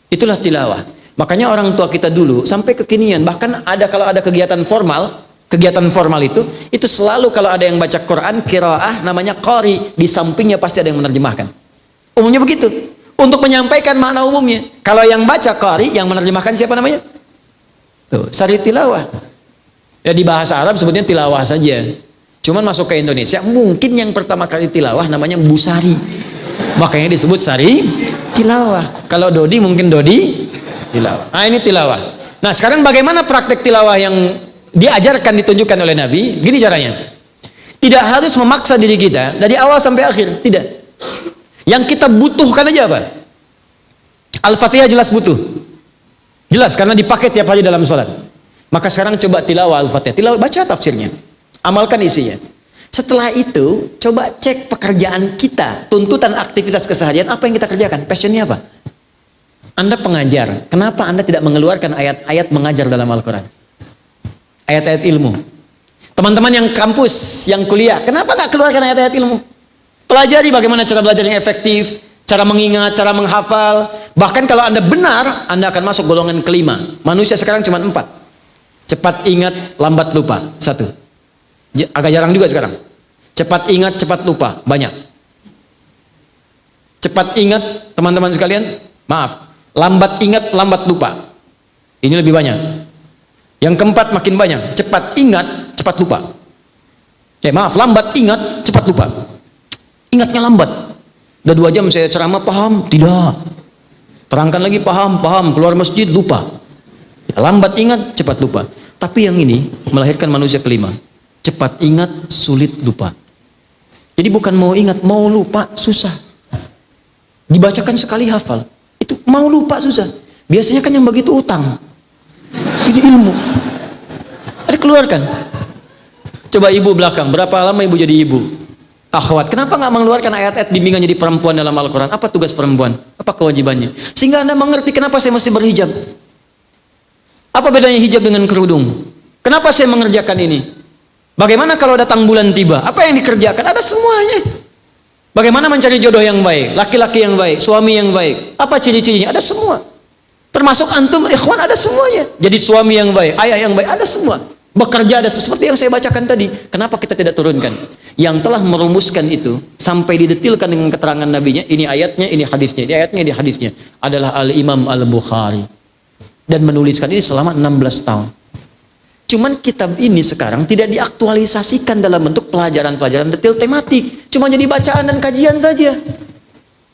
Itulah tilawah. Makanya orang tua kita dulu sampai kekinian, bahkan kalau ada kegiatan formal itu selalu kalau ada yang baca Quran qiraah namanya qari, di sampingnya pasti ada yang menerjemahkan. Umumnya begitu. Untuk menyampaikan makna umumnya. Kalau yang baca qari, yang menerjemahkan siapa namanya? Tuh, sari tilawah. Ya di bahasa Arab sebutnya tilawah saja. Cuman masuk ke Indonesia mungkin yang pertama kali tilawah namanya busari. Makanya disebut sari tilawah. Kalau Dodi mungkin Dodi tilawah. Nah ini tilawah. Nah sekarang bagaimana praktek tilawah yang diajarkan, ditunjukkan oleh Nabi? Gini caranya. Tidak harus memaksa diri kita dari awal sampai akhir. Tidak. Yang kita butuhkan aja apa? Al-Fatihah jelas butuh. Jelas karena dipakai tiap hari dalam sholat. Maka sekarang coba tilawah Al-Fatihah, tilawah, baca tafsirnya, amalkan isinya. Setelah itu coba cek pekerjaan kita, tuntutan aktivitas keseharian, apa yang kita kerjakan, passionnya apa? Anda pengajar, kenapa Anda tidak mengeluarkan ayat-ayat mengajar dalam Al-Quran, ayat-ayat ilmu? Teman-teman yang kampus, yang kuliah, kenapa nggak keluarkan ayat-ayat ilmu? Pelajari bagaimana cara belajar yang efektif, cara mengingat, cara menghafal. Bahkan kalau Anda benar, Anda akan masuk golongan kelima. Manusia sekarang cuma 4. Cepat ingat, lambat lupa. 1. Agak jarang juga sekarang. Cepat ingat, cepat lupa. Banyak. Cepat ingat, teman-teman sekalian, maaf. Lambat ingat, lambat lupa. Ini lebih banyak. Yang keempat makin banyak. Cepat ingat, cepat lupa. Maaf, lambat ingat, cepat lupa. Ingatnya lambat. Udah 2 jam saya ceramah, paham? Tidak. Terangkan lagi, paham, keluar masjid, lupa. Lambat ingat, cepat lupa. Tapi yang ini melahirkan manusia kelima. Cepat ingat, sulit lupa. Jadi bukan mau ingat, mau lupa susah. Dibacakan sekali hafal. Itu mau lupa susah. Biasanya kan yang begitu utang. Ini ilmu. Ada keluarkan. Coba ibu belakang, berapa lama ibu jadi ibu? Akhwat, kenapa nggak mengeluarkan ayat-ayat bimbingan jadi perempuan dalam Al-Quran? Apa tugas perempuan? Apa kewajibannya? Sehingga Anda mengerti kenapa saya mesti berhijab. Apa bedanya hijab dengan kerudung? Kenapa saya mengerjakan ini? Bagaimana kalau datang bulan tiba? Apa yang dikerjakan? Ada semuanya. Bagaimana mencari jodoh yang baik, laki-laki yang baik, suami yang baik? Apa ciri-cirinya? Ada semua. Termasuk antum, ikhwan, ada semuanya. Jadi suami yang baik, ayah yang baik, ada semua. Bekerja ada, seperti yang saya bacakan tadi. Kenapa kita tidak turunkan? Yang telah merumuskan itu, sampai didetilkan dengan keterangan nabinya, ini ayatnya, ini hadisnya, ini ayatnya, ini hadisnya, adalah Al-Imam Al-Bukhari. Dan menuliskan ini selama 16 tahun. Cuman kitab ini sekarang tidak diaktualisasikan dalam bentuk pelajaran-pelajaran detail tematik. Cuma jadi bacaan dan kajian saja.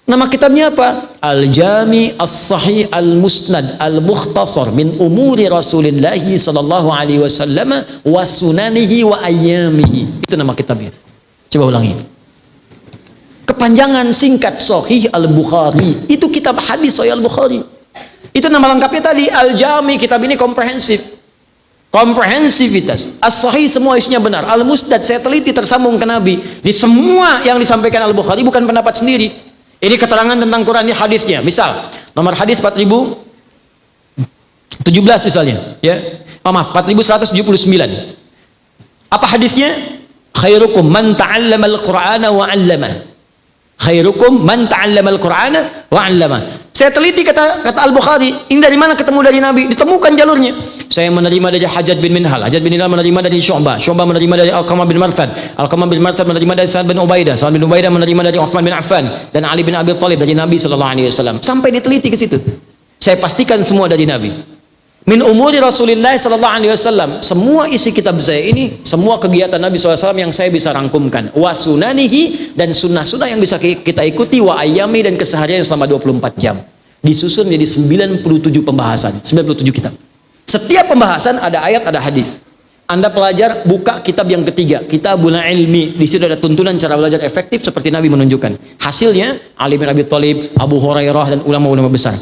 Nama kitabnya apa? Al-Jami As-Sahih Al-Musnad Al-Mukhtasar min umuri Rasulillahi sallallahu alaihi wasallam wa sunanihi wa ayyamihi. Itu nama kitabnya. Coba ulangi. Kepanjangan singkat Sahih Al-Bukhari. Itu kitab hadis Sahih Al-Bukhari. Itu nama lengkapnya tadi Al-Jami. Kitab ini komprehensif. Komprehensivitas. As-Sahih semua isinya benar. Al-Musnad saya teliti tersambung ke Nabi. Di semua yang disampaikan Al-Bukhari bukan pendapat sendiri. Ini keterangan tentang Quran, ini hadisnya. Misal, nomor hadis 4017 misalnya, ya. Oh, maaf, 4179. Apa hadisnya? Khairukum man ta'allama al-Qur'ana wa 'allama. Khairukum man ta'allama al-Qur'ana wa 'allama. Saya teliti kata Al-Bukhari, ini dari mana ketemu dari Nabi? Ditemukan jalurnya. Saya menerima dari Hajjaj bin Minhal, Hajjaj bin Minhal menerima dari Syu'bah, Syu'bah menerima dari Alqamah bin Marthad, Alqamah bin Marthad menerima dari Sa'ad bin Ubaidah, Sa'ad bin Ubaidah menerima dari Uthman bin Affan dan Ali bin Abi Thalib dari Nabi sallallahu alaihi wasallam. Sampai diteliti ke situ. Saya pastikan semua dari Nabi. Min umuri Rasulillah sallallahu alaihi wasallam. Semua isi kitab saya ini, semua kegiatan Nabi SAW yang saya bisa rangkumkan. Wa sunanihi, dan sunnah-sunnah yang bisa kita ikuti, wa ayyami, dan keseharian selama 24 jam. Disusun menjadi 97 pembahasan, 97 kitab. Setiap pembahasan ada ayat, ada hadis. Anda pelajar, buka kitab yang ketiga, Kitabul Ilmi. Di situ ada tuntunan cara belajar efektif seperti Nabi menunjukkan. Hasilnya Ali bin Abi Thalib, Abu Hurairah, dan ulama-ulama besar.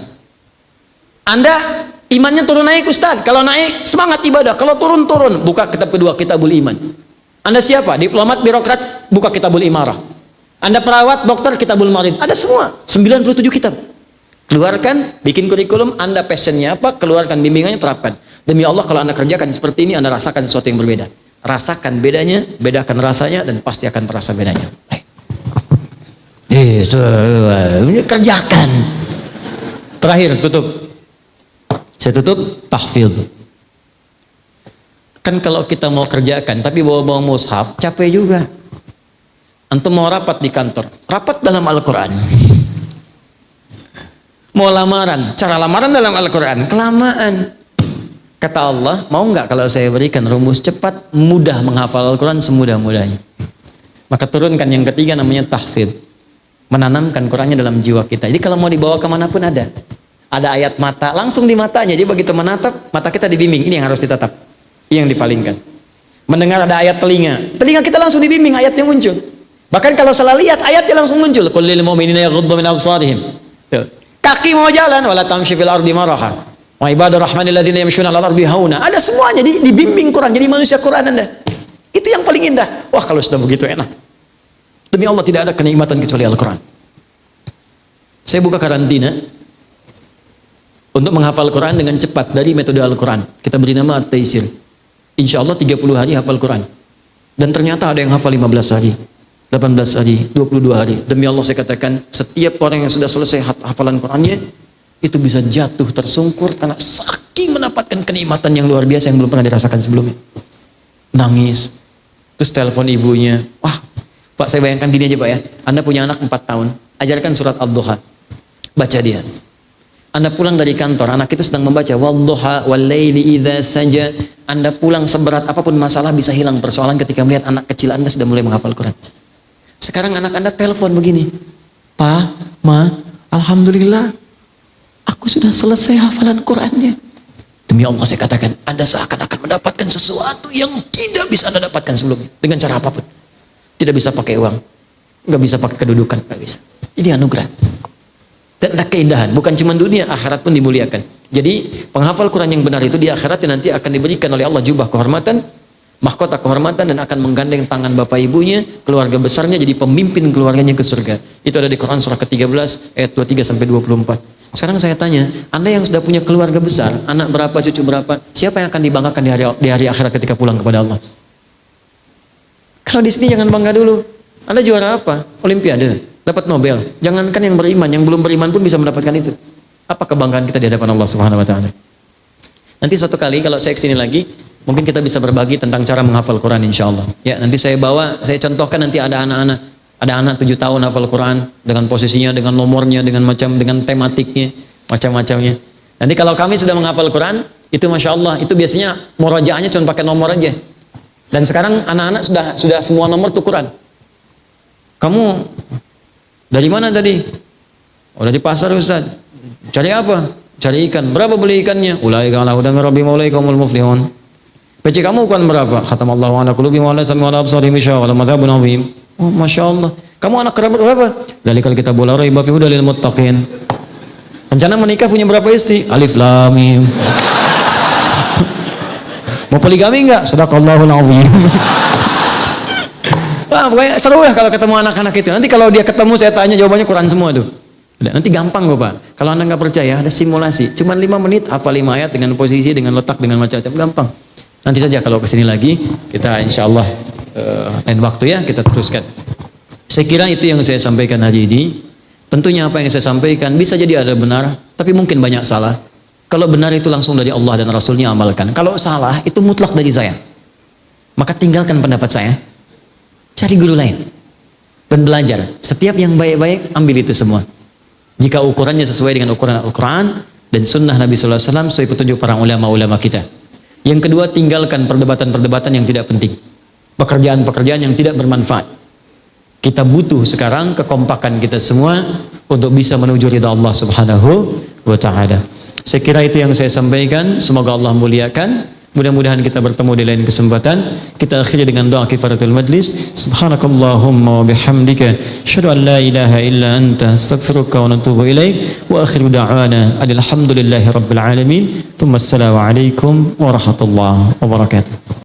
Anda imannya turun naik, Ustaz. Kalau naik, semangat ibadah. Kalau turun. Buka kitab kedua, Kitabul Iman. Anda siapa? Diplomat, birokrat, buka Kitabul Imarah. Anda perawat, dokter, Kitabul Marid. Ada semua, 97 kitab. Keluarkan, bikin kurikulum, Anda passionnya apa, keluarkan bimbingannya, terapkan. Demi Allah, kalau Anda kerjakan seperti ini, Anda rasakan sesuatu yang berbeda. Rasakan bedanya, bedakan rasanya, dan pasti akan terasa bedanya. Ini kerjakan. Terakhir, tutup. Saya tutup, tahfidz. Kan kalau kita mau kerjakan, tapi bawa-bawa mushaf, capek juga. Antum mau rapat di kantor, rapat dalam Al-Quran. Mau lamaran, cara lamaran dalam Al-Quran, kelamaan. Kata Allah, mau nggak kalau saya berikan rumus cepat, mudah menghafal Al-Quran semudah-mudahnya. Maka turunkan yang ketiga, namanya tahfidz. Menanamkan Qurannya dalam jiwa kita. Jadi kalau mau dibawa kemanapun ada. Ada ayat mata, langsung di matanya. Jadi begitu menatap, mata kita dibimbing. Ini yang harus ditatap. Ini yang dipalingkan. Mendengar ada ayat telinga. Telinga kita langsung dibimbing, ayatnya muncul. Bahkan kalau salah lihat, ayatnya langsung muncul. Qul lil mu'minina yaghuddu min absarihim. Kaki mau jalan, wala tamshi fil ardi maraha. Wa ibadur rahmanil ladzina yamshuna 'alal ardi hauna. Ada semuanya, dibimbing Quran, jadi manusia Quran Anda. Itu yang paling indah. Wah, kalau sudah begitu enak. Demi Allah tidak ada kenikmatan kecuali Al-Quran. Saya buka karantina untuk menghafal Quran dengan cepat dari metode Al-Quran. Kita beri nama At-Taisir. Insya Allah 30 hari hafal Quran. Dan ternyata ada yang hafal 15 hari, 18 hari, 22 hari. Demi Allah saya katakan, setiap orang yang sudah selesai hafalan Qurannya, itu bisa jatuh tersungkur karena saking mendapatkan kenikmatan yang luar biasa yang belum pernah dirasakan sebelumnya. Nangis, terus telepon ibunya. Wah, Pak, saya bayangkan gini aja Pak ya. Anda punya anak 4 tahun, ajarkan surat Ad-Duha. Baca dia. Anda pulang dari kantor, anak itu sedang membaca Wadduha wal-laili idza saja. Anda pulang seberat apapun masalah bisa hilang persoalan ketika melihat anak kecil Anda sudah mulai menghafal Quran. Sekarang anak Anda telepon begini, "Pa, Ma, alhamdulillah, aku sudah selesai hafalan Qurannya." Demi Allah saya katakan, Anda seakan-akan mendapatkan sesuatu yang tidak bisa Anda dapatkan sebelumnya dengan cara apapun. Tidak bisa pakai uang, nggak bisa pakai kedudukan, nggak bisa. Ini anugerah. Dan ada keindahan, bukan cuma dunia, akhirat pun dimuliakan. Jadi penghafal Quran yang benar itu di akhirat nanti akan diberikan oleh Allah jubah kehormatan, mahkota kehormatan, dan akan menggandeng tangan bapak ibunya, keluarga besarnya, jadi pemimpin keluarganya ke surga. Itu ada di Quran surah ke-13 ayat 23 sampai 24. Sekarang saya tanya, Anda yang sudah punya keluarga besar, anak berapa, cucu berapa, siapa yang akan dibanggakan di hari akhirat ketika pulang kepada Allah? Kalau di sini jangan bangga dulu. Anda juara apa? Olimpiade, dapat Nobel. Jangankan yang beriman, yang belum beriman pun bisa mendapatkan itu. Apa kebanggaan kita di hadapan Allah Subhanahu wa taala? Nanti suatu kali kalau saya kesini lagi, mungkin kita bisa berbagi tentang cara menghafal Quran insya Allah. Ya, nanti saya contohkan nanti ada anak 7 tahun hafal Quran dengan posisinya, dengan nomornya, dengan tematiknya, macam-macamnya. Nanti kalau kami sudah menghafal Quran, itu masya Allah, itu biasanya murojaahnya cuma pakai nomor aja. Dan sekarang anak-anak sudah semua nomor tuh Quran. Kamu dari mana tadi? Oh, dari pasar Ustaz. Cari apa? Cari ikan. Berapa beli ikannya? Ulaika ala hudan min rabbihim wa ulaika humul muflihun. PC kamu ukuran berapa? Khatamallahu ala qulubihim wa ala sam'ihim wa ala absarihim gishawa wa lahum adzabun adzim. Oh, masya Allah. Kamu anak kerabat berapa? Dzalikal kitabul la raiba fihi hudal lil muttaqin. Rencana menikah punya berapa istri? Alif lam mim. Mau poligami enggak? Sadaqallahul azim. Wah, pokoknya seru lah kalau ketemu anak-anak itu. Nanti kalau dia ketemu saya tanya jawabannya Quran semua tuh. Nanti gampang kok Pak. Kalau Anda nggak percaya, ada simulasi. Cuman 5 menit hafal 5 ayat dengan posisi, dengan letak, dengan macam-macam. Gampang. Nanti saja kalau kesini lagi, kita insya Allah lain waktu ya, kita teruskan. Saya kira itu yang saya sampaikan hari ini. Tentunya apa yang saya sampaikan bisa jadi ada benar, tapi mungkin banyak salah. Kalau benar itu langsung dari Allah dan Rasulnya amalkan. Kalau salah itu mutlak dari saya. Maka tinggalkan pendapat saya. Cari guru lain. Dan belajar. Setiap yang baik-baik, ambil itu semua. Jika ukurannya sesuai dengan ukuran Al-Quran dan sunnah Nabi Sallallahu Alaihi Wasallam sesuai petunjuk para ulama-ulama kita. Yang kedua, tinggalkan perdebatan-perdebatan yang tidak penting. Pekerjaan-pekerjaan yang tidak bermanfaat. Kita butuh sekarang kekompakan kita semua untuk bisa menuju ridha Allah Subhanahu wa Ta'ala. Saya kira itu yang saya sampaikan. Semoga Allah muliakan. Mudah-mudahan kita bertemu di lain kesempatan. Kita akhiri dengan doa kifaratul majlis. Subhanakallahumma wa bihamdika asyhadu an la ilaha illa anta astaghfiruka wa atubu ilaik. Wa akhiru da'wana alhamdulillahi rabbil alamin. Thumma assalamu alaikum warahmatullahi wabarakatuh.